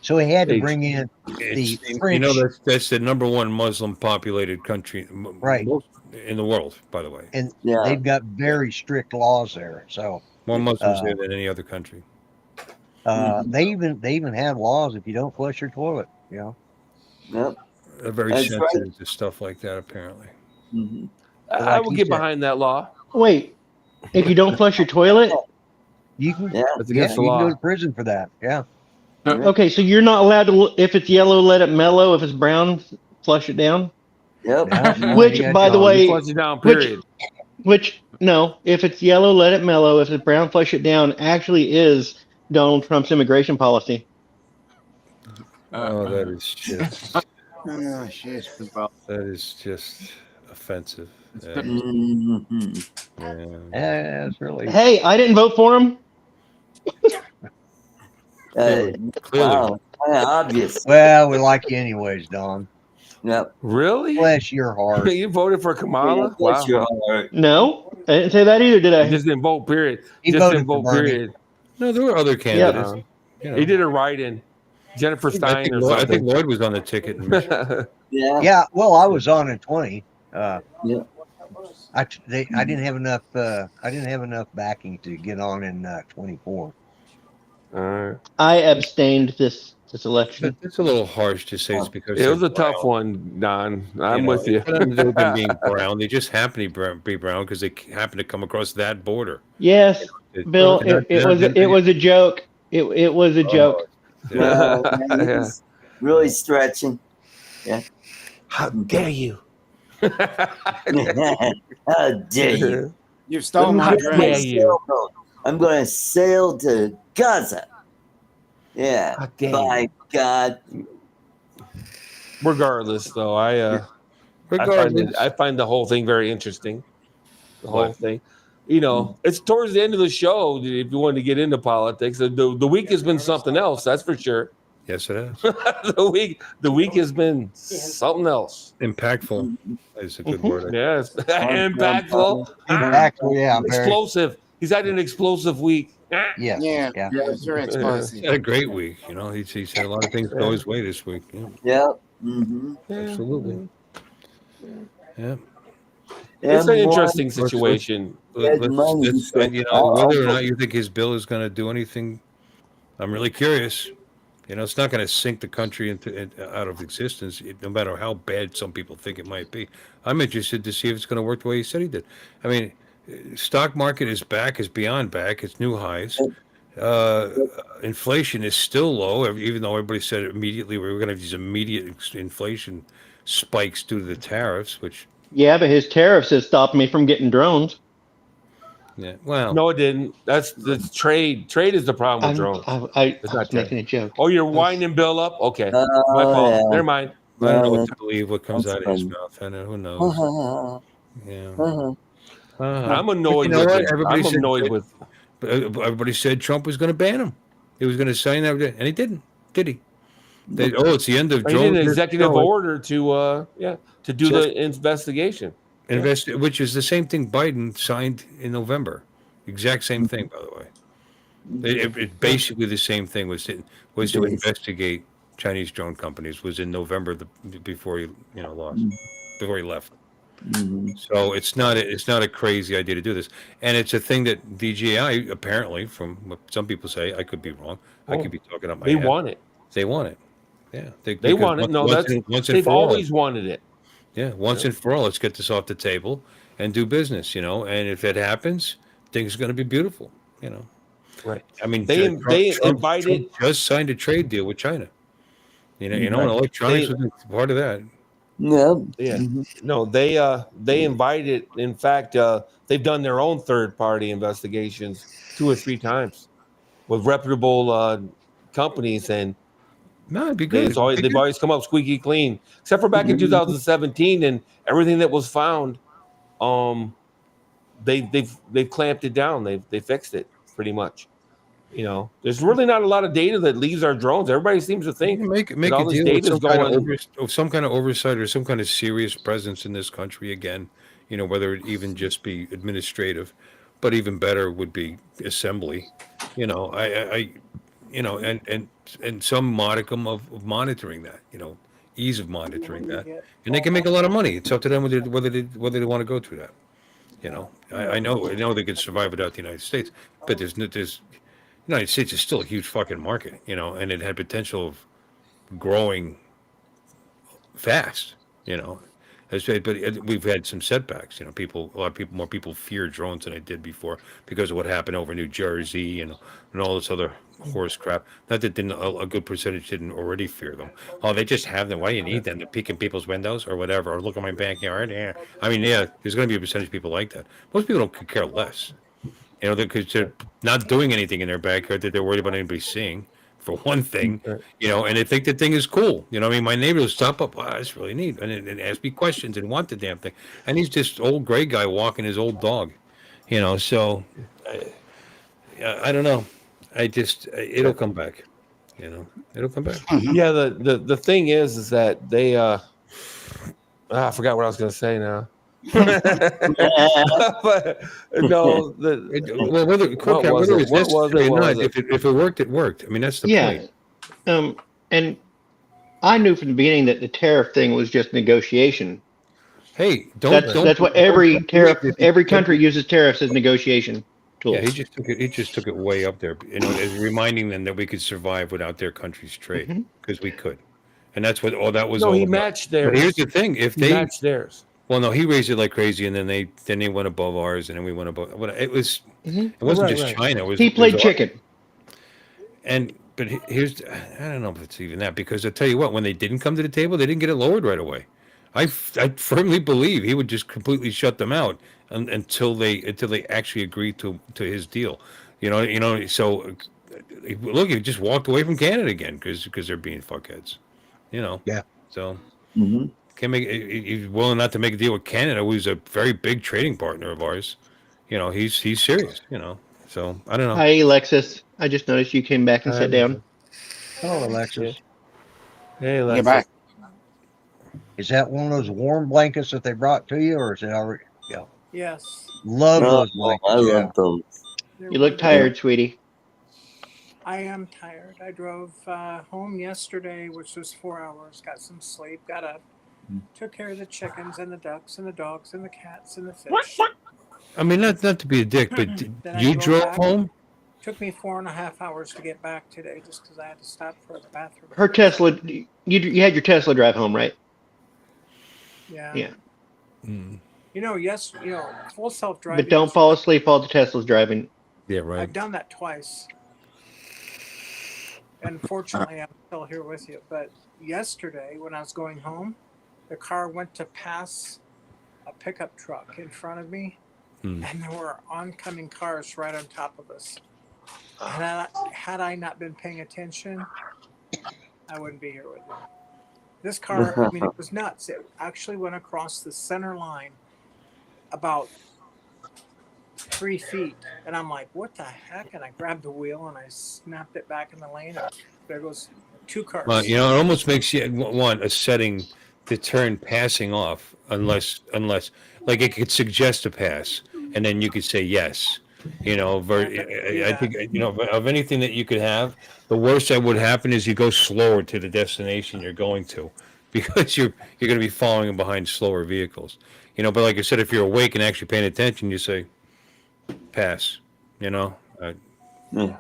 so he had to Stage. bring in the French. You know that's the number one Muslim populated country, Right. most in the world, by the way. And Yeah. they've got very strict laws there. So More Muslims there than any other country. they even have laws if you don't flush your toilet. You know. Yep. They're very That's sensitive to stuff like that, apparently. hmm But I like will he get said- behind that law. Wait, if you don't flush your toilet, You can, Yeah. That's yeah, against the you can go law. to prison for that. Yeah. okay, so you're not allowed to. If it's yellow, let it mellow. If it's brown, flush it down. Yep. Yeah. No, Which, you gotta by go. the You way, flush it down, which- period. Which no, if it's yellow, let it mellow. If it's brown, flush it down. Actually, is Donald Trump's immigration policy. Oh, that is just Oh, shit. that is just offensive. Yeah. Mhm. Yeah, it's really. Hey, I didn't vote for him. Clearly. Wow. Kinda obvious. Well, we like you anyways, Don. Yep. Really? Bless your heart. You voted for Kamala? Bless Wow. your heart. No, I didn't say that either, did I? You just didn't vote, period. He Just voted didn't for vote, Bernie. period. No, there were other candidates. You know. He did a write-in. Jennifer Stein or I think something. Lloyd was on the ticket. in Michigan. Yeah. Yeah, well, I was on in 20. Yeah. I didn't have enough. I didn't have enough backing to get on in 24. I abstained this election. It's a little harsh to say it's because It was they're a tough brown. one, Don. I'm You know, with you. It's nothing to do with them being brown. They just happen to be brown because they happen to come across that border. Yes, Bill, it was a joke. It was a joke. Well, man, Yeah. it's really stretching. Yeah. How dare you? How dare you? You stole my How dress. dare you? Sailboat. I'm going to sail to Gaza. Yeah. How dare By God. Regardless, though, I find the whole thing very interesting. The whole What? thing. You know, it's towards the end of the show. If you wanted to get into politics, the week has been something else. That's for sure. Yes, it is. the week has been something else. Impactful is a good word. Yes, impactful, Impactful, yeah. Very, explosive. He's had an explosive week. yes. Yeah, Yeah. yeah, it's very explosive. He's had a great week. You know, he's had a lot of things go his way this week. Yeah, Yep. Mm-hmm. absolutely. Yeah. It's an interesting situation. You know, whether or not you think his bill is going to do anything, I'm really curious. You know, it's not going to sink the country out of existence, no matter how bad some people think it might be. I'm interested to see if it's going to work the way he said he did. I mean, stock market is back, is beyond back. It's new highs. Inflation is still low, even though everybody said immediately we were going to have these immediate inflation spikes due to the tariffs, which... Yeah, but his tariffs has stopped me from getting drones. Yeah, well... No, it didn't. That's trade. Trade is the problem with drones. I was making a joke. Oh, you're winding Bill up? Okay. My fault. yeah. Never mind. I don't know what to believe, what comes out of his mouth. I know, who knows? Uh-huh. Yeah. Uh-huh. I'm annoyed You know with what? it. Everybody I'm said annoyed that- with Everybody said Trump was going to ban him. He was going to sign that, and he didn't, did he? It's the end of he drones. did an executive order to do the investigation. which is the same thing Biden signed in November. Exact same thing, by the way. It's basically the same thing. Was to investigate Chinese drone companies. Was in November before he lost, before he left. So it's not a crazy idea to do this, and it's a thing that DJI apparently, from what some people say, I could be wrong. I could be talking up my They head. want it. They want it. Yeah, they want it. No, they've always wanted it. Yeah, once and for all, let's get this off the table and do business. And if it happens, things are going to be beautiful. Right. I mean, they Trump invited. just signed a trade deal with China. And electronics was part of that. Yeah. No, they invited. In fact, they've done their own third-party investigations 2 or 3 times with reputable companies, and no, it'd be good. They've always come up squeaky clean, except for back in 2017 and everything that was found. They've clamped it down. They fixed it pretty much. There's really not a lot of data that leaves our drones. Everybody seems to think make all a this deal data with some kind of oversight or some kind of serious presence in this country again. Whether it even just be administrative, but even better would be assembly. And some modicum of monitoring that. Ease of monitoring that, and they can make a lot of money. It's up to them whether they want to go through that. I know they could survive without the United States, but there's United States is still a huge fucking market, and it had potential of growing fast, but we've had some setbacks. A lot of more people fear drones than they did before because of what happened over New Jersey and all this other horse crap. Not that a good percentage didn't already fear them. Oh, they just have them. Why do you need them to peek in people's windows or whatever, or look at my backyard? Yeah, I mean, there's going to be a percentage of people like that. Most people don't care less. Because they're not doing anything in their backyard that they're worried about anybody seeing, for one thing, and they think the thing is cool. My neighbor will stop up, wow, that's really neat, and ask me questions and want the damn thing. And he's just old gray guy walking his old dog, so I don't know. It'll come back, it'll come back. Yeah, the thing is that they, I forgot what I was going to say now. But no, whether it's necessary or not, if it worked, it worked. I mean, that's the point. And I knew from the beginning that the tariff thing was just negotiation. Hey, that's what every country uses tariffs as negotiation tools. Yeah, he just took it way up there, as reminding them that we could survive without their country's trade, because we could, and that's what all that was. No, he matched theirs. But here's the thing: if they matched theirs. Well, no, he raised it like crazy, and then they went above ours, and then we went above. It wasn't just China. He played chicken. But here's, I don't know if it's even that, because I tell you what, when they didn't come to the table, they didn't get it lowered right away. I firmly believe he would just completely shut them out until they actually agreed to his deal. So look, he just walked away from Canada again because they're being fuckheads. Yeah. So. He's willing not to make a deal with Canada, who's a very big trading partner of ours. He's serious. So I don't know. Hi, Alexis. I just noticed you came back and sat down. Hello, Alexis. Hey, Alexis. Get back. Is that one of those warm blankets that they brought to you, or is it already? Yeah. Yes. Love those blankets. I love those. You look tired, sweetie. I am tired. I drove home yesterday, which was 4 hours. Got some sleep. Got up. Took care of the chickens and the ducks and the dogs and the cats and the fish. I mean, not to be a dick, but you drove home? Took me 4.5 hours to get back today, just because I had to stop for the bathroom. Her Tesla. You had your Tesla drive home, right? Yeah. Yeah. Yes. Full self-driving. But don't fall asleep while the Tesla's driving. Yeah, right. I've done that twice. And fortunately, I'm still here with you. But yesterday, when I was going home, the car went to pass a pickup truck in front of me, and there were oncoming cars right on top of us. And had I not been paying attention, I wouldn't be here with you. This car, it was nuts. It actually went across the center line about 3 feet. And I'm like, what the heck? And I grabbed the wheel and I snapped it back in the lane. And there goes 2 cars. Well, it almost makes you want a setting to turn passing off unless like it could suggest a pass, and then you could say yes. You know, I think of anything that you could have, the worst that would happen is you go slower to the destination you're going to, because you're going to be following behind slower vehicles. You know, but like I said, if you're awake and actually paying attention, you say pass. You know, Yeah.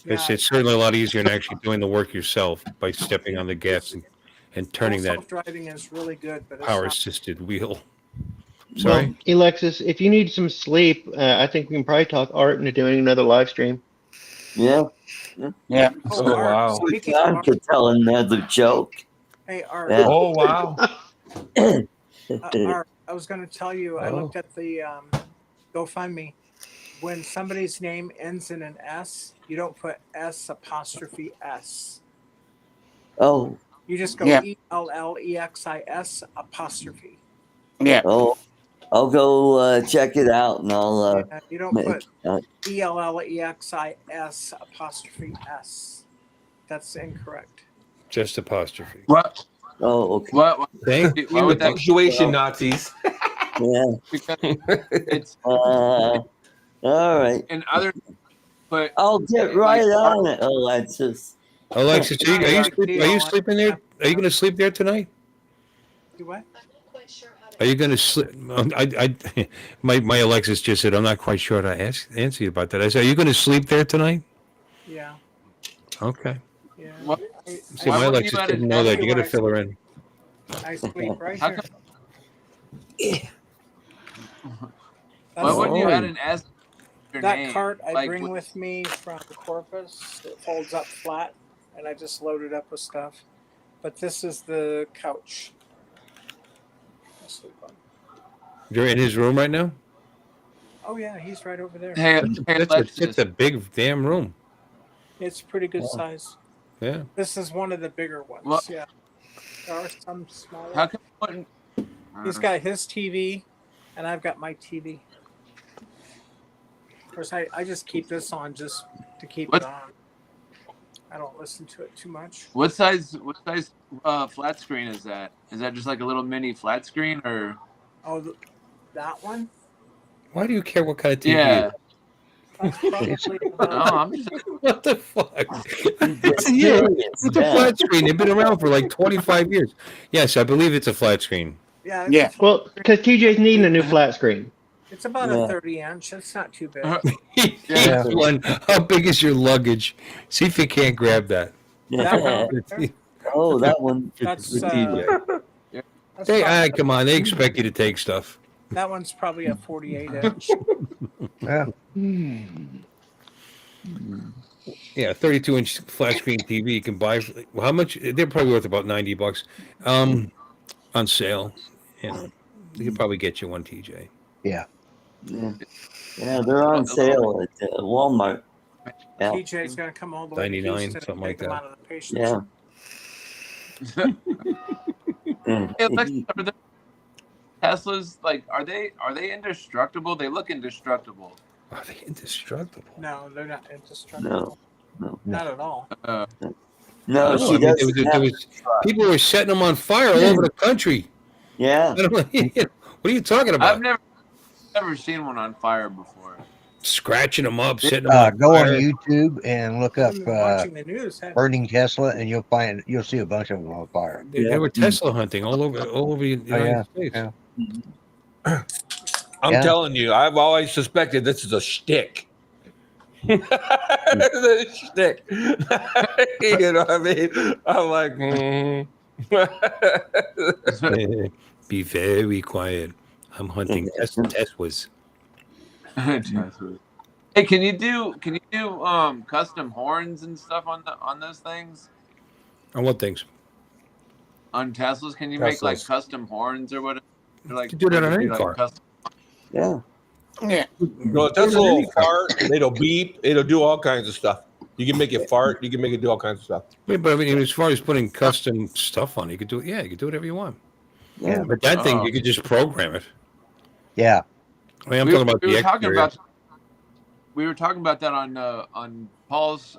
it's certainly a lot easier than actually doing the work yourself by stepping on the gas and turning that self-driving is really good, but it's power not. assisted wheel. Well, Sorry. Alexis, if you need some sleep, I think we can probably talk Art into doing another live stream. Yeah. Yeah. Oh, Art, wow. speaking of John Art, could tell another joke. hey Art, Yeah. Oh, wow. Art, I was going to tell you. I Oh. looked at the GoFundMe. When somebody's name ends in an S, you don't put S''S. Oh. You just go Yeah. ELLEXIS''. Yeah. Oh. I'll go check it out, and I'll. Yeah, you don't put ELLEXIS''. That's incorrect. Just apostrophe. What? Oh, okay. What? Thank Why you. would that punctuation Nazis? Yeah. Because it's All right. And other, but I'll get right on it, Alexis. Alexis, are you sleeping there? Are you going to sleep there tonight? Do what? Are you going to sleep? My Alexis just said, I'm not quite sure how to answer you about that. I said, are you going to sleep there tonight? Yeah. Okay. Yeah. What? See, Why my wouldn't Alexis you didn't know that. You got to fill her in. I sleep right How here. Why wouldn't you add an S to your That name? cart I Like, bring with me from Corpus, it folds up flat, and I just load it up with stuff. But this is the couch. I sleep on. You're in his room right now? Oh yeah, he's right over there. Hey, That's Alexis. a big damn room. It's pretty good size. Yeah. This is one of the bigger ones. Well- Yeah. There are some smaller. How come you wouldn't? He's got his TV, and I've got my TV. Of course, I just keep this on just to keep What? it on. I don't listen to it too much. What size flat screen is that? Is that just like a little mini flat screen, or? Oh, that one? Why do you care what kind of TV? Yeah. That's probably No, I'm just. What the fuck? It's a flat screen. They've been around for like 25 years. Yes, I believe it's a flat screen. yeah. It's Yeah. a flat Well, screen. because TJ's needing a new flat screen. It's about Yeah. a 30-inch. It's not too big. Yeah. One, how big is your luggage? See if you can't grab that. Yeah. Oh, that one. That's, For TJ. That's Hey, probably- come on. They expect you to take stuff. that one's probably a 48-inch. Yeah. Yeah, 32-inch flat screen TV you can buy. How much? They're probably worth about $90 on sale. Yeah, they could probably get you one, TJ. Yeah. Yeah, they're on sale at Walmart. Yeah. TJ's gonna come all the way to 99, Houston something and like take them that. out of the patient's Yeah. Hey, Alexis, are the Teslas are they indestructible? They look indestructible. Are they indestructible? No, they're not indestructible. No. Not at all. No, I she mean, doesn't. there was people were setting them on fire all over the country. Yeah. I don't know, what are you talking about? I've never seen one on fire before. Scratching them up, setting them on Go on fire. YouTube and look up I've been watching the news. haven't burning Tesla, and you'll see a bunch of them on fire. They were Tesla hunting all over the United States. yeah. I'm Yeah. telling you, I've always suspected this is a shtick. It's a shtick. You know what I mean? I'm like, Be very quiet. I'm hunting Teslas. Hey, can you do custom horns and stuff on those things? On what things? On Teslas, can you make like Teslas. custom horns or whatever? Like, You can do that on any like car. custom- Yeah. Yeah. No, Tesla will fart. It'll beep. It'll do all kinds of stuff. You can make it fart. You can make it do all kinds of stuff. Wait, but I mean, as far as putting custom stuff on, you could do it. Yeah, you could do whatever you want. Yeah. But that thing, you could just program it. Yeah. I mean, I'm we, talking about we the were talking exterior. about we were talking about that on Paul's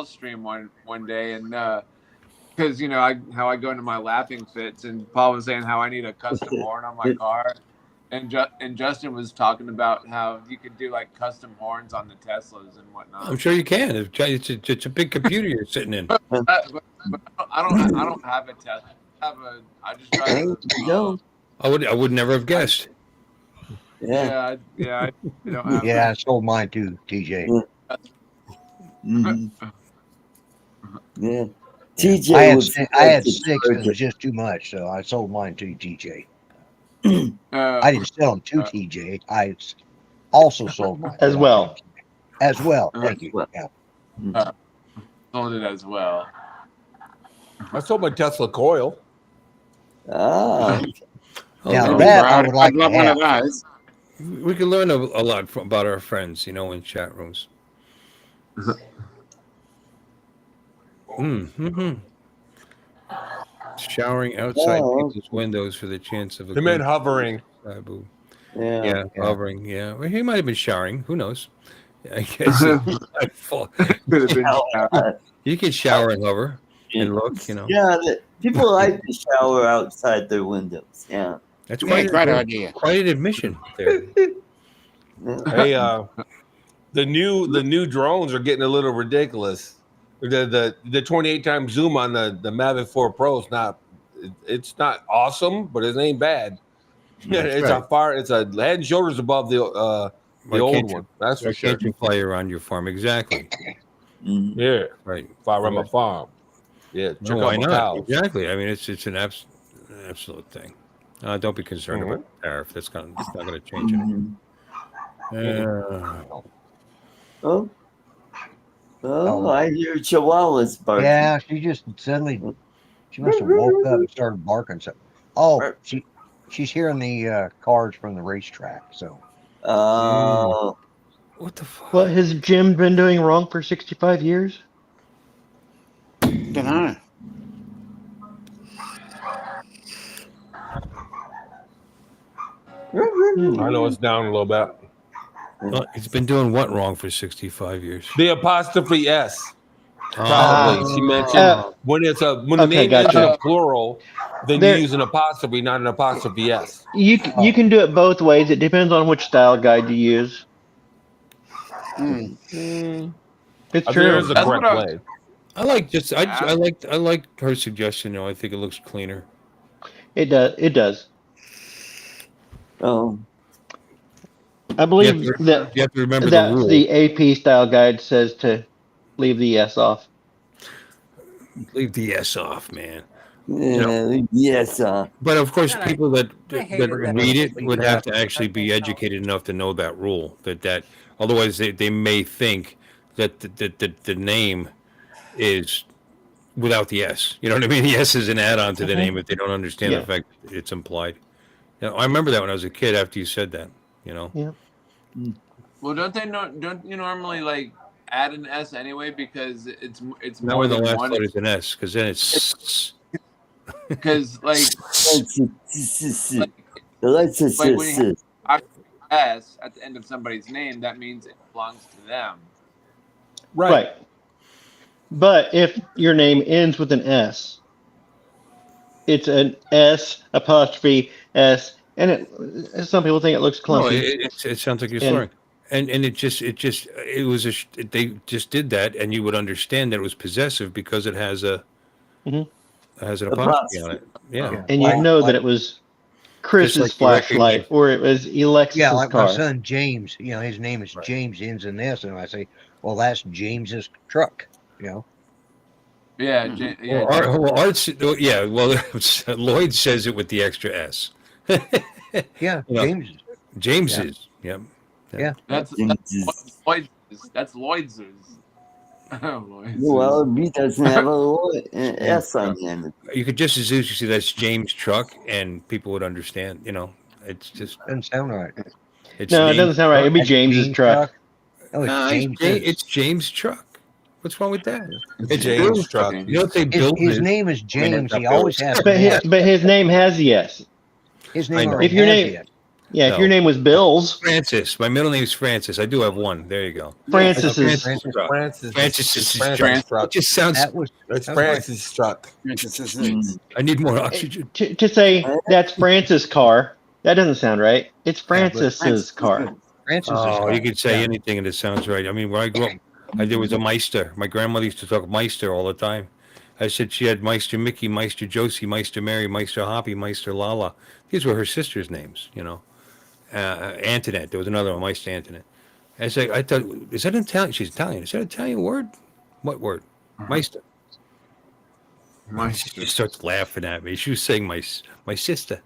stream one day, and because how I go into my laughing fits, and Paul was saying how I need a custom horn on my car, and Justin was talking about how you could do like custom horns on the Teslas and whatnot. I'm sure you can. It's a big computer you're sitting in. But I don't have a Tesla. I just drive a. I would never have guessed. Yeah. I don't have. Yeah, I sold mine too, TJ. Yeah. TJ, I had 6. It was just too much, so I sold mine to TJ. I didn't sell them to TJ. I also sold mine as well. As well, thank you. Yeah. Sold it as well. I sold my Tesla coil. Now that I would like to have. One of those. We can learn a lot about our friends, in chat rooms. Showering outside people's windows for the chance of a. He meant hovering. Yeah, hovering. Yeah, well, he might have been showering. Who knows? I guess you can shower and hover and look. Yeah, people like to shower outside their windows. Yeah, that's quite great idea. Quite an admission there. Hey, the new drones are getting a little ridiculous. The 28 times zoom on the Mavic 4 Pro is it's not awesome, but it ain't bad. It's a head and shoulders above the old one. That's for sure. Can't you fly around your farm? Exactly. Yeah, right. Fly around my farm. Yeah, check out why my not? cows. Exactly. I mean, it's an absolute thing. Don't be concerned about the tariff. It's not going to change anything. I hear chihuahuas barking. Yeah, she must have woke up and started barking. So, she's hearing the cars from the racetrack. So, what the fuck? What has Jim been doing wrong for 65 years? Don't know. I know it's down a little bit. Well, he's been doing what wrong for 65 years? The apostrophe S. Probably. She mentioned when the name is in a plural, then you use an apostrophe, not an apostrophe S. You can do it both ways. It depends on which style guide you use. It's true. There's a correct way. I like her suggestion. I think it looks cleaner. It does. Oh. I believe you have to remember the rule. The AP style guide says to leave the S off. Leave the S off, man. Yes. But of course, people that read it would have to actually be educated enough to know that rule. That otherwise they may think that the name is without the S. You know what I mean? The S is an add-on to the name if they don't understand the fact that it's implied. I remember that when I was a kid. After you said that, Yeah. Well, don't you normally like add an S anyway because it's not more when the than last one. letter is an S, because then it's because like when you have S at the end of somebody's name, that means it belongs to them. Right. But if your name ends with an S, it's an S apostrophe S, and some people think it looks clunky. It sounds like you're swearing, and they just did that, and you would understand that it was possessive because it has an apostrophe on it. Yeah, and you know that it was Chris's flashlight or it was Alexis's car. My son James, his name is James, ends in S, and I say, well, that's James's truck, Yeah, Lloyd says it with the extra S. James's. Yep. Yeah. That's Lloyd's. Well, he doesn't have an S on the end. You could just as easily see that's James' truck, and people would understand. It's just doesn't sound right. It doesn't sound right. It'd be James's truck. It's James' truck. What's wrong with that? It's James' truck. His name is James. He always has. But his name has the S. His name. If your name. Yeah, if No. your name was Bills, Francis. My middle name is Francis. I do have one. There you go. Francis is. Francis Francis It just sounds. That's Francis truck. I need more oxygen. To say that's Francis' car, that doesn't sound right. It's Francis's car. Oh, you could say anything and it sounds right. I mean, where I grew up, there was a Meister. My grandmother used to talk Meister all the time. I said she had Meister Mickey, Meister Josie, Meister Mary, Meister Hoppy, Meister Lala. These were her sisters' names, you know. Antoinette. There was another one, Meister Antoinette. I said, I thought, is that Italian? She's Italian. Is that an Italian word? What word? Meister. She starts laughing at me. She was saying my sister.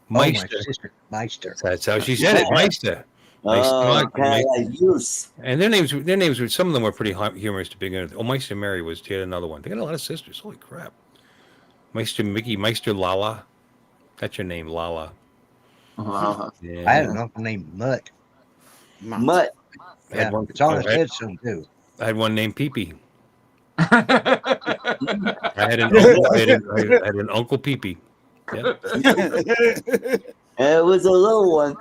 Meister. My sister. Meister. That's how she said it. Meister. And their names were, some of them were pretty humorous to begin with. Oh, Meister Mary was, she had another one. They got a lot of sisters. Holy crap. Meister Mickey, Meister Lala. That's your name, Lala. Yeah. I had an uncle named Mutt. Mutt. Yeah, it's on his headstone too. I had one named Pee-Pee. I had an Uncle Pee-Pee. Yeah. It was a little one.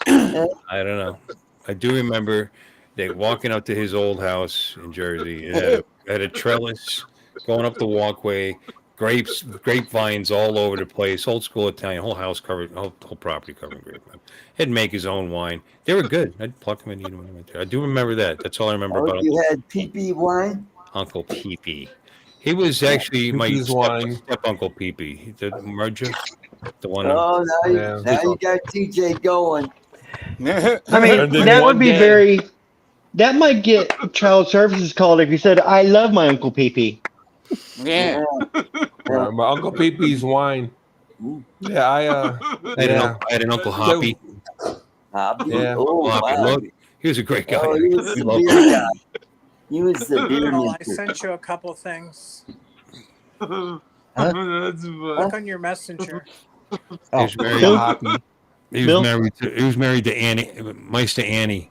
I don't know. I do remember they walking up to his old house in Jersey. It had a trellis going up the walkway, grapevines all over the place, old school Italian, whole house covered, whole property covered in grapevine. He'd make his own wine. They were good. I'd pluck them and eat them when I went there. I do remember that. That's all I remember about you had Pee-Pee wine? Uncle Pee-Pee. He was actually my step Uncle Pee-Pee. The merger, the one. Oh, now you got TJ going. I mean, that would be very. That might get child services called if you said, "I love my Uncle Pee-Pee." Yeah. My Uncle Pee-Pee's wine. Yeah, I had an Uncle Hoppy. Hoppy? Yeah. Oh, Hoppy. wow. He was a great guy. Oh, he was We the loved beer him. guy. He was the beer I maker. sent you a couple things. Huh? Look on your messenger. He was married to Hoppy. He was married to Annie, Meister Annie,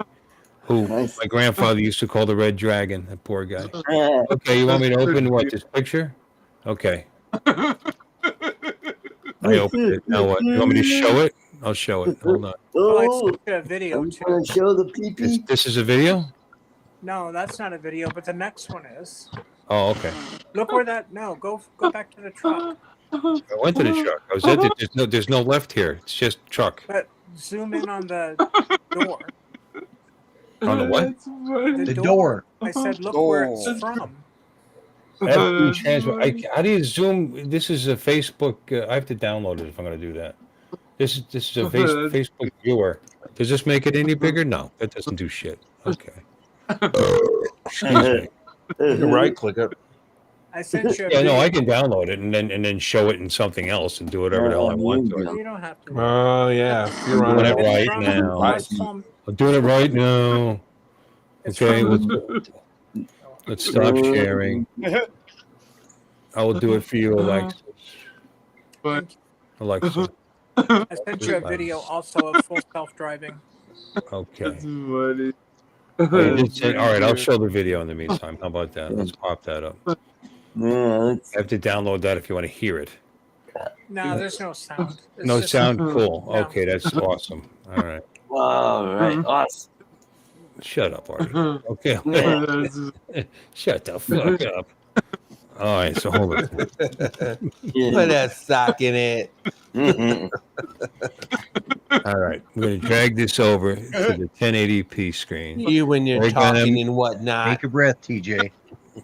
who my grandfather used to call the Red Dragon. That poor guy. Okay, you want me to open what, this picture? Okay. I opened it. Now what? You want me to show it? I'll show it. Hold on. Well, I sent you a video You too. want to show the pee-pee? This is a video? No, that's not a video, but the next one is. Oh, okay. Look where that. No, go back to the truck. I went to the truck. I was at the, there's no left here. It's just truck. But zoom in on the door. On the what? The door. I said, look where it's from. FB transfer. How do you zoom? This is a Facebook. I have to download it if I'm going to do that. This is a Facebook viewer. Does this make it any bigger? No, that doesn't do shit. Okay. Excuse me. You can right click it. I sent you. Yeah, no, I can download it and then show it in something else and do whatever the hell I want to it. You don't have to. Oh yeah, I'm doing it right now. I'm doing it right now. Okay, let's stop sharing. I will do it for you, Alexis. Alexa. I sent you a video also of full self-driving. Okay. All right, I'll show the video in the meantime. How about that? Let's pop that up. Yeah, I have to download that if you want to hear it. No, there's no sound. It's No just- sound? Cool. No. Okay, that's awesome. All right. all right, awesome. Shut up, Artie. Okay. Shut the fuck up. All right, so hold on. Put a sock in it. All right, I'm going to drag this over to the 1080p screen. You when you're talking and whatnot. Take a breath, TJ.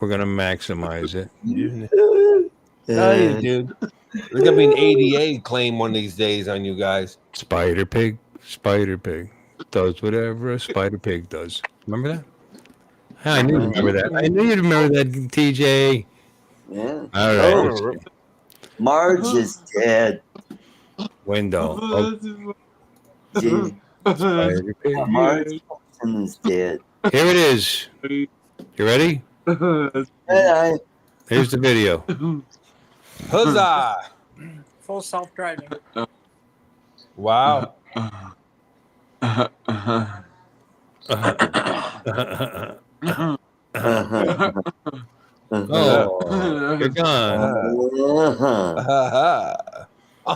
We're going to maximize it. No, you dude. There's gonna be an ADA claim one of these days on you guys. Spider Pig does whatever a Spider Pig does. Remember that? I knew you'd remember that. I knew you'd remember that, TJ. Yeah. All right. Oh, Marge is dead. Window. Oh, Dude, Spider Pig. Marge is dead. Here it is. You ready? Hey, Here's the video. Huzzah! Full self-driving. Wow. Oh, you're gone. You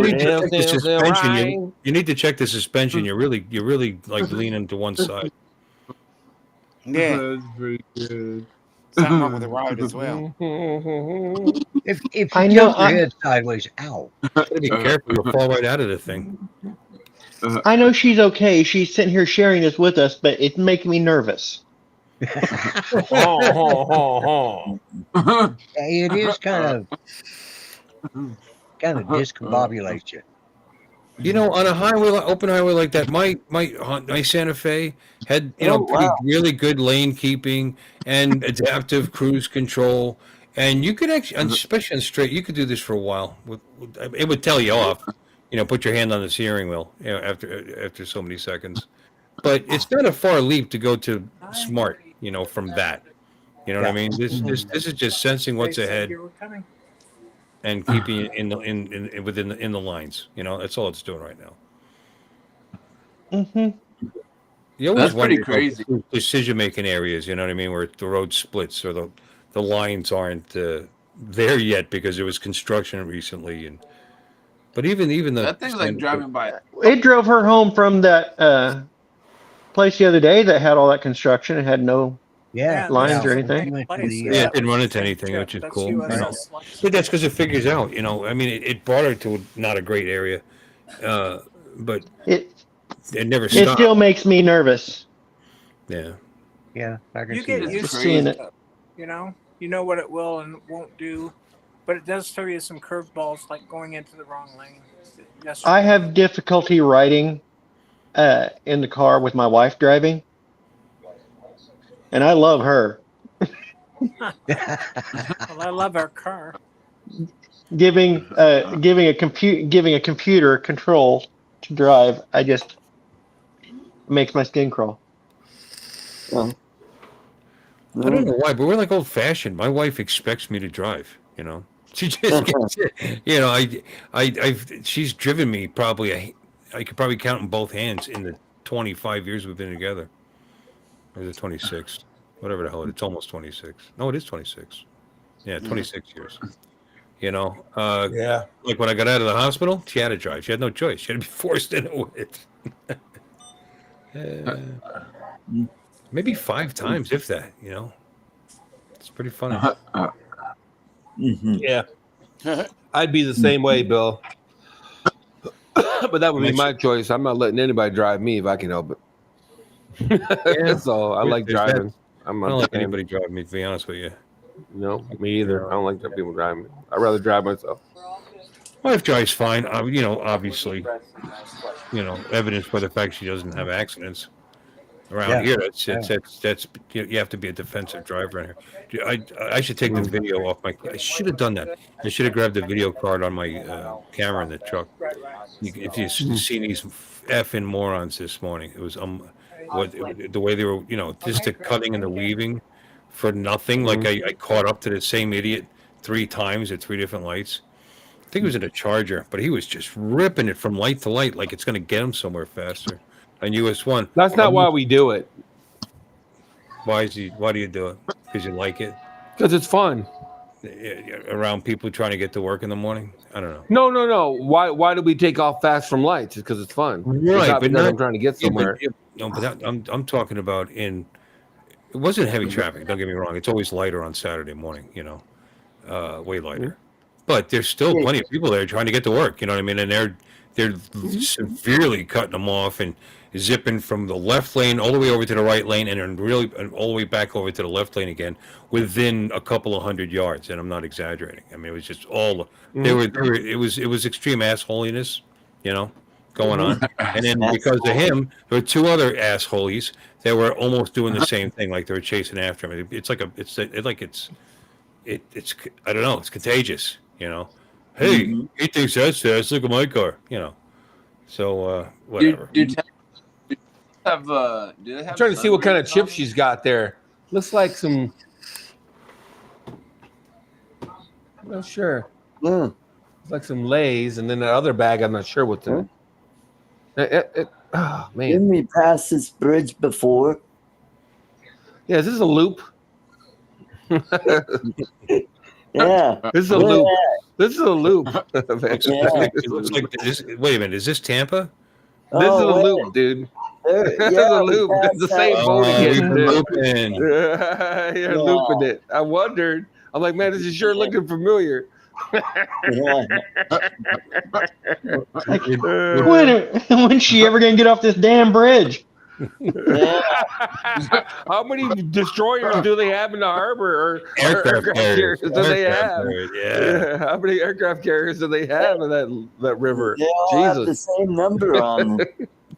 need to check the suspension. You need to check the suspension. You're really like leaning to one side. Yeah, That's pretty good. something wrong with the road as well. If I you know tilt your head sideways, ow. Gotta be careful. You'll fall right out of the thing. I know she's okay. She's sitting here sharing this with us, but it's making me nervous. It is kind of discombobulates you. You know, on a highway, open highway like that, my Santa Fe had really good lane keeping and adaptive cruise control, and you could actually, especially on straight, you could do this for a while. It would tell you off, put your hand on the steering wheel, after so many seconds. But it's not a far leap to go to smart, from that. You know what I mean? This is just sensing what's ahead and keeping it in the lines. That's all it's doing right now. Mm-hmm. You always That's pretty wonder crazy. Decision making areas, you know what I mean, where the road splits or the lines aren't there yet because there was construction recently, but even That thing's like driving by. It drove her home from that place the other day that had all that construction. It had no lines or anything. It didn't run into anything, which is cool. But that's because it figures out, I mean, it brought her to not a great area, but it never stopped. It still makes me nervous. Yeah. Yeah, I can You see get that. used Seeing to it. it. You know what it will and won't do, but it does throw you some curveballs, like going into the wrong lane. Yesterday. I have difficulty riding in the car with my wife driving, and I love her. Well, I love our car. Giving a computer control to drive, it makes my skin crawl. I don't know why, but we're like old fashioned. My wife expects me to drive. She just gets it. She's driven me probably. I could probably count in both hands in the 25 years we've been together. Or is it 26? Whatever the hell it is. It's almost 26. No, it is 26. Yeah, 26 years. Yeah. Like when I got out of the hospital, she had to drive. She had no choice. She had to be forced into it. Maybe 5 times, if that. It's pretty funny. Yeah. I'd be the same way, Bill. But that would be my choice. I'm not letting anybody drive me if I can help it. So I like driving. I don't like anybody driving me, to be honest with you. No, me either. I don't like that people driving me. I'd rather drive myself. My wife drives fine. Obviously, evidenced by the fact she doesn't have accidents around here. That's you have to be a defensive driver in here. I should take the video off my. I should have done that. I should have grabbed the video card on my camera in the truck. If you seen these effing morons this morning, it was the way they were, just the cutting and the weaving for nothing. Like I caught up to the same idiot 3 times at 3 different lights. I think it was in a Charger, but he was just ripping it from light to light like it's going to get him somewhere faster. On US 1. That's not why we do it. Why do you do it? Because you like it? Because it's fun. Around people trying to get to work in the morning? I don't know. No. Why do we take off fast from lights? It's because it's fun. Right, but I'm trying to get somewhere. I'm talking about it wasn't heavy traffic. Don't get me wrong. It's always lighter on Saturday morning. Way lighter. But there's still plenty of people there trying to get to work. You know what I mean? And they're severely cutting them off and zipping from the left lane all the way over to the right lane, and then all the way back over to the left lane again within a couple of 100 yards. And I'm not exaggerating. I mean, it was just all it was extreme assholiness, going on. And then because of him, there were 2 other assholes that were almost doing the same thing, like they were chasing after him. It's like it's I don't know. It's contagious. Hey, he thinks that's fast. Look at my car. So whatever. Do they have I'm trying to see what kind of chip she's got there. Looks like some. I'm not sure. It's like some Lay's, and then the other bag. I'm not sure what's in it. Oh man! Didn't we pass this bridge before? Yeah, is this a loop? Yeah. This is a Look at loop. that. This is a loop. It looks like wait a minute. Is this Tampa? This is a Oh, wait. loop, dude. There, This is yeah, a we loop. It's the passed same that. boat again, We've been dude. looping. You're Yeah. looping it. I wondered. I'm like, man, this is sure looking familiar. Yeah. When's she ever gonna get off this damn bridge? Yeah. How many destroyers do they have in the harbor or Aircraft carriers. do they Aircraft have? carriers, yeah. How many aircraft carriers do they have in that river? They all have the Jesus. same number on them.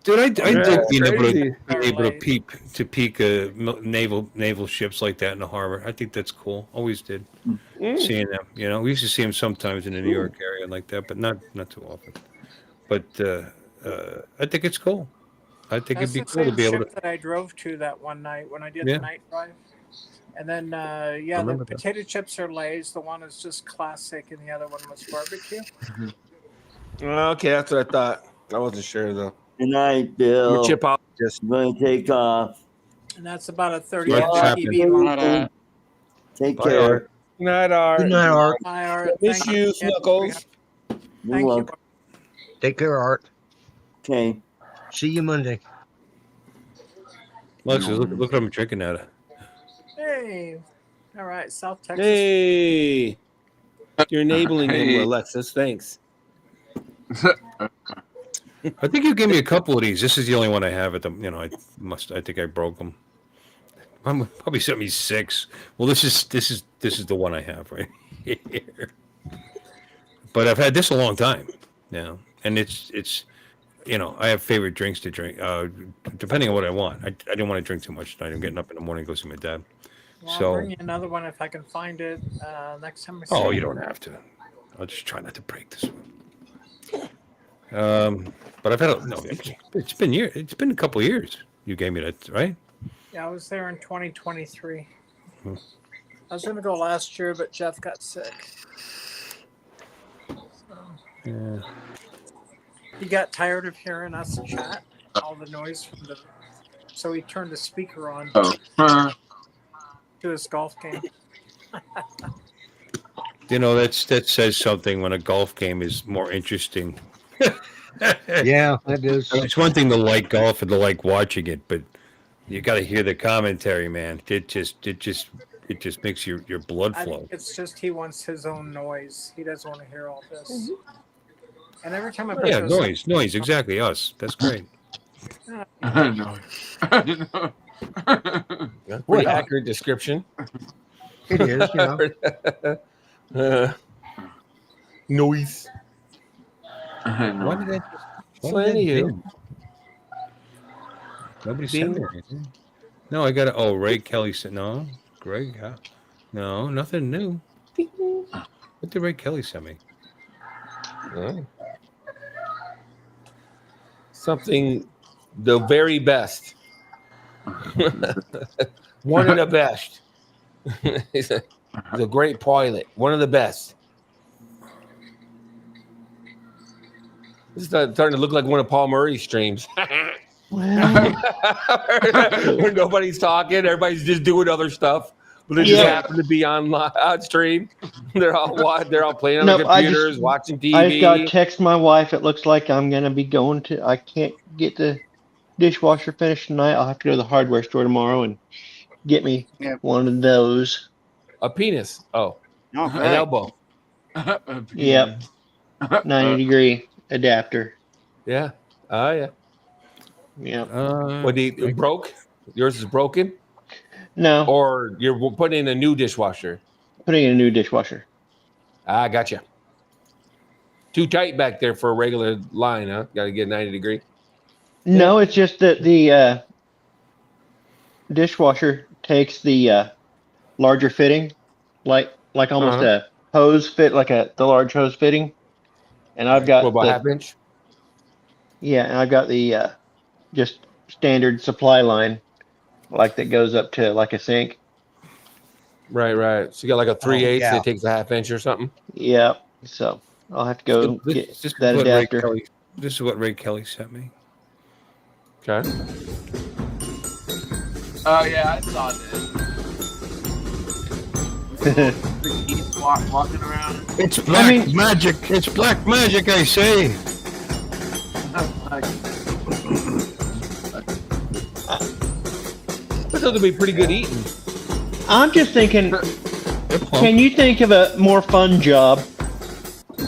Dude, I dig being crazy. able to peek naval ships like that in the harbor. I think that's cool. Always did. Seeing them, we used to see them sometimes in the New York area like that, but not too often. But I think it's cool. I think That's it'd be the cool to same be able ship to. that I drove to that one night when I did Yeah. the night drive. And then, the remember that. potato chips are Lay's. The one is just classic, and the other one was barbecue. Okay, that's what I thought. I wasn't sure though. Good night, I'm Bill. a chipologist. I'm going to take off. And that's about a 30 Right, inch Chappie. TV long. Take Bye, care. Art. Good night, Art. Good night, Art. Hi, Art. Miss Thank you, Yeah, Snuggles. You're Thank you. welcome. Take care, Art. Okay. See you Monday. Alexis, look what I'm drinking out of. Hey. All right, South Texas. Hey, you're enabling him, Alexis. Thanks. I think you gave me a couple of these. This is the only one I have at the. I think I broke them. I'm probably sent me 6. Well, this is the one I have right here. But I've had this a long time now, and it's I have favorite drinks to drink depending on what I want. I didn't want to drink too much tonight. I'm getting up in the morning to go see my dad. Well, So- I'll bring you another one if I can find it next time we see Oh, you you. don't have to. I'll just try not to break this one. But I've had it's been years. It's been a couple of years. You gave me that, right? Yeah, I was there in 2023. Hmm. I was going to go last year, but Jeff got sick. So, Yeah. he got tired of hearing us chat, all the noise from so he turned the speaker on to his golf game. That says something when a golf game is more interesting. Yeah, that is. It's one thing to like golf and to like watching it, but you got to hear the commentary, man. It just makes your blood I flow. think it's just he wants his own noise. He doesn't want to hear all this. And every time I put Yeah, those- noise, exactly. Us. That's great. Pretty accurate description. It is, Noise. Why did that? So Why did that anywho. ding? Nobody sent me anything. No, I got it. Oh, Ray Kelly said no. Greg, no, nothing new. What did Ray Kelly send me? Oh. Something the very best. One of the best. he's a great pilot. One of the best. This is starting to look like one of Paul Murray's streams. Where nobody's talking, everybody's just doing other stuff, but they just happen to be on stream. They're all playing on their computers, watching TV. I just got to text my wife. It looks like I'm gonna be going to. I can't get the dishwasher finished tonight. I'll have to go to the hardware store tomorrow and get me one of those. A penis. Oh, Okay. an elbow. Yep. 90-degree adapter. Yeah. Oh yeah. Yep. What it broke? Yours is broken, No, or you're putting in a new dishwasher? putting in a new dishwasher. I gotcha. Too tight back there for a regular line, huh? Got to get 90-degree. No, it's just that the dishwasher takes the larger fitting, like almost a hose fit, like the large hose fitting. And I've got What about half inch? Yeah, and I've got the just standard supply line, like that goes up to like a sink. Right. So you got like a 3/8 yeah. that takes a half inch or something. Yep. So I'll have to go get This that is what Ray adapter. Kelly- This is what Ray Kelly sent me. Okay. Oh yeah, I saw this. The geese walking around. It's black magic. It's black magic, I say. This ought to be pretty good eating. I'm just thinking, can you think of a more fun job?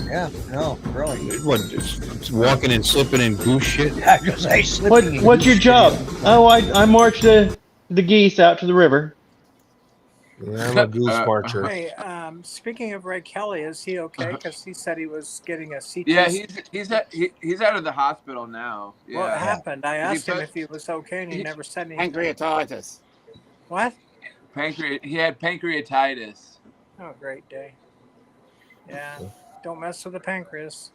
Yeah, no, really. What? Just walking and slipping in goose shit? I just say slipping. What's your job? Oh, I march the geese out to the river. Yeah, I'm a goose marcher. Hey, speaking of Ray Kelly, is he okay? Because he said he was getting a CT. Yeah, he's out of the hospital now. Yeah. What happened? I asked him if he was okay, and he never said anything. Pancreatitis. What? He had pancreatitis. Oh, great day. Yeah, don't mess with the pancreas.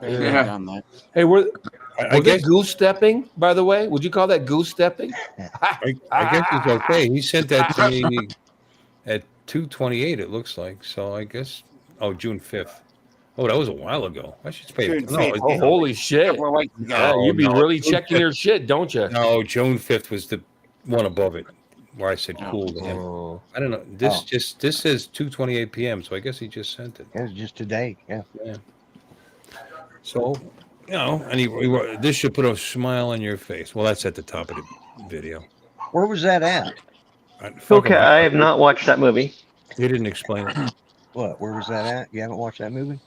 Yeah. Done that. Hey, were I they guess goose stepping, by the way? Would you call that goose stepping? I guess he's okay. He sent that to me at 2:28. It looks like. So I guess. Oh, June 5th. Oh, that was a while ago. I should pay. June No, 5th. Oh, holy shit. Couple of weeks ago. Yeah, you'd be no. really checking your shit, don't you? No, June 5th was the one above it, where I said cool to him. Oh. I don't know. This says 2:28 p.m. So I guess he just sent it. It was just today. Yeah. Yeah. So, and this should put a smile on your face. Well, that's at the top of the video. Where was that at? Okay, I have not watched that movie. They didn't explain it. What? Where was that at? You haven't watched that movie?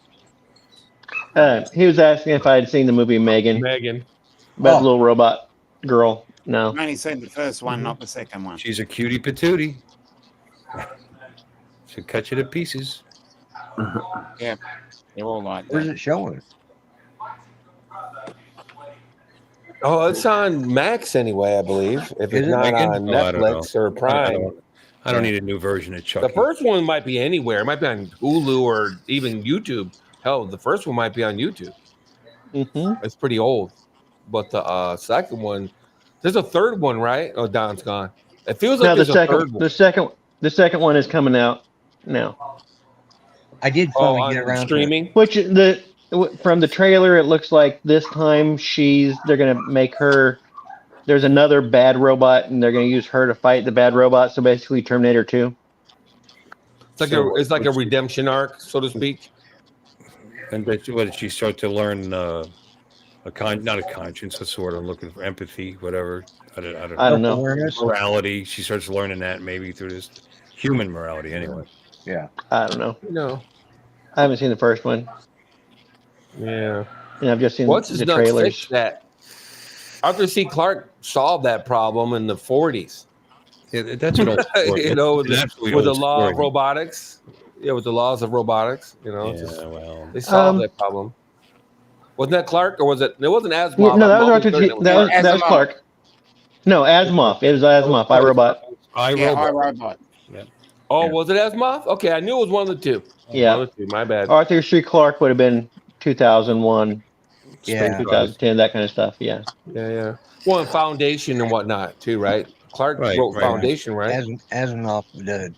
He was asking if I had seen the movie Megan about the little robot girl. No. I've only seen the first one, not the second one. She's a cutie patootie. She'll cut you to pieces. Yeah, they're all like Where's that. it showing? Oh, it's on Max anyway, I believe. If it's not on Netflix or Prime. I don't need a new version of Chucky. The first one might be anywhere. It might be on Hulu or even YouTube. Hell, the first one might be on YouTube. Mm-hmm. It's pretty old. But the second one, there's a third one, right? Oh, Don's gone. It feels like there's a third one. The second one is coming out now. I did finally get around streaming. Which from the trailer, it looks like this time they're gonna make her. There's another bad robot, and they're gonna use her to fight the bad robot. So basically, Terminator 2. It's like a redemption arc, so to speak. And what did she start to learn? Not a conscience. What's the word I'm looking for? Empathy, whatever. I don't know. Morality. She starts learning that maybe through this human morality. Anyway. Yeah. I don't know. No. I haven't seen the first one. Yeah. And I've just seen the nuts trailers. fixed that? Arthur C. Clarke solved that problem in the 40s. Yeah, that's an old story. with the law of robotics. Yeah, with the laws of robotics. They solved that problem. Wasn't that Clarke, or was it? It wasn't Asimov. Yeah, no, that was Arthur C. That was Clarke. No, Asimov. It was Asimov. iRobot. iRobot. Yeah. Oh, was it Asimov? Okay, I knew it was one of the two. Yeah. One of the two. My bad. Arthur C. Clarke would have been 2001. Yeah. 2010, that kind of stuff. Yeah. Yeah. Well, and Foundation and whatnot too, right? Clarke wrote Foundation, right? Asimov did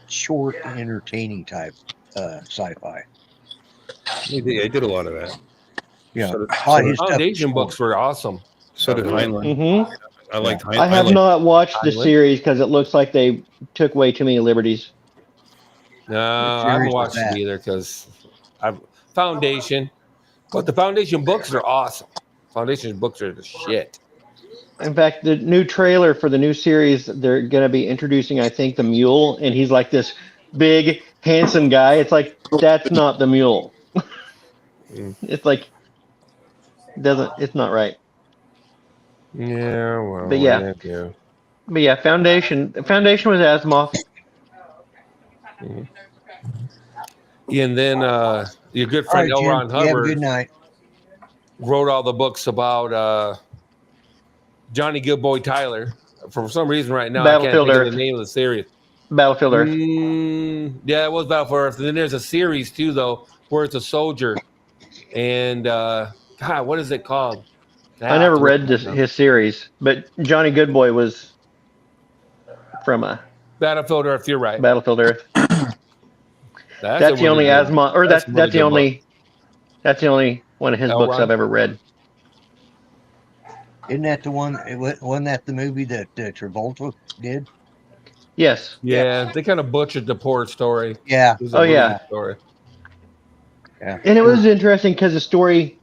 short, entertaining type sci-fi. He did a lot of that. Yeah. So Foundation books were awesome. So did Heinlein. Mm-hmm. I liked Heinlein. I have not watched the series because it looks like they took way too many liberties. No, I haven't watched it either because Foundation. But the Foundation books are awesome. Foundation books are the shit. In fact, the new trailer for the new series, they're going to be introducing, I think, the mule, and he's like this big, handsome guy. It's like, that's not the mule. It's like, it's not right. Yeah, well, but yeah, Foundation was Asimov. Mm-hmm. Yeah, and then your good friend L. Ron Hubbard good night. wrote all the books about Johnny Goodboy Tyler. For some reason, right now, I can't think of the name of the series. Battlefield Earth. Yeah, it was Battlefield Earth. And then there's a series too, though, where it's a soldier. And God, what is it called? I never read his series, but Johnny Goodboy was from a Battlefield Earth. You're right. Battlefield Earth. That's the only Asimov, or that's the only one of his books I've ever read. Isn't that the one? Wasn't that the movie that Travolta did? Yes. Yeah, they kind of butchered the poor story. Yeah. It was a Oh, really yeah. good story. Yeah. And it was interesting because the story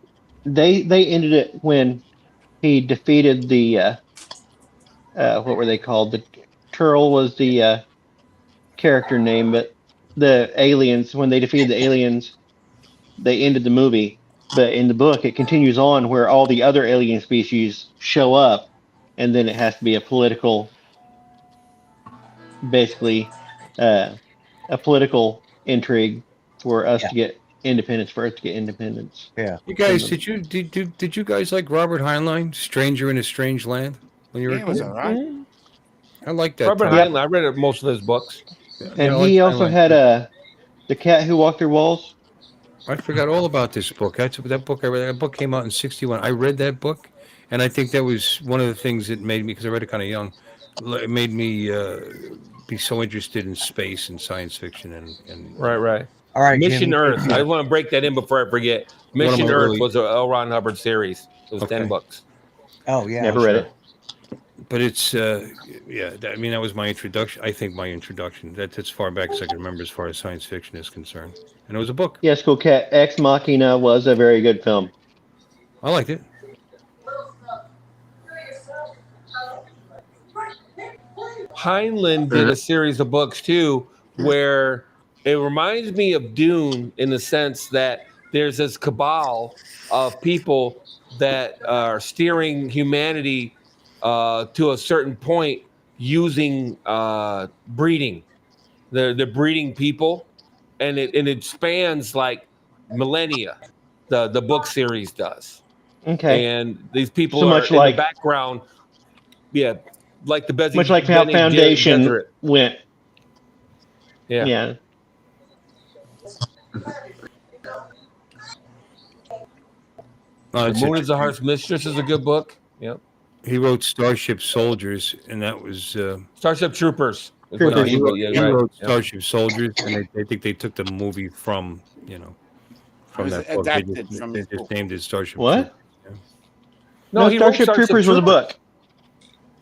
they ended it when he defeated the what were they called? The Turl was the character name, but the aliens, when they defeated the aliens, they ended the movie. But in the book, it continues on where all the other alien species show up, and then it has to be a political, basically, a political intrigue for us Yeah. to get independence. For Earth to get independence. Yeah. You guys, did you guys like Robert Heinlein, Stranger in a Strange Land, when you were Yeah, a it was kid? all right. I like that. Robert title. Heinlein. I read most of his books. And I like he also Heinlein. had the cat who walked through walls. I forgot all about this book. That book I read. That book came out in '61. I read that book, and I think that was one of the things that made me, because I read it kind of young, it made me be so interested in space and science fiction and Right. All right, Mission Jimmy. Earth. I want to break that in before I forget. One of Mission my Earth early- was a L. Ron Hubbard series. It was 10 Okay. books. Oh yeah. Never read sure. it. But it's I mean, that was my introduction. I think my introduction. That's as far back as I can remember as far as science fiction is concerned. And it was a book. Yes, Cool Cat. Ex Machina was a very good film. I liked it. Heinlein did a series of books too, where it reminds me of Dune in the sense that there's this cabal of people that are steering humanity to a certain point using breeding. They're breeding people, and it spans like millennia. The book series does, Okay. and these people So are much in like- the background. Yeah, like the Much like how Bene Foundation Gesserit. went. Yeah. Yeah. Oh, The Moon is the Heart's Mistress is a good book. Yep. He wrote Starship Soldiers, and that was Starship Troopers. is what Troopers. he wrote, yeah, he right. wrote Yep. Starship Soldiers, and I think they took the movie from from was that book. adapted from They his just book. named it Starship. What? Troopers. No, he wrote Starship Troopers was a book.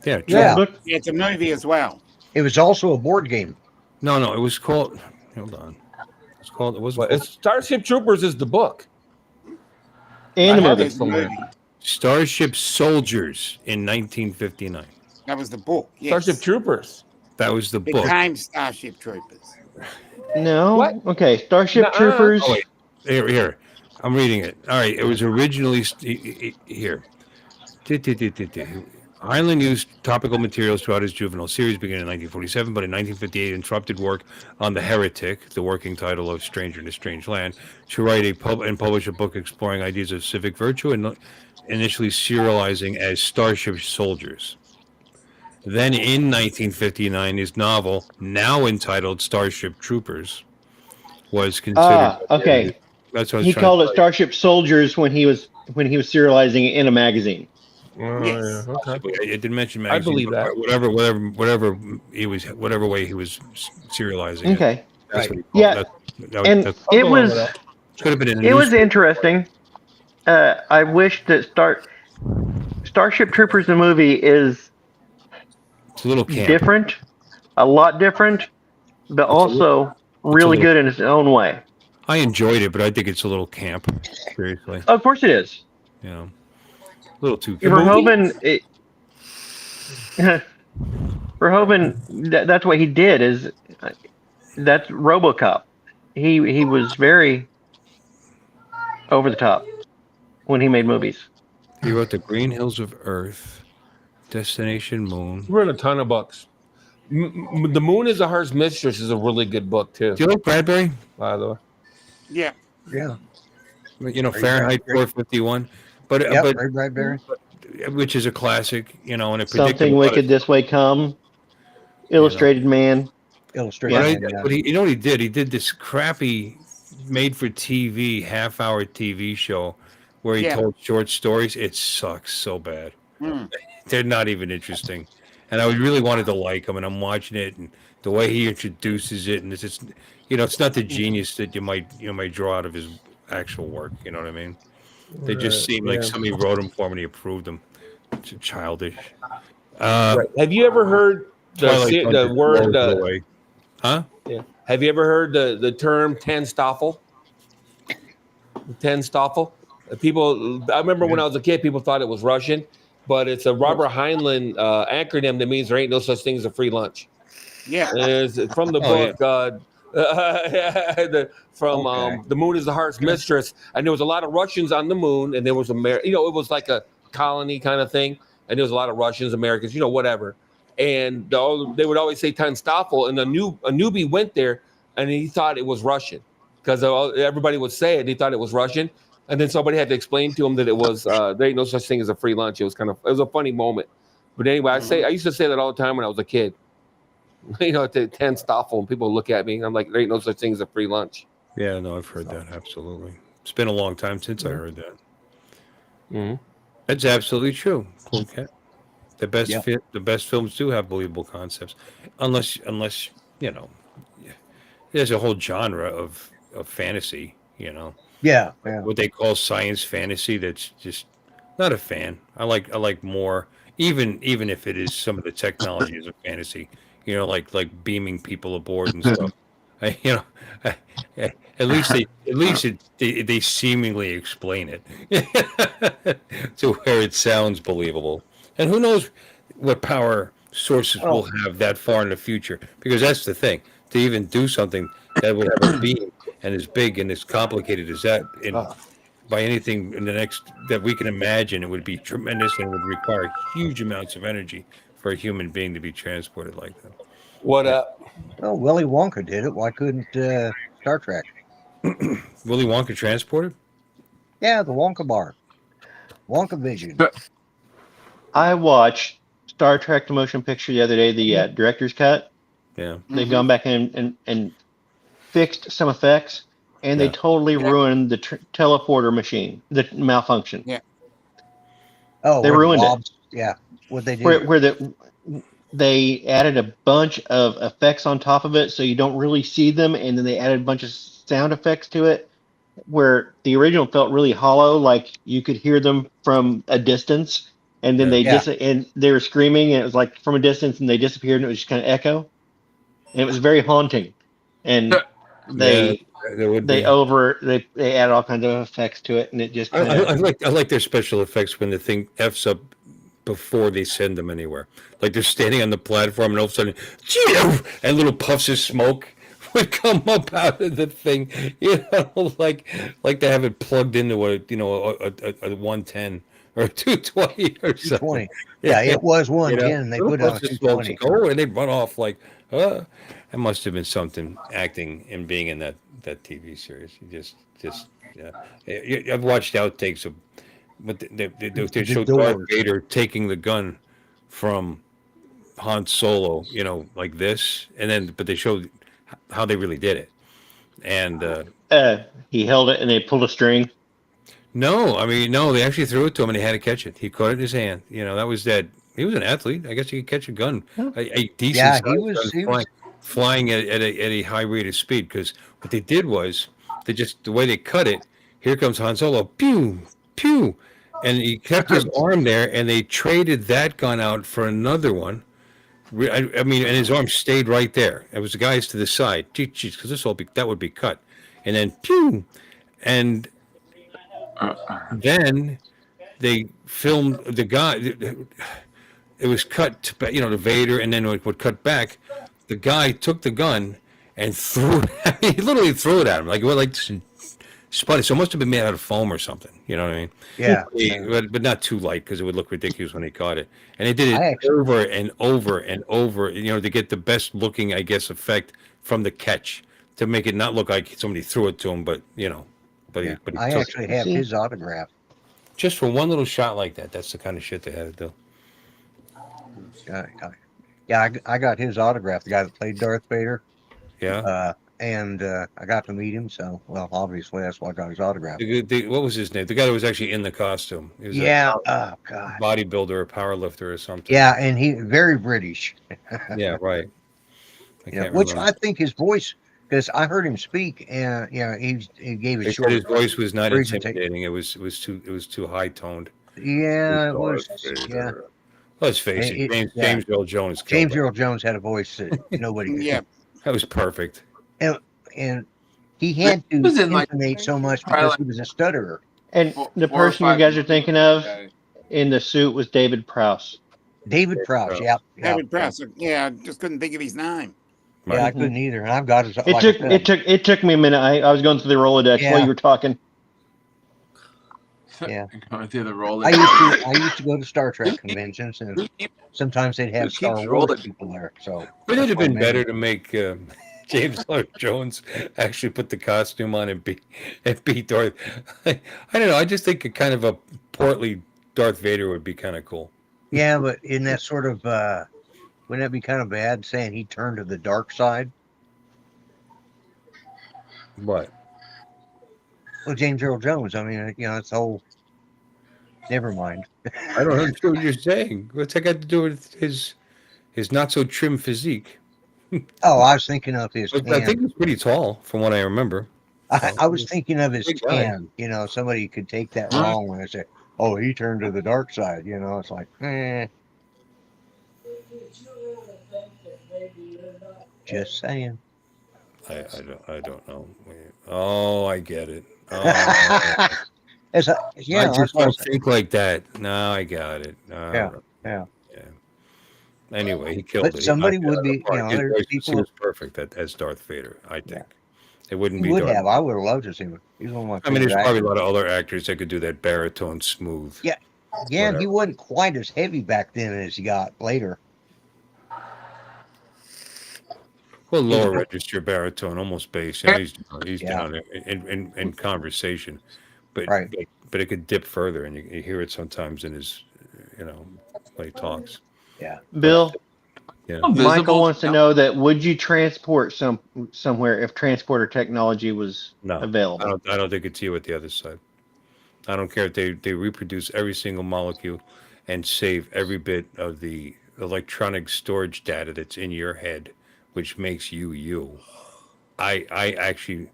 Yeah. Yeah. Book. Yeah, it's a movie as well. It was also a board game. No, it was called. Hold on. It's called. It was Well, it's Starship Troopers is the book. And the I have movie. it somewhere. Starship Soldiers in 1959. That was the book. Yes. Starship Troopers. That was the book. Became Starship Troopers. No. What? Okay. Starship Nuh-uh. Troopers. Oh, wait. Here. I'm reading it. All right. It was originally here. Heinlein used topical materials throughout his juvenile series beginning in 1947, but in 1958 interrupted work on The Heretic, the working title of Stranger in a Strange Land, to write and publish a book exploring ideas of civic virtue and initially serializing as Starship Soldiers. Then in 1959, his novel, now entitled Starship Troopers, was considered. Okay. That's what I was He trying called to it Starship Soldiers when he was serializing it in a magazine. Yes. Yeah, okay. It didn't mention I magazine. believe that. Whatever way he was serializing it. Okay. That's what he called Yeah. And that it I'll go was with that. could have been in a it was newspaper. interesting. I wish that Starship Troopers the movie is It's a little camp. different, a lot different, but also really little- good in its own way. I enjoyed it, but I think it's a little camp. Seriously, Of course it is. a little too. Verhoeven, that's what he did. That's RoboCop. He was very over the top when he made movies. He wrote The Green Hills of Earth, Destination Moon. He wrote a ton of books. The Moon is the Heart's Mistress is a really good book too. Do you like Bradbury? By the way, Yeah. Yeah. Fahrenheit 451, but Yep. Ray Bradbury. which is a classic, and it predicted Something a lot of- Wicked This Way Come, Illustrated Man. Illustrated. But you know what he did? He did this crappy made-for-TV half-hour TV show where he told short stories. It sucks so bad. They're not even interesting. And I really wanted to like him, and I'm watching it, and the way he introduces it, and it's just, it's not the genius that you might draw out of his actual work. You know what I mean? They just seem like somebody wrote them for him and he approved them. It's childish. right. Have you ever heard the word. away. Huh? Yeah. Have you ever heard the term ten Stoffel? Ten Stoffel. People, I remember when I was a kid, people thought it was Russian, but it's a Robert Heinlein acronym that means there ain't no such thing as a free lunch. Yeah. It's from the book. The Moon is the Heart's Mistress, and there was a lot of Russians on the moon, and there was it was like a colony kind of thing, and there was a lot of Russians, Americans, whatever, and they would always say ten Stoffel, and a newbie went there, and he thought it was Russian because everybody would say it. He thought it was Russian, and then somebody had to explain to him that it was there ain't no such thing as a free lunch. It was a funny moment, but anyway, I used to say that all the time when I was a kid. The 10 Stoffel, and people look at me, and I'm like, there ain't no such thing as a free lunch. Yeah, no, I've heard that. Absolutely. It's been a long time since I heard that. Mm-hmm. That's absolutely true. Cool cat. The best films do have believable concepts, unless there's a whole genre of fantasy. Yeah. What they call science fantasy. That's just not a fan. I like more, even if it is some of the technology is a fantasy. Like beaming people aboard and stuff. At least they seemingly explain it to where it sounds believable. And who knows what power sources will have that far in the future? Because that's the thing. To even do something that would have a beam and as big and as complicated as that, by anything in the next that we can imagine, it would be tremendous and would require huge amounts of energy for a human being to be transported like that. What up? Well, Willy Wonka did it. Why couldn't Star Trek? Willy Wonka transported? Yeah, the Wonka bar. Wonka Vision. I watched Star Trek the motion picture the other day, the director's cut. Yeah. They've gone back and fixed some effects, and they totally ruined the teleporter machine, the malfunction. Yeah. Oh, they ruined it. Yeah. What they did. Where they added a bunch of effects on top of it, so you don't really see them, and then they added a bunch of sound effects to it, where the original felt really hollow, like you could hear them from a distance, and then and they were screaming, and it was like from a distance, and they disappeared, and it was just kind of echo, and it was very haunting. And they added all kinds of effects to it, and it just kind of. I like their special effects when the thing f's up before they send them anywhere. Like they're standing on the platform, and all of a sudden, and little puffs of smoke would come up out of the thing. Like they have it plugged into a 110 or 220 or something. 220. Yeah, it was 110, and they put it on 220. And they'd run off like, It must have been something acting and being in that TV series. I've watched outtakes of. But they showed Darth Vader taking the gun from Han Solo, like this, but they showed how they really did it. And he held it, and they pulled a string. No, they actually threw it to him, and he had to catch it. He caught it in his hand. That was that. He was an athlete. I guess he could catch a gun, a decent gun flying at a high rate of speed. Because what they did was the way they cut it. Here comes Han Solo. Pew, pew. And he kept his arm there, and they traded that gun out for another one. And his arm stayed right there. It was the guys to the side, because that would be cut, and then pew, and then they filmed the guy. It was cut to Vader, and then it would cut back. The guy took the gun and threw it. He literally threw it at him like spun it. So it must have been made out of foam or something. You know what I mean? Yeah. But not too light because it would look ridiculous when he caught it. And they did it over and over and over, to get the best looking, I guess, effect from the catch to make it not look like somebody threw it to him, but But I actually have his autograph. Just for one little shot like that. That's the kind of shit they had to do. Yeah, I got his autograph. The guy that played Darth Vader. Yeah. And I got to meet him, so obviously that's why I got his autograph. What was his name? The guy that was actually in the costume. He was oh god, bodybuilder or powerlifter or something. Yeah, and he very British. Yeah, right. Which I think his voice, because I heard him speak, and he gave a short. His voice was not intimidating. It was too high toned. Yeah, it was. Yeah. Let's face it, James Earl Jones killed James that. Earl Jones had a voice that nobody could. Yeah. That was perfect. And he had to was in, like, intonate so much probably because like he was a stutterer. And the 4 or person you 5 guys are thinking of Okay. in the suit was David Prowse. David Prowse, yeah. David Prowse. Yeah, I just couldn't think of his name. Yeah, I Mhm. couldn't either. And I've got his. It took me a minute. I was going through the Rolodex while you were talking. Yeah. Going through the roller. I used to go to Star Trek conventions, and sometimes they'd have Star Wars rolling? people there. So Would it have been better to make James Earl Jones actually put the costume on and be Darth? I don't know. I just think a kind of a portly Darth Vader would be kind of cool. Yeah, but in that sort of wouldn't that be kind of bad saying he turned to the dark side? What? Well, James Earl Jones. I mean, it's whole. Never mind. I don't understand what you're saying. What's that got to do with his not so trim physique? Oh, I was thinking of his. I think he's pretty tall, from what I remember. I was thinking of his Big guy. tan. Somebody could take that wrong when they say, "Oh, he turned to the dark side." It's like, Just saying. I don't know. Oh, I get it. Oh, I just don't think like that. No, I got it. Yeah. Anyway, he killed it. But somebody would be, His there's voice people. was perfect as Darth Vader. I think it wouldn't He be. would Darth have. I would have loved to see him. He's one of my. I mean, there's favorite probably actors. a lot of other actors that could do that baritone smooth. Yeah, and he wasn't quite as heavy back then as he got later. Well, lower register baritone, almost bass. He's down in conversation, but it could dip further, and you hear it sometimes in his, when he talks. Yeah, Bill. Yeah. Michael wants to know that would you transport somewhere if transporter technology was available? I don't think it's you at the other side. I don't care if they reproduce every single molecule and save every bit of the electronic storage data that's in your head, which makes you you. I actually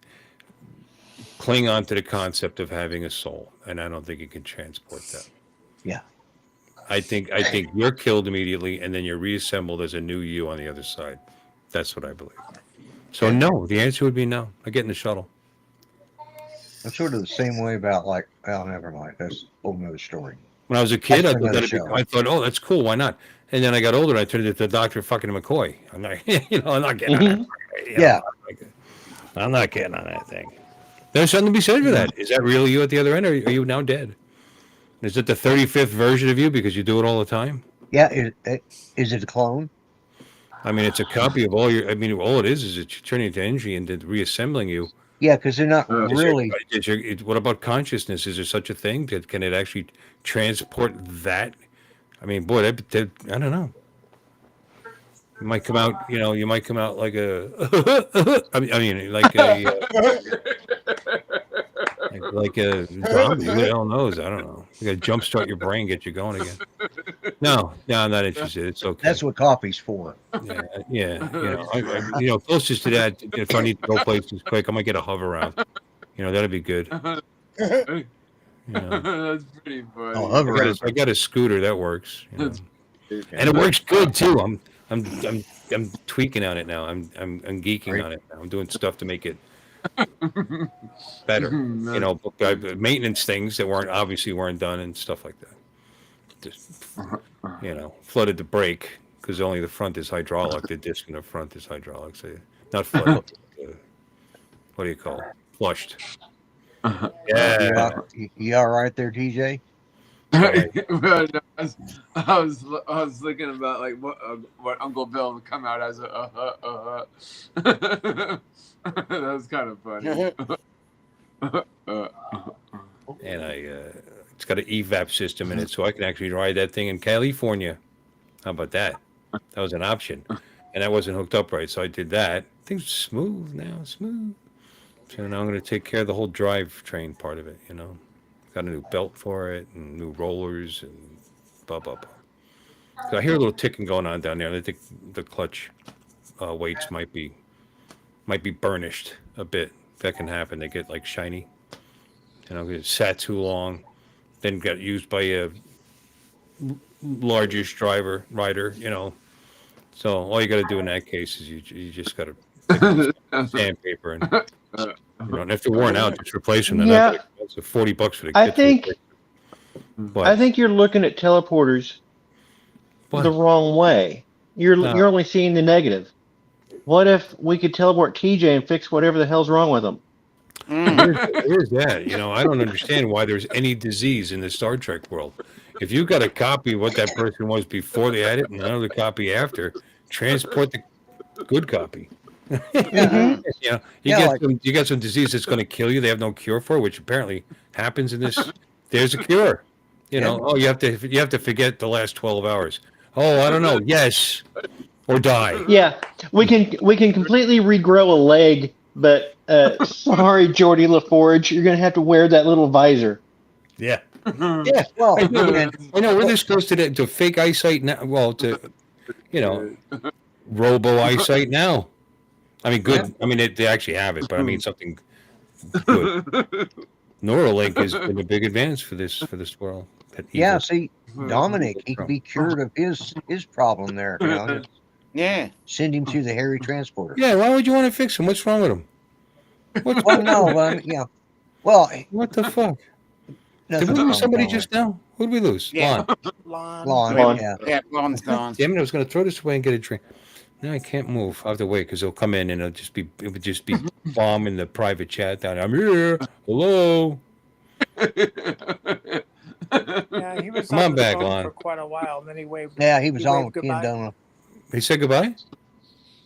cling on to the concept of having a soul, and I don't think you can transport that. Yeah. I think you're killed immediately, and then you're reassembled as a new you on the other side. That's what I believe. So no, the answer would be no. I get in the shuttle. I'm sort of the same way about never mind. That's a whole nother story. When I was a kid, I thought, oh, that's cool. Why not? And then I got older, and I turned into Dr. fucking McCoy. I'm not, I'm not getting on that. I'm not getting on that thing. There's something to be said for that. Is that really you at the other end, or are you now dead? Is it the 35th version of you because you do it all the time? Yeah. Is it a clone? I mean, it's a copy of all your. I mean, all it is it's turning into energy and then reassembling you. Yeah, because they're not really. What about consciousness? Is there such a thing? Can it actually transport that? I mean, boy, I don't know. You might come out. You might come out like a. I mean, like a. Like a zombie. Who the hell knows? I don't know. You got to jumpstart your brain, get you going again. No, I'm not interested. It's okay. That's what coffee's for. Yeah. Closest to that, if I need to go places quick, I might get a hover around. That'd be good. That's pretty funny. I got a scooter that works. And it works good too. I'm tweaking on it now. I'm geeking on it now. I'm doing stuff to make it better. Maintenance things that weren't done and stuff like that. Just flooded the brake because only the front is hydraulic. The disc in the front is hydraulic. So not flooded. What do you call it? Flushed. Yeah. You all right there, TJ? I was thinking about like what Uncle Bill would come out as a that was kind of funny. And it's got an evap system in it, so I can actually ride that thing in California. How about that? That was an option, and that wasn't hooked up right, so I did that. Things smooth now, smooth. So now I'm going to take care of the whole drivetrain part of it. Got a new belt for it and new rollers and blah blah blah. So I hear a little ticking going on down there. I think the clutch weights might be burnished a bit. That can happen. They get like shiny. It sat too long, then got used by largest rider, So all you got to do in that case is you just got to pick up some sandpaper and and if they're worn out, just replace them. They're not that Yeah, expensive. $40 for the I kit to think replace them. I But think you're looking at teleporters the what? wrong way. You're only seeing the negative. What if we could teleport TJ and fix whatever the hell's wrong with him? Here's that. I don't understand why there's any disease in the Star Trek world. If you got a copy of what that person was before they had it and another copy after, transport the good copy. Mm-hmm. You got some disease that's going to kill you. They have no cure for, which apparently happens in this. There's a cure. Oh, you have to forget the last 12 hours. Oh, I don't know. Yes, or die. Yeah, we can completely regrow a leg, but sorry, Geordie LaForge, you're gonna have to wear that little visor. Yeah. Yeah. Well, I know we're this close to fake eyesight now. Well, to robo eyesight now. I mean, good. I mean, they actually have it, but I mean something good. Neuralink has been a big advance for this world. Yeah, see, Dominic, he could be cured of his problem there. Just Yeah. send him through the Harry transporter. Yeah, why would you want to fix him? What's wrong with him? Well, no, but yeah. Well, what the fuck? Did we nothing's lose somebody wrong just now? Who did we lose? Yeah. Lon. Lon, yeah. Yeah, Lon's gone. Damn it! I was going to throw this away and get a drink. No, I can't move. I have to wait because they'll come in and it would just be bombing the private chat down. I'm here. Hello. Yeah, he was Come on the back, phone Lon. for quite a while, and then he waved. Yeah, he was on with Ken goodbye. Donald. He said goodbye?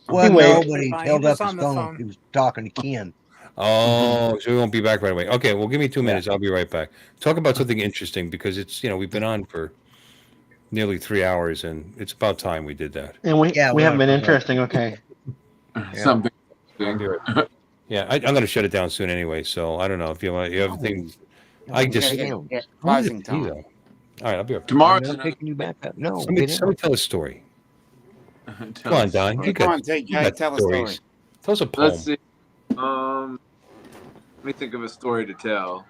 Well, He no, waved. but he Goodbye. held He up was his on the phone. phone. He was talking to Ken. Oh, so we won't be back right away. Okay, well, give me 2 minutes. I'll be right back. Talk about something interesting because it's, we've been on for nearly 3 hours and it's about time we did that. And we Yeah, we haven't been are. interesting. Okay. Something. I'll be right- Yeah, I'm going to shut it down soon anyway. So I don't know if you have things. I just. Yeah, Why is closing it me, time. though? All right, I'll be right back. Tomorrow's I'm picking you back up. No, Somebody get in. tell a story. another- Come on, Don. You Come got, on, TJ, you got tell a stories. story. Tell us a poem. Let's see. Let me think of a story to tell.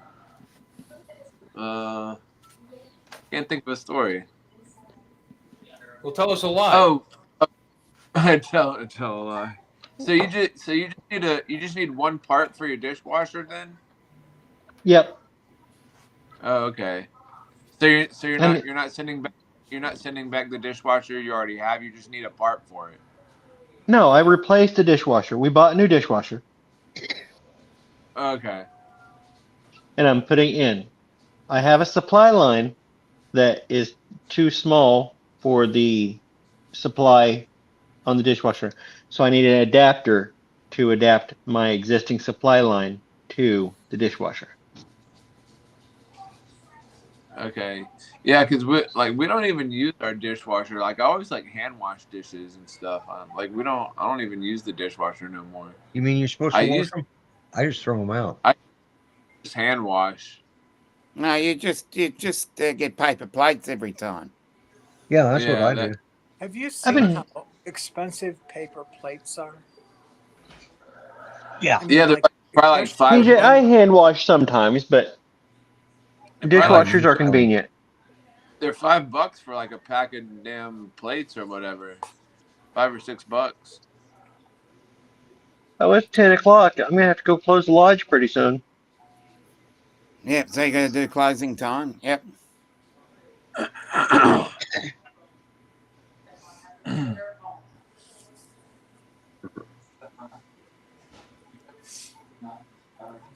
Can't think of a story. Well, tell us a lie. Oh, I tell a lie. So you just need one part for your dishwasher then? Yep. Oh, okay. So you're I not mean- you're not sending back the dishwasher you already have. You just need a part for it. No, I replaced the dishwasher. We bought a new dishwasher, Okay. and I'm putting in. I have a supply line that is too small for the supply on the dishwasher, so I need an adapter to adapt my existing supply line to the dishwasher. Okay. Yeah, because we don't even use our dishwasher. Like I always hand wash dishes and stuff. I don't even use the dishwasher no more. You mean you're supposed to I wash use- them? I just throw them out. Just hand wash. No, you just get paper plates every time. Yeah, that's what Yeah, I that- do. Have you I've seen been- how expensive paper plates are? Yeah. I mean, Yeah, they're probably like $5. TJ, I hand wash sometimes, but They're probably dishwashers are convenient. They're $5 for a pack of damn plates or whatever. $5 or $6. Oh, it's 10 o'clock. I'm gonna have to go close the lodge pretty soon. Yep, so you're going to do closing time? Yep.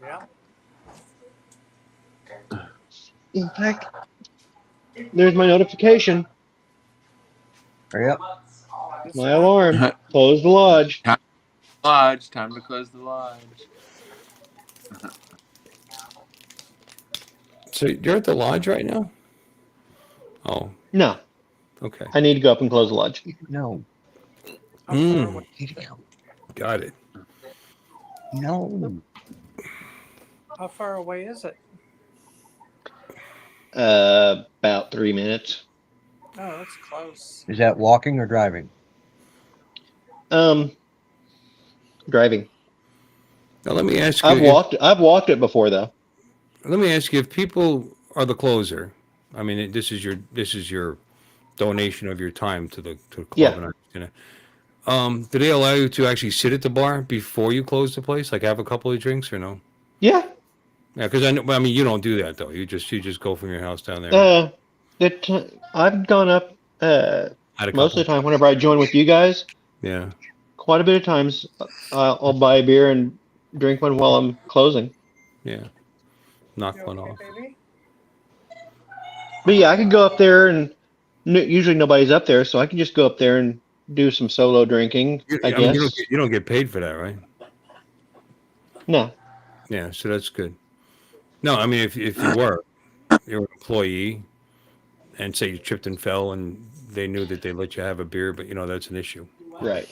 Yeah. In fact, there's my notification. Hurry up. My alarm. Close the lodge. Lodge. Time to close the lodge. So you're at the lodge right now? Oh, No, okay. I need to go up and close the lodge. No. How far away- Got it. No. How far away is it? About 3 minutes. Oh, that's close. Is that walking or driving? Driving. Now let me ask you. I've walked it before though. Let me ask you: if people are the closer, I mean, this is your donation of your time to the club. Yeah. And I understand it. Do they allow you to actually sit at the bar before you close the place? Like have a couple of drinks or no? Yeah. Yeah, because I mean, you don't do that though. You just go from your house down there. I've gone up Had a most couple. of the time whenever I join with you guys. Yeah. Quite a bit of times, I'll buy a beer and drink one while I'm closing. Yeah. Knock You one okay, off. baby? But yeah, I could go up there and usually nobody's up there, so I can just go up there and do some solo drinking, I I mean, guess. you don't get paid for that, right? No. Yeah, so that's good. No, I mean, if you were you're an employee, and say you tripped and fell, and they knew that they let you have a beer, but that's an issue. Right.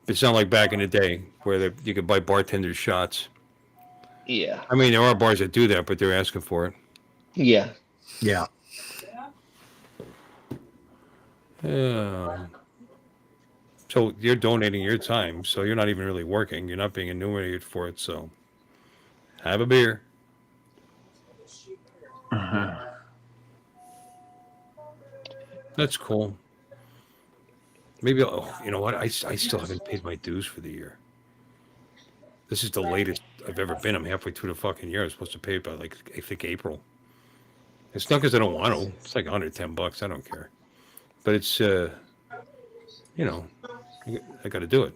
It's not like back in the day where you could buy bartenders shots. Yeah. I mean, there are bars that do that, but they're asking for it. Yeah. Yeah. Yeah. So you're donating your time, so you're not even really working. You're not being enumerated for it, so have a beer. That's cool. Maybe, you know what? I still haven't paid my dues for the year. This is the latest I've ever been. I'm halfway through the fucking year. I'm supposed to pay by, like, I think April. It's not because I don't want to. It's like $110. I don't care. But it's, I got to do it.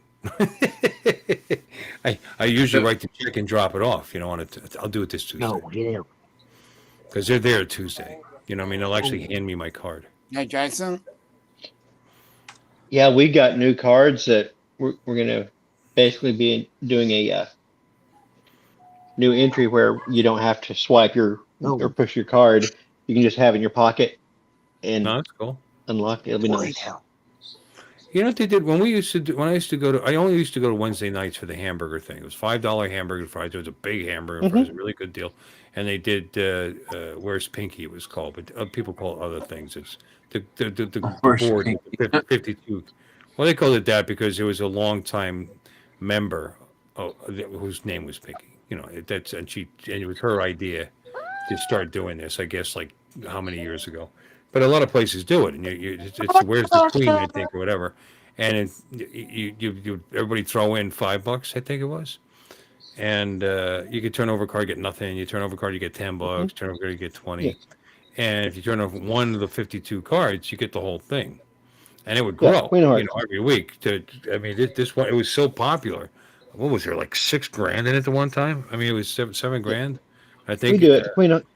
I usually write the check and drop it off. I'll do it this Tuesday. No, yeah. Because they're there Tuesday. You know what I mean? They'll actually hand me my card. Hey, Jason. Yeah, we got new cards that we're going to basically be doing a new entry where you don't have to swipe or push your card. You can just have it in your pocket and No, that's cool. unlock it. It'll be nice. You know what they did when I used to go to? I only used to go to Wednesday nights for the hamburger thing. It was $5 hamburger fries. It was a big hamburger fries, a really good deal. And they did Where's Pinky? It was called, but people call it other things. It's the board, the 52. Well, they called it that because it was a longtime member whose name was Pinky. And it was her idea to start doing this. I guess like how many years ago. But a lot of places do it, and it's Where's the Queen, I think, or whatever, and you everybody throw in $5, I think it was, and you could turn over a card, get nothing. You turn over a card, you get $10. Turn over a card, you get 20, Yeah. and if you turn over one of the 52 cards, you get the whole thing, and it would grow, Queen of Hearts. every week. This one, it was so popular. What was there, like $6,000 in it at one time? I mean, it was $7,000. I think We do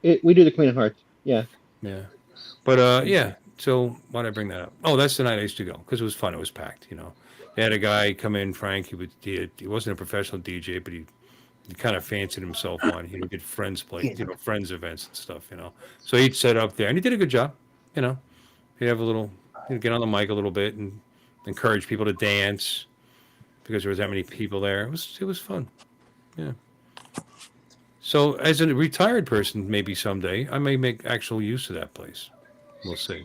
it. We do the Queen of Hearts. Yeah. Yeah. But yeah, so why did I bring that up? Oh, that's the night I used to go because it was fun. It was packed. They had a guy come in, Frank. He wasn't a professional DJ, but he kind of fancied himself on. He did friends friends events and stuff. So he'd set up there, and he did a good job. He'd have he'd get on the mic a little bit and encourage people to dance because there was that many people there. It was fun. Yeah. So as a retired person, maybe someday I may make actual use of that place. We'll see.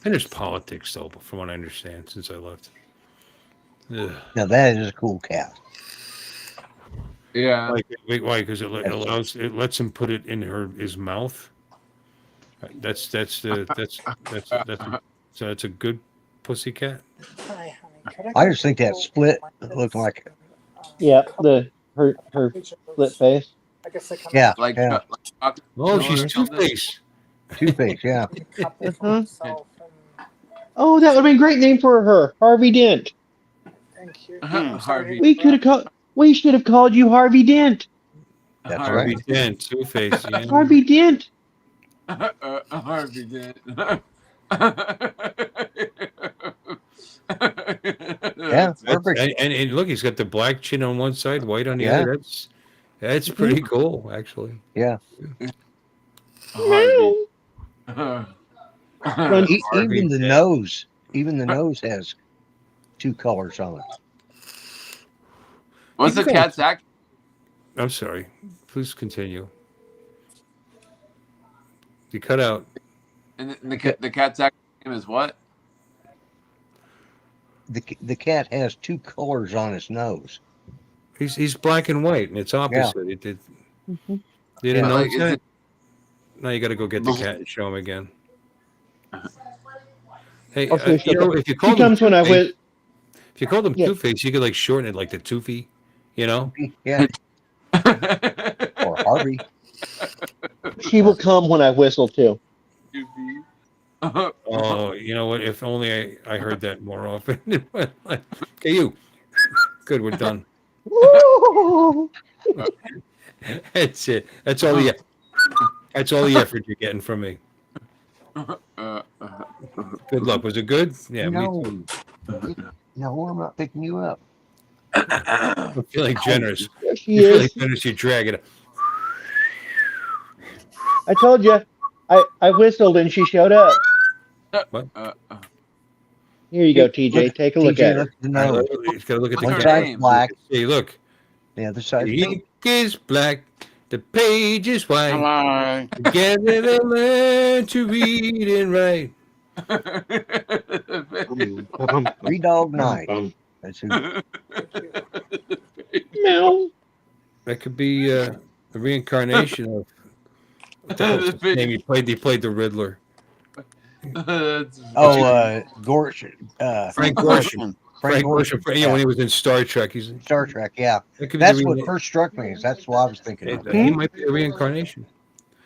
And there's politics, though, from what I understand, since I left. Ugh. Now that is a cool cat. Yeah. Why? Because it lets him put it in his mouth. That's a good pussy cat. Hi, honey. I just think that split looked like. Yeah, her split face. I guess they come Yeah. Like, yeah. Oh, she's Two-Face. Two-Face, yeah. Oh, that would have been a great name for her, Harvey Dent. Thank you. Harvey. We should have called you Harvey Dent. That's Harvey right. Dent, Two-Face. Yeah. Harvey Dent. Harvey did. Yeah, perfect. And look, he's got the black chin on one side, white on the Yeah. other. That's pretty cool, actually. Yeah. Harvey. Even the nose has two colors on it. What's the cat's act? I'm sorry. Please continue. You cut out. And the cat's act name is what? The cat has two colors on his nose. He's black and white, and it's opposite. Yeah. It did. You didn't know Like, is that? it Now you got to go get the cat and show him again. Hey, Okay, you know, if you she called him comes when I Two-Face, was. if you called him Yeah. Two-Face, you could like shorten it like the Toofy, you know? Yeah. Or Harvey. She will come when I whistle too. Oh, you know what? If only I heard that more often in my life. Okay, you. Good, we're done. Woo! That's it. That's all the effort you're getting from me. Good luck. Was it good? Yeah, me No. too. No, I'm not picking you up. I'm feeling generous. There she You're feeling is. generous. You drag it. I told you. I whistled and she showed up. What? Here you go, TJ. Look, Take a look TJ, at her. look at the All right, nose. he's got to look at the One her camera. side's name? black, See, look. the other side's The pink. ink is black. The page is white. Hello. Together they learn to read and write. Three Dog Night. That's who. No. That could be a reincarnation of what the hell's his name? He played the Riddler. Oh, Gorsh. Frank Gorshin. Gorshman. Frank Gorshin. Gorshin. Yeah, when he was in Star Trek, he's Star Trek. Yeah, that could be that's the what first struck me. Is that's what I was thinking of. he might be a reincarnation.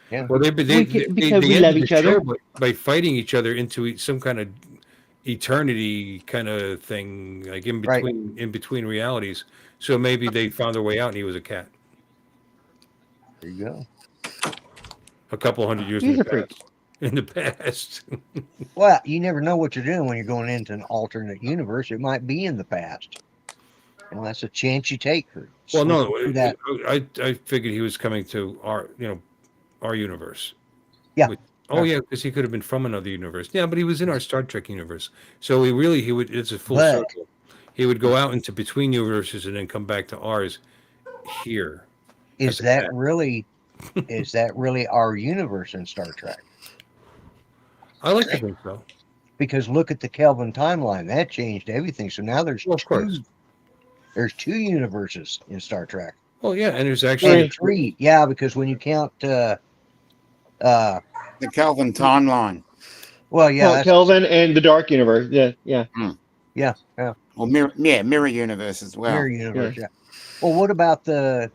Yeah. Well, they Because we ended love the each other. show by fighting each other into some kind of eternity kind of thing, like in between realities. So maybe they found their way out, and he was a cat. There you go. A couple hundred years He's in a the freak. past. In the past. Well, you never know what you're doing when you're going into an alternate universe. It might be in the past. And that's a chance you take. Well, no, that. I figured he was coming to our universe. Yeah. Yeah, because he could have been from another universe. Yeah, but he was in our Star Trek universe. So he would. It's a full circle. He would go out into between universes and then come back to ours here. Is that really our universe in Star Trek? I like to think so. Because look at the Kelvin timeline. That changed everything. So now there's there's two universes in Star Trek. Well, yeah, and there's actually three. Yeah, because when you count the Kelvin timeline. Well, yeah, Kelvin and the Dark Universe. Yeah. Well, mirror universe as well. Mirror universe. Yeah. Well, what about the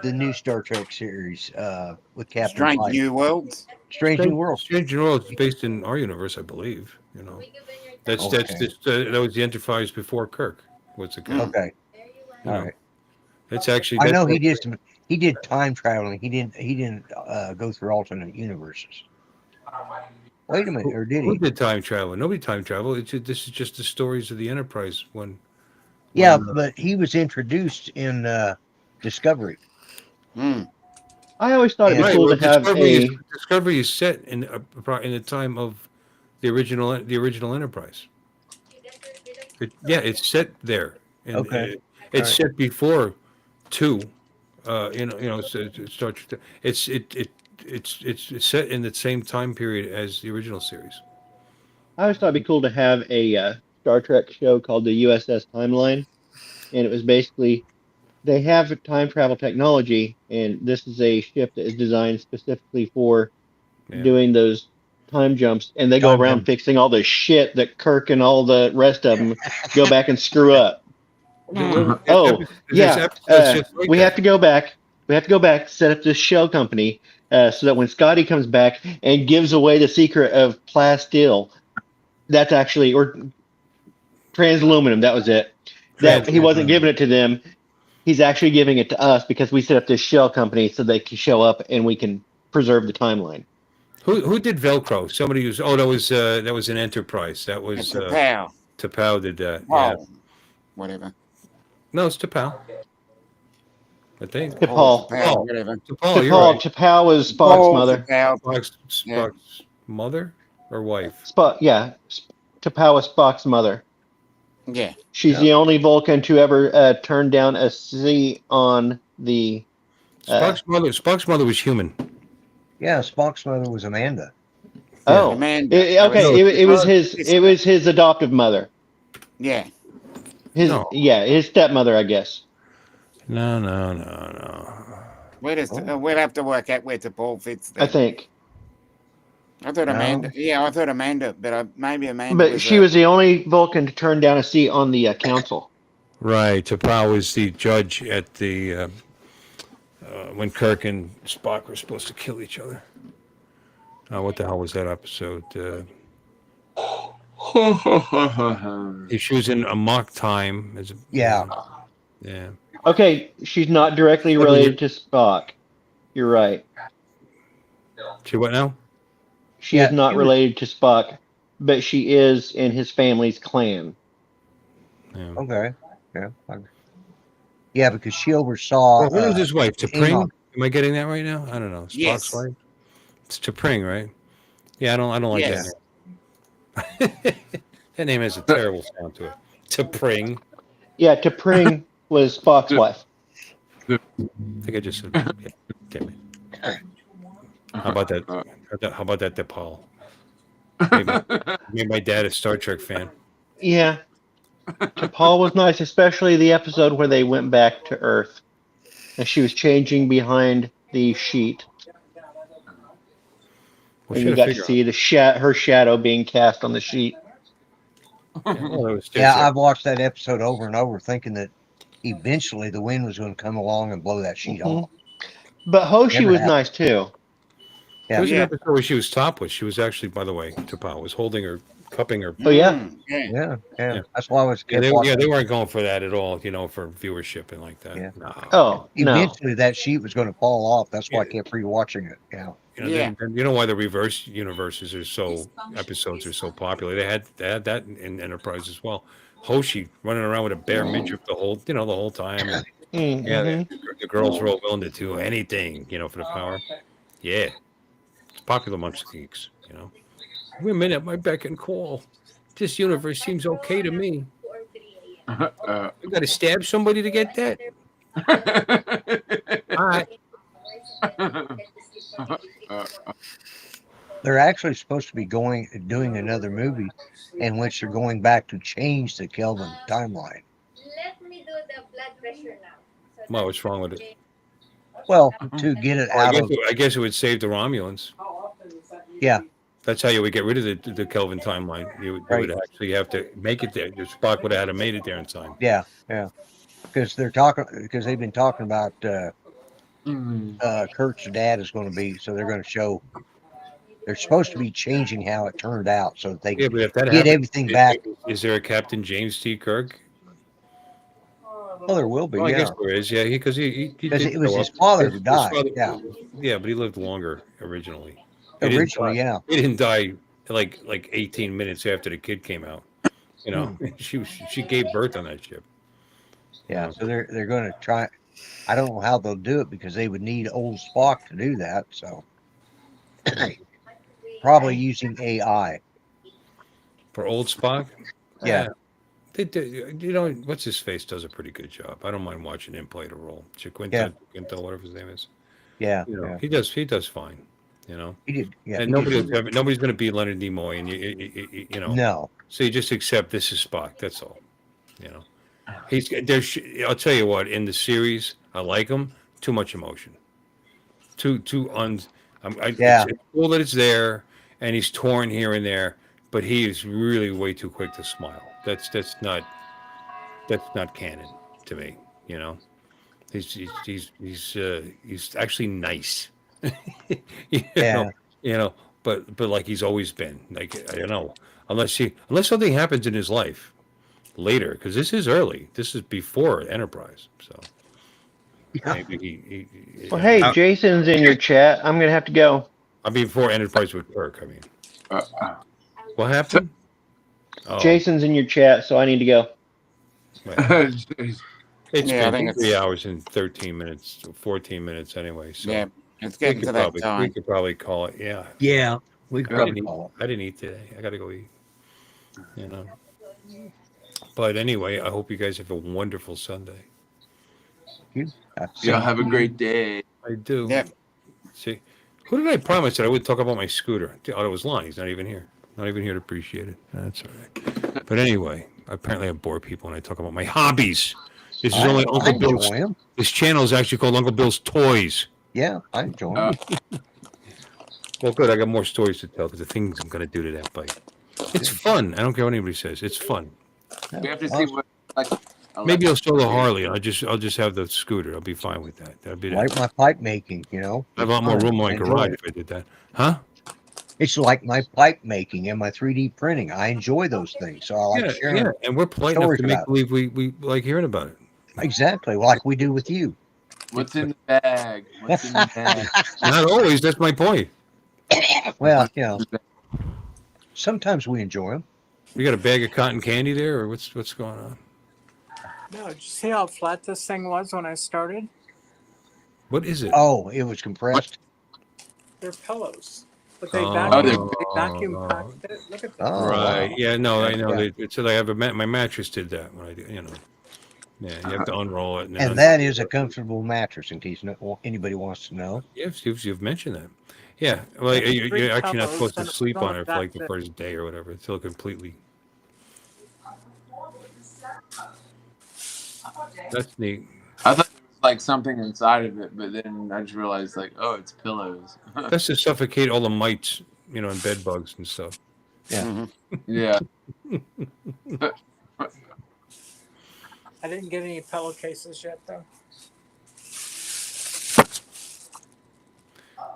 new Star Trek series with Captain Strange Pike? New Worlds. Strange New Worlds. Strange New Worlds is based in our universe, I believe. You know, that was the Enterprise before Kirk. What's it called? Okay. All right. It's actually. I know he did time traveling. He didn't go through alternate universes. Wait a minute, or did he? Who did time travel? Nobody time travel. This is just the stories of the Enterprise when. Yeah, but he was introduced in Discovery. I always thought it was cool to have Discovery is set in the time of the original Enterprise. It's set there. Okay. It's set before 2. Star Trek. It's set in the same time period as the original series. I always thought it'd be cool to have a Star Trek show called the USS Timeline, and it was basically they have time travel technology, and this is a ship that is designed specifically for doing those time jumps, and they go around fixing all the shit that Kirk and all the rest of them go back and screw up. We have to go back. We have to go back, set up this shell company, so that when Scotty comes back and gives away the secret of Plasteel, that's actually, or transaluminum, that was it. That he wasn't giving it to them. He's actually giving it to us because we set up this shell company so they can show up and we can preserve the timeline. Who did Velcro? Somebody who's that was an Enterprise. That was T'Pau. T'Pau did that. Oh, whatever. No, it's T'Pau. I think. T'Pau. T'Pau was Spock's mother. Spock's mother or wife? T'Pau was Spock's mother. Yeah. She's the only Vulcan to ever turn down a C on the. Spock's mother was human. Yeah, Spock's mother was Amanda. Oh, Amanda. It was his adoptive mother. Yeah. His stepmother, I guess. No. We'll have to work out where the ball fits. Then. I think. I thought Amanda. Yeah, I thought Amanda, but maybe Amanda. But she was the only Vulcan to turn down a seat on the council. Right. T'Pau was the judge at the when Kirk and Spock were supposed to kill each other. What the hell was that episode? She was in Amok Time. Yeah. Yeah. Okay, she's not directly related to Spock. You're right. She what now? She is not related to Spock, but she is in his family's clan. Yeah. Okay. Yeah. Yeah, because she oversaw. Well, who was his wife? T'Pring? Enoch. Am I getting that right now? I don't know. Spock's Yes. wife. It's T'Pring, right? Yeah, I don't like Yes. that name. That name has a terrible sound to it. T'Pring. Yeah, T'Pring was Spock's wife. I think I just said. Yeah, damn it. How about that? How about that, DePaul? Made my dad a Star Trek fan. Yeah. T'Pol was nice, especially the episode where they went back to Earth. And she was changing behind the sheet. Well, and you got to see her shadow being cast on the sheet. Yeah, I've watched that episode over and over thinking that eventually the wind was going to come along and blow that sheet off. But Hoshi was nice too. There was an episode where she was topless. She was actually, by the way, T'Pau was holding her, cupping her. Oh yeah. Yeah. That's why I was. They weren't going for that at all, for viewership and like that. Yeah. No. Oh, eventually that sheet was going to fall off. That's why I kept rewatching it. Yeah. You know why the reverse universes episodes are so popular. They had that in Enterprise as well. Hoshi running around with a bare midriff the whole time. And, the girls were all willing to do anything, for the power. Yeah, it's popular amongst geeks. Women at my beck and call. This universe seems okay to me. You got to stab somebody to get that. All right. They're actually supposed to be doing another movie in which they're going back to change the Kelvin timeline. Let me do the blood pressure now. Well, what's wrong with it? Well, to get it out I guess it would save the Romulans. Yeah. That's how you would get rid of the Kelvin timeline. You would actually have to make it there. The Spock would have had to made it there in time. Yeah. Because they've been talking about Kurt's dad is going to be, so they're going to show. They're supposed to be changing how it turned out so that they can get everything back. Is there a Captain James T. Kirk? Well, there will be. I guess there is. Yeah, because he it was his father who died. Yeah, but he lived longer originally. He didn't die like 18 minutes after the kid came out. She gave birth on that ship. Yeah, so they're going to try. I don't know how they'll do it because they would need old Spock to do that. So probably using AI for old Spock. Yeah. What's his face does a pretty good job. I don't mind watching him play the role. Quinto, whatever his name is. Yeah, he does fine. He did. Yeah, and nobody's going to beat Leonard Nimoy, and No. So you just accept this is Spock. That's all. He's there. I'll tell you what. In the series, I like him. Too much emotion. It's cool that it's there, and he's torn here and there, but he is really way too quick to smile. That's not canon to me. He's actually nice. But like he's always been. Like I don't know, unless something happens in his life later, because this is early. This is before Enterprise, so maybe he well, hey, Jason's in your chat. I'm gonna have to go. I mean, before Enterprise with Kirk. I mean, what happened? Jason's in your chat, so I need to go. It's been 3 hours and 13 minutes, 14 minutes anyway. So yeah, it's getting to that time. We could probably call it. Yeah. Yeah, we could probably call it. I didn't eat today. I got to go eat. But anyway, I hope you guys have a wonderful Sunday. Yeah, have a great day. I do. Yeah. See, who did I promise that I would talk about my scooter? Oh, it was Lonnie. He's not even here. Not even here to appreciate it. That's all right. But anyway, apparently I bore people when I talk about my hobbies. This is only I Uncle Bill's. enjoy them. This channel is actually called Uncle Bill's Toys. Yeah, I enjoy them. Well, good. I got more stories to tell because the things I'm going to do to that bike. It's fun. I don't care what anybody says. It's fun. We have to see what like. Maybe I'll sell the Harley. I'll just have the scooter. I'll be fine with that. That'll be Like my pipe making, you know. I have a lot more room in my I enjoy garage it. if I did that. Huh? It's like my pipe making and my 3D printing. I enjoy those things, so I like sharing. Yeah, and we're polite enough stories to make about believe we like hearing about it. Exactly, like we do with you. What's in the bag? What's in the bag? Not always. That's my point. Well, you know, sometimes we enjoy them. You got a bag of cotton candy there, or what's going on? No, did you see how flat this thing was when I started? What is it? Oh, it was compressed. They're pillows. But they vacuum packed it. Look at that. Oh, Right. wow. Yeah. No. I know. Yeah. They said I have my mattress did that when I did. You know. Yeah. You have to unroll it. And that is a comfortable mattress, in case anybody wants to know. Yes, you've mentioned that. Yeah. Well, you're actually not supposed to sleep on it for like the first day or whatever until completely. That's neat. I thought there was like something inside of it, but then I just realized like, oh, it's pillows. That's to suffocate all the mites, you know, and bed bugs and stuff. Yeah. Yeah. I didn't get any pillowcases yet, though.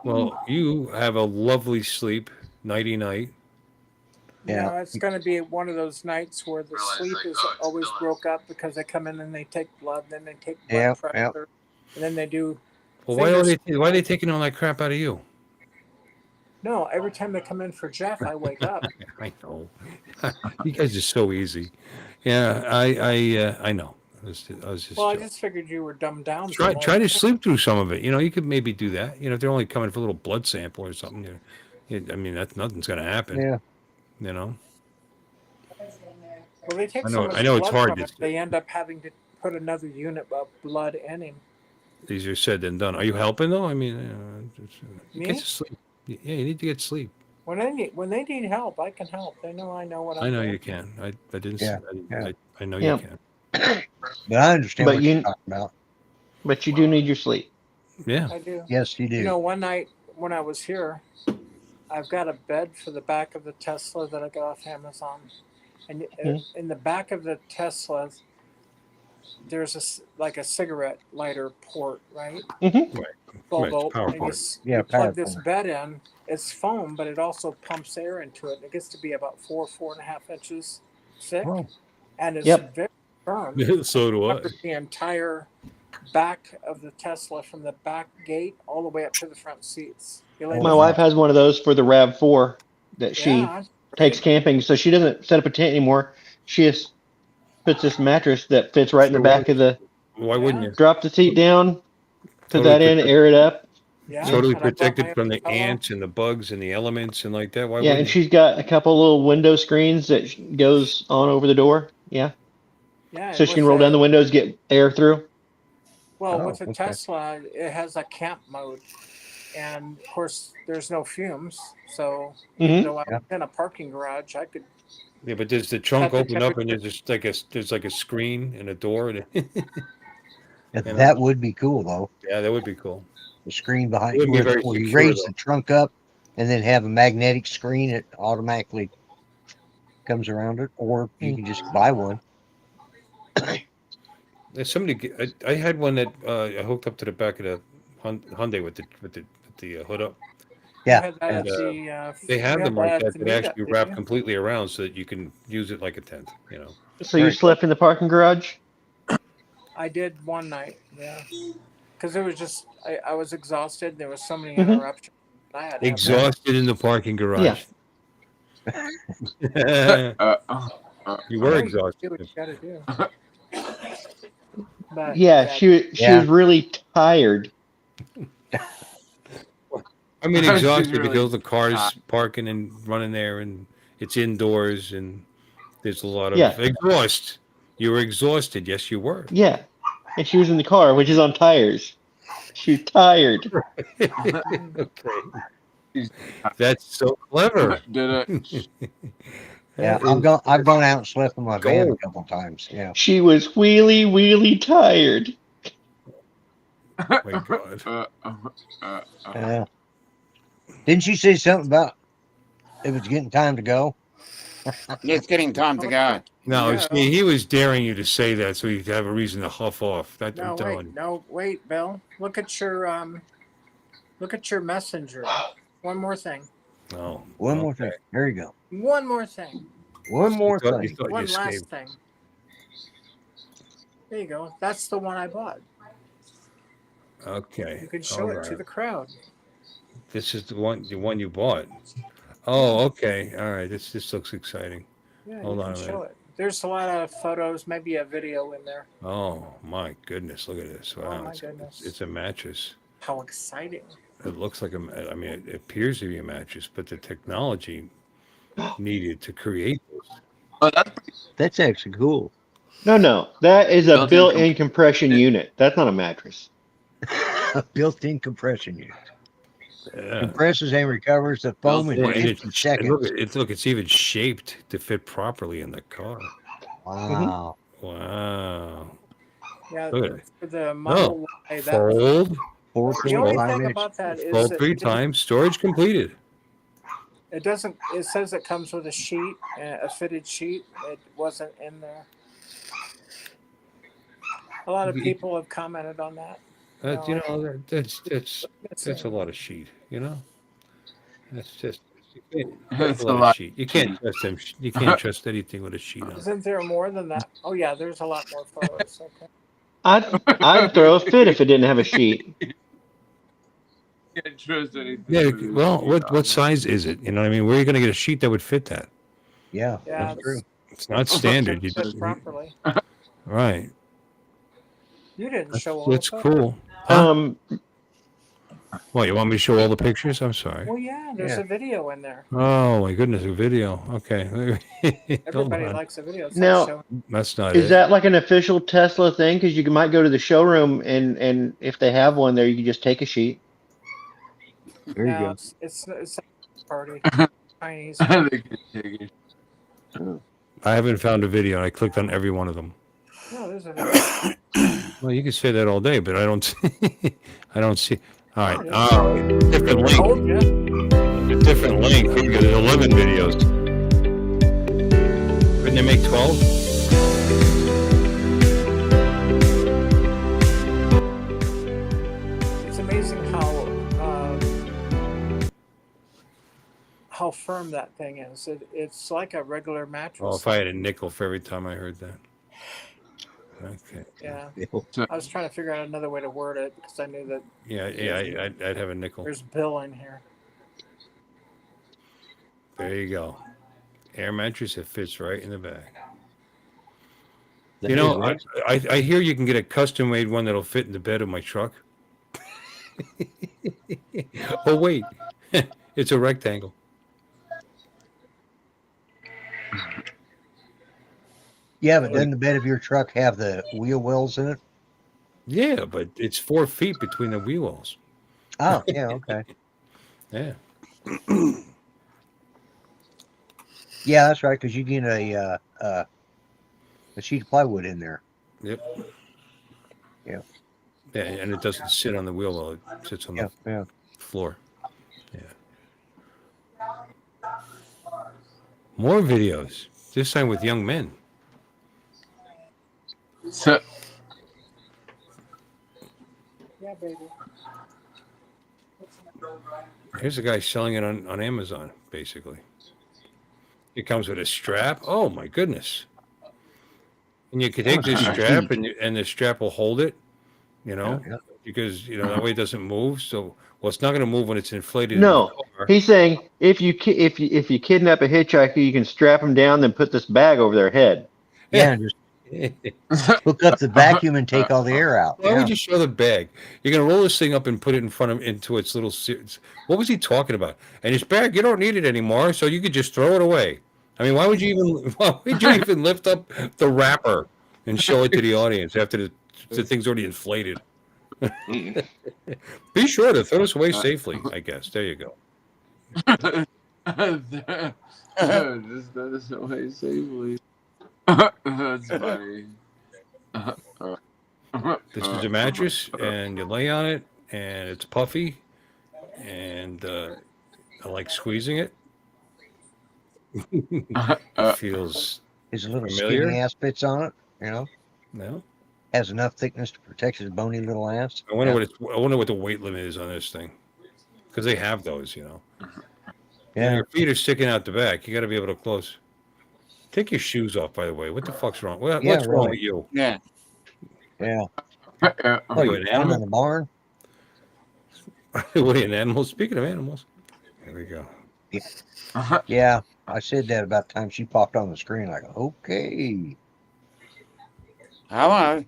Well, you have a lovely sleep, nighty night. Yeah, it's going to be one of those nights where the sleep is always broke up because they come in and they take blood, then they take blood pressure, and then they do. Well, why are they taking all that crap out of you? No, every time they come in for Jeff, I wake up. I know. You guys are so easy. Yeah, I know. I was just. Well, I just figured you were dumbed down. Try to sleep through some of it. You know, you could maybe do that. You know, if they're only coming for a little blood sample or something. I mean, nothing's going to happen. Yeah. You know. Well, they take I so know. much I know it's blood hard. from it, they end up having to put another unit of blood in him. Easier said than done. Are you helping though? I mean, Me? get to sleep. Yeah, you need to get sleep. When they need help, I can help. They know I know what I'm I know doing. you can. I didn't. Yeah, I know Yeah. you can. But I understand what you're talking about. But you do need your sleep. Yeah. I do. Yes, you do. You know, one night when I was here, I've got a bed for the back of the Tesla that I got off Amazon. And in the back of the Tesla, there's like a cigarette lighter port, right? Mm-hmm. Right. 12 Right, volt. power And port. you plug this bed in. It's foam, but it also pumps air into it. It gets to be about 4.5 inches thick, and it's very firm. So do I. Covers the entire back of the Tesla from the back gate all the way up to the front seats. My wife has one of those for the RAV4 that she Yeah, takes camping, so she doesn't set up a tent anymore. She just puts this mattress that fits right in the back of the. Why wouldn't you? Drop the seat down, put Totally that in, air it up. Yeah, Totally and I brought protected my from own the pillow. ants and the bugs and the elements and like that. Why Yeah, and wouldn't you? she's got a couple little window screens that goes on over the door. Yeah, Yeah, so she can roll down the windows, get air through. Well, with the Tesla, it has a camp mode, and of course, there's no fumes. So, even though I'm in a parking garage, I could. Yeah, but does the trunk Set the open up and there's like a screen and a door? That would be cool, though. Yeah, that would be cool. The screen behind It wouldn't be where very you secure, raise though. the trunk up and then have a magnetic screen that automatically comes around it, or you can just buy one. There's somebody. I had one that I hooked up to the back of the Hyundai with the hood up. Yeah, And, they have them like that that actually didn't wrap you? completely around so that you can use it like a tent. You know. So you slept in the parking garage? I did one night, yeah, because it was just I was exhausted. There was so many Mhm. interruptions. I had to have Exhausted in the parking garage. You were Do exhausted. what you gotta do. But, Yeah, she was really tired. I mean, She's exhausted really because the car's parking and running there, and it's indoors, and there's a lot of exhaust. You were exhausted. Yes, you were. Yeah, and she was in the car, which is on tires. She was tired. Okay. That's so clever. Yeah, That I've gone out and slept in my van a gold. couple times. Yeah. She was wheelie tired. My God. Yeah. Didn't she say something about it was getting time to go? It's getting time to go. No, No. see, he was daring you to say that so he'd have a reason to huff off. That I'm No, telling wait, you. no, wait, Bill. Look at your messenger. One more thing. Oh, One more okay. thing. There you go. One more thing. One more You thing. thought you One escaped. last thing. There you go. That's the one I bought. Okay. You can show it to the crowd. This is the one you bought. Oh, okay. All right. This looks exciting. Yeah, Hold you on can a show minute. it. There's a lot of photos, maybe a video in there. Oh my goodness! Look at this. Wow. Oh my goodness. It's a mattress. How exciting. It looks like I mean, it appears to be a mattress, but the technology needed to create this. Oh, That's actually cool. No. That is a Built-in built-in compression unit. That's not a mattress. A built-in compression unit. Yeah. Compresses and recovers the foam in And 50 seconds. it's even shaped to fit properly in the car. Wow. Wow. Yeah, Look at it. for the Model Y, that, Fold. 4.5 thing inch. about that is Fold that 3 times. Storage completed. it doesn't. It says it comes with a sheet, a fitted sheet. It wasn't in there. A lot of people have commented on that. You know, that's a lot of sheet. You know, that's just that's a lot of sheet. You can't trust them. You can't trust anything with a sheet on. Isn't there more than that? Oh yeah, there's a lot more photos. Okay. I'd throw a fit if it didn't have a sheet. Can't trust anything. Yeah. Well, what size is it? You know what I mean? Where are you going to get a sheet that would fit that? Yeah, Yeah, that's true. It's not standard. You Fit just properly. right. You didn't show all That's the photos. cool. Huh? What, you want me to show all the pictures? I'm sorry. Well, yeah, there's a video in there. Oh my goodness, a video. Okay. Everybody likes a video. It's Now- like showing. That's not Is it. that like an official Tesla thing? Because you might go to the showroom and if they have one there, you can just take a sheet. There you No, go. it's a party. Chinese. I haven't found a video. I clicked on every one of them. No, there's a video. Well, you can say that all day, but I don't see. I don't see. All right. Yeah. Oh, different I link. told you. A different link. Here we go. There's 11 videos. Couldn't they make 12? It's amazing how firm that thing is. It's like a regular mattress. Oh, if I had a nickel for every time I heard that. Okay. Yeah. I was trying to figure out another way to word it because I knew that Yeah. I'd have a nickel. there's Bill in here. There you go. Air mattress that fits right in the bag. That You is know, right. I hear you can get a custom made one that'll fit in the bed of my truck. Oh wait, it's a rectangle. Yeah, but doesn't the bed of your truck have the wheel wells in it? Yeah, but it's 4 feet between the wheel wells. Oh, yeah, okay. Yeah. Yeah, that's right, because you get a sheet of plywood in there. Yep. Yeah. Yeah, and it doesn't sit on the wheel well; it sits on Yeah, the yeah. floor. Yeah. More videos. This time with young men. So, Yeah, baby. Here's a guy selling it on Amazon, basically. It comes with a strap. Oh my goodness! And you can take this strap, and the strap will hold it. You know, Yeah. because that way it doesn't move. So, well, it's not going to move when it's inflated. No, in the car. he's saying if you kidnap a hitchhiker, you can strap them down, then put this bag over their head. Yeah, and just hook up the vacuum and take all the air out. Why Yeah. would you show the bag? You're gonna roll this thing up and put it in front of into its little. What was he talking about? And his bag, you don't need it anymore, so you could just throw it away. I mean, why would you even lift up the wrapper and show it to the audience after the thing's already inflated? Be sure to throw this away safely. I guess. There you go. That is no way safely. That's funny. This is a mattress, and you lay on it, and it's puffy, and I like squeezing it. It feels His little familiar. skinny ass fits on it, you know. No, Has enough thickness to protect his bony little ass. I wonder I wonder what the weight limit is on this thing, because they have those, you know. Yeah. Your feet are sticking out the back. You got to be able to close. Take your shoes off, by the way. What the fuck's wrong? What's wrong with you? Yeah. Yeah. Are you an Down in animal? the barn? What are you, an animal? Speaking of animals, there we go. Yeah. I said that about the time she popped on the screen. Like, okay. Hello.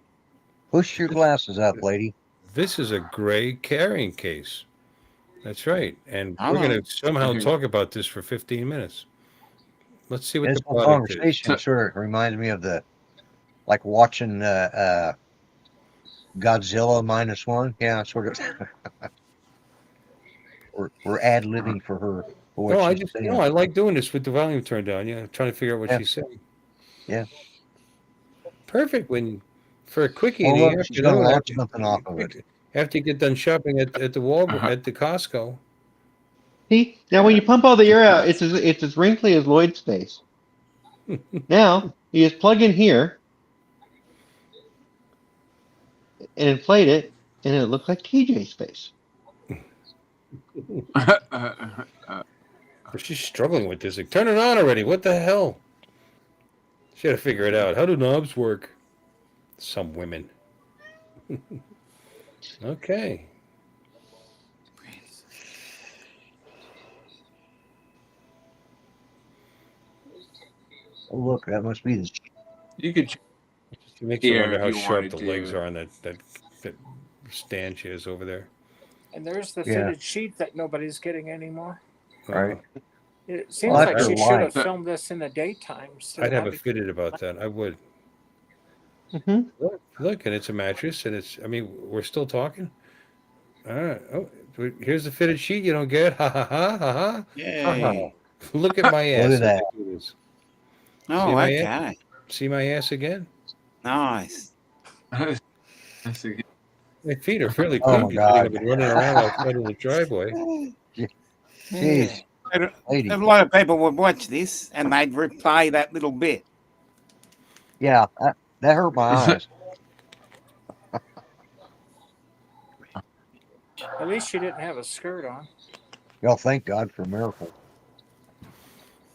Push your glasses up, lady. This is a gray carrying case. That's right. And we're Hello. going to somehow talk about this for 15 minutes. Let's see what This the whole product is. conversation sort of reminds me of like watching Godzilla -1. Yeah, sort of. we're ad-libbing for her for what No, she's saying. I like doing this with the volume turned down. Yeah, trying to figure out what she's saying. Yeah. Perfect for a quickie Oh, in the look, she's going to afternoon launch something off of it. after you get done shopping at the Walmart at the Costco. See, now when you pump all the air out, it's as wrinkly as Lloyd's face. Now you just plug in here and inflate it, and it looks like TJ's face. She's struggling with this. Like, turn it on already. What the hell? She got to figure it out. How do knobs work? Some women. Okay. Oh, look, that must be the. You could. It makes you wonder if how you sharp wanted the to. legs are on that stand she has over there. And there's the Yeah. fitted sheet that nobody's getting anymore. Right. It seems Well, like that's she her should have life. filmed this in the daytime. I'd have a fitted about that. I would. Mm-hmm. Look, and it's a mattress, and it's. I mean, we're still talking. All right. Oh, here's the fitted sheet. You don't get. Ha ha ha ha ha. Yay. Look at my ass. Look at that. Oh, See my okay. ass? See my ass again? Nice. My feet are fairly Oh, my comfy. God. I've been running around outside of the driveway. Jeez. Lady. A lot of people would watch this and they'd replay that little bit. Yeah, that hurt my eyes. At least she didn't have a skirt on. Well, thank God for a miracle.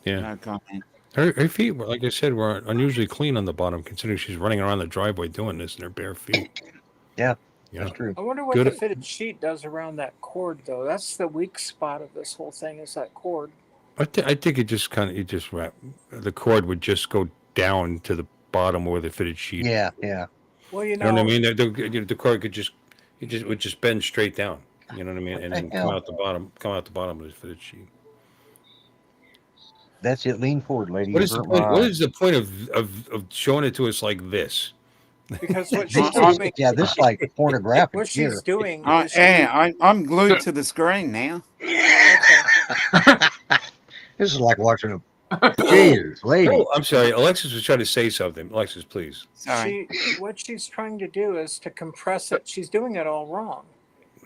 Yeah. No comment. Her feet were, like I said, were unusually clean on the bottom, considering she's running around the driveway doing this in her bare feet. Yeah, You that's know? true. I wonder what Good. the fitted sheet does around that cord, though. That's the weak spot of this whole thing, is that cord. I think it just kind of the cord would just go down to the bottom where the fitted sheet. Yeah, yeah. Well, you You know know, what I mean? The cord would just bend straight down. You know what I mean? And then come out the bottom of the fitted sheet. That's it. Lean forward, lady. What You is the hurt my point? What eyes. is the point of showing it to us like this? because what This she's is, doing, yeah, this is like pornographic. what here. she's doing I, is yeah, I'm glued to the screen now. This is like watching a Jesus, lady. Oh, I'm sorry. Alexis was trying to say something. Alexis, please. Sorry. what she's trying to do is to compress it. She's doing it all wrong.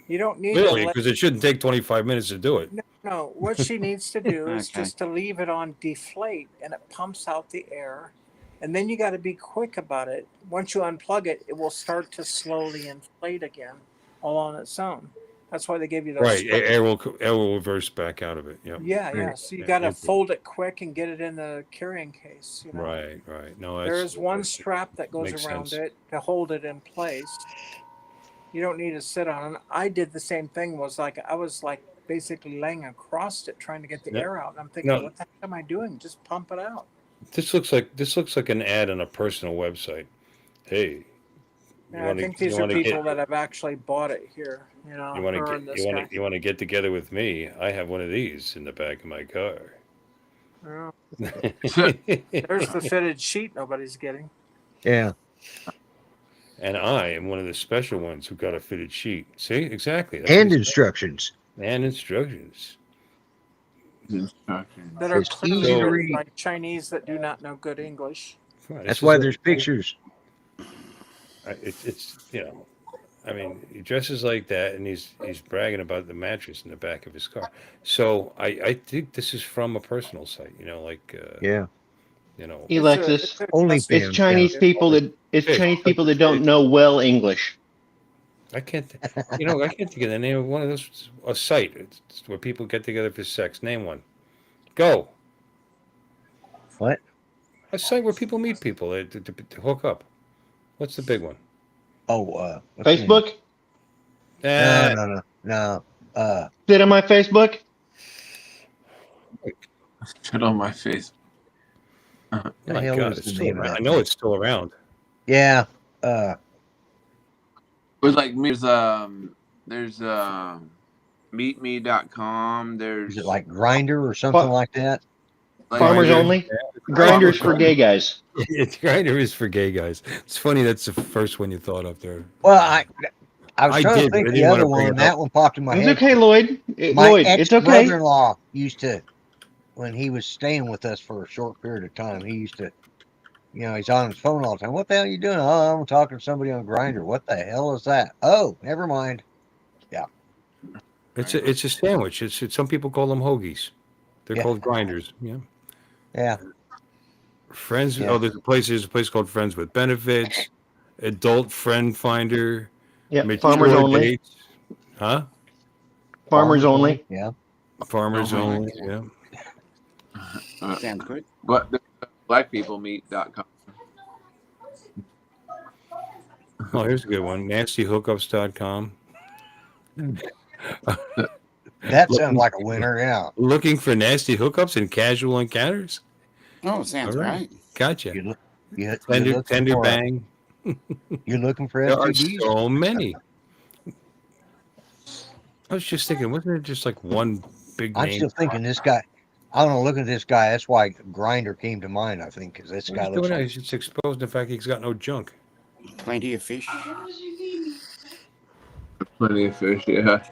You don't need Really? to let, Because it shouldn't take 25 minutes to do it. no, what she needs to do is Okay. just to leave it on deflate, and it pumps out the air. And then you got to be quick about it. Once you unplug it, it will start to slowly inflate again, all on its own. That's why they give you those. Right. strips. Air will reverse back out of it. Yep. Yeah. So you Yeah, got to empty. fold it quick and get it in the carrying case. You know? Right. No, There that's, is one strap that goes makes around sense. it to hold it in place. You don't need to sit on it. I did the same thing. I was basically laying across it trying to get the No. air out. And I'm thinking, No. what the heck am I doing? Just pump it out. This looks like an ad on a personal website. Hey, And I think these are people that have actually bought it here. You know, you want her and this guy. to get together with me? I have one of these in the back of my car. Yeah. There's the fitted sheet nobody's getting. Yeah. And I am one of the special ones who got a fitted sheet. See, exactly. That's And what it's- instructions. and instructions. that are It's clearly easy to written read. by Chinese that do not know good English. That's why there's pictures. It's I mean, he dresses like that, and he's bragging about the mattress in the back of his car. So I think this is from a personal site, like Yeah. Alexis, it's OnlyFans. Chinese people that don't know well English. I can't, I can't think of the name of one of those. A site it's where people get together for sex. Name one. Go. What? A site where people meet people to hook up. What's the big one? Oh, Facebook? No. Sit on my Facebook? Shit on my face. The hell God, is it's the still name of around. that I know it's still around. Yeah. There's like there's meetme.com. There's Is it like Grinder or something like that? Farmers Grindr. only? Grinders for gay guys. Grindr is for gay guys. It's funny that's the first one you thought of there. Well, I was trying did, to think but I the didn't want other to bring one. it That up. one popped in my It's head. okay, Lloyd. My Lloyd, it's okay. ex-brother-in-law used to, when he was staying with us for a short period of time, he used to, he's on his phone all the time. What the hell are you doing? Oh, I'm talking to somebody on Grinder. What the hell is that? Oh, never mind. Yeah. It's a sandwich. It's some people call them hoagies. They're called grinders. Yeah. Yeah. Friends. Yeah. Oh, there's a place called Friends with Benefits, Adult Friend Finder, Yeah, Mature farmers only. Dates. Huh? Farmers only. Yeah. Farmers only. Yeah. Sounds good. But blackpeoplemeet.com. Oh, here's a good one. NastyHookups.com. That sounds like a winner. Yeah. Looking for nasty hookups and casual encounters? Oh, sounds All right. great. Gotcha. Tender bang. You're looking for There are STDs? so many. I was just thinking, wasn't there just like one big I'm name? still thinking this guy. I don't know. Look at this guy. That's why Grinder came to mind. I think because this guy looks like. He's exposed the fact he's got no junk. Plenty of fish. Plenty of fish, yeah.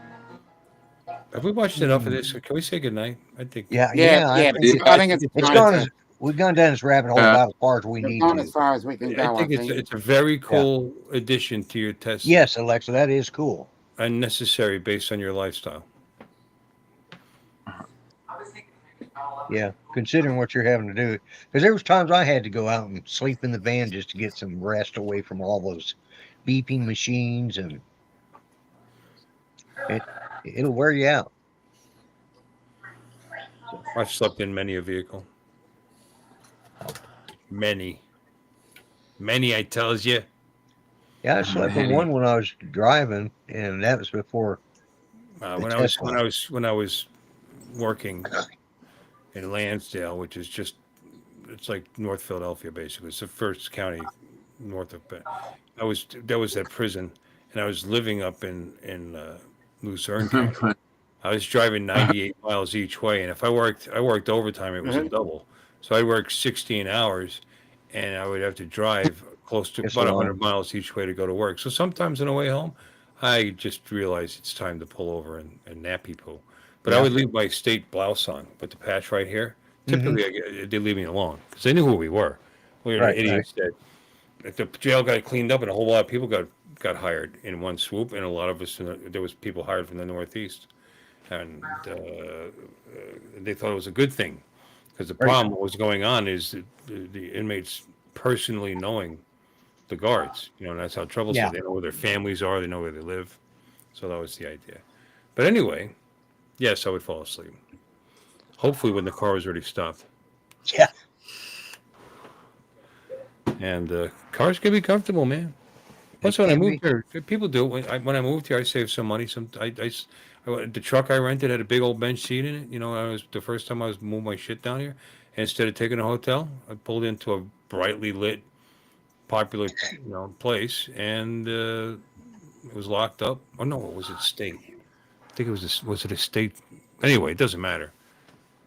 Have we watched enough of this? Can we say goodnight? I think. Yeah. I think it's gone. We've gone down this rabbit hole about as far as we We've need gone to. as far as we can go. I think it's a very cool addition to your test. Yes, Alexa, that is cool. And necessary based on your lifestyle. Yeah, considering what you're having to do, because there was times I had to go out and sleep in the van just to get some rest away from all those beeping machines, and it'll wear you out. I've slept in many a vehicle. Many, I tells you. Yeah, I slept in one when I was driving, and that was before. When I was working in Lansdale, which is it's like North Philadelphia, basically. It's the first county north of. That was at prison, and I was living up in Lucerne County. I was driving 98 miles each way, and if I worked overtime, it was a double. So I worked 16 hours, and I would have to drive close to about 100 miles each way to go to work. So sometimes on the way home, I just realized it's time to pull over and nappy poo. But I would leave my state blouse on, but the patch right here, typically they leave me alone because they knew who we were. We were idiots that the jail got cleaned up, and a whole lot of people got hired in one swoop, and a lot of us, there was people hired from the Northeast. And they thought it was a good thing because the problem what was going on is the inmates personally knowing the guards, and that's how troublesome. They know where their families are, they know where they live. So that was the idea. But anyway, yes, I would fall asleep. Hopefully when the car was already stopped. Yeah. And cars can be comfortable, man. Plus, when I moved here, people do it. When I moved here, I saved some money. The truck I rented had a big old bench seat in it. I was the first time I was moving my shit down here. And instead of taking a hotel, I pulled into a brightly lit, popular, place, and it was locked up. Oh no, it was at state. I think it was. Was it a state? Anyway, it doesn't matter.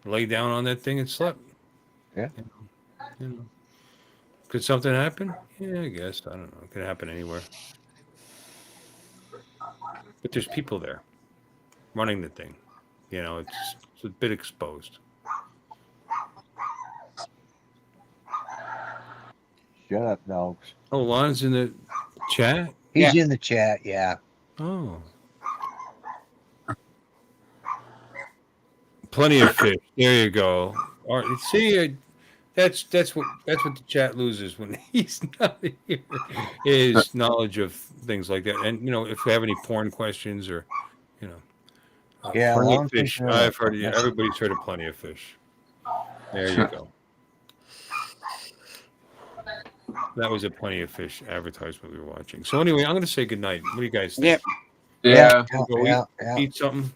Lay down on that thing and slept. Yeah. Could something happen? Yeah, I guess. I don't know. It could happen anywhere. But there's people there running the thing. You know, it's a bit exposed. Shut up, dogs. Oh, Lon's in the chat? He's in the chat, yeah. Oh. Plenty of fish. There you go. All right, see, that's what the chat loses when he's not here. Is knowledge of things like that. And you know, if you have any porn questions or you know, Yeah, plenty of long fish. fish. I've heard. Yeah, everybody's heard of plenty of fish. There you go. That was a Plenty of Fish advertisement we were watching. So anyway, I'm going to say goodnight. What do you guys think? Yeah. Go eat something.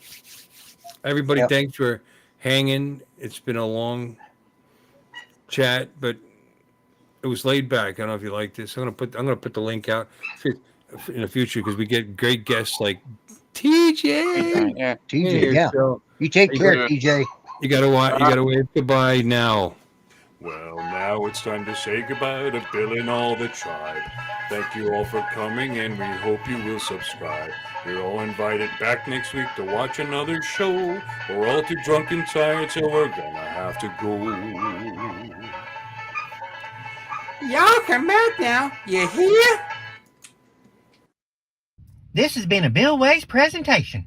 Everybody, thanks for hanging. It's been a long chat, but it was laid back. I don't know if you like this. I'm gonna put the link out in the future because we get great guests like TJ. Yeah. TJ, yeah. So you take care, TJ. You gotta wave goodbye now. Well, now it's time to say goodbye to Bill and all the tribe. Thank you all for coming, and we hope you will subscribe. You're all invited back next week to watch another show. We're all too drunk and tired, so we're gonna have to go. Y'all come back now. You hear? This has been a Bill Ways presentation.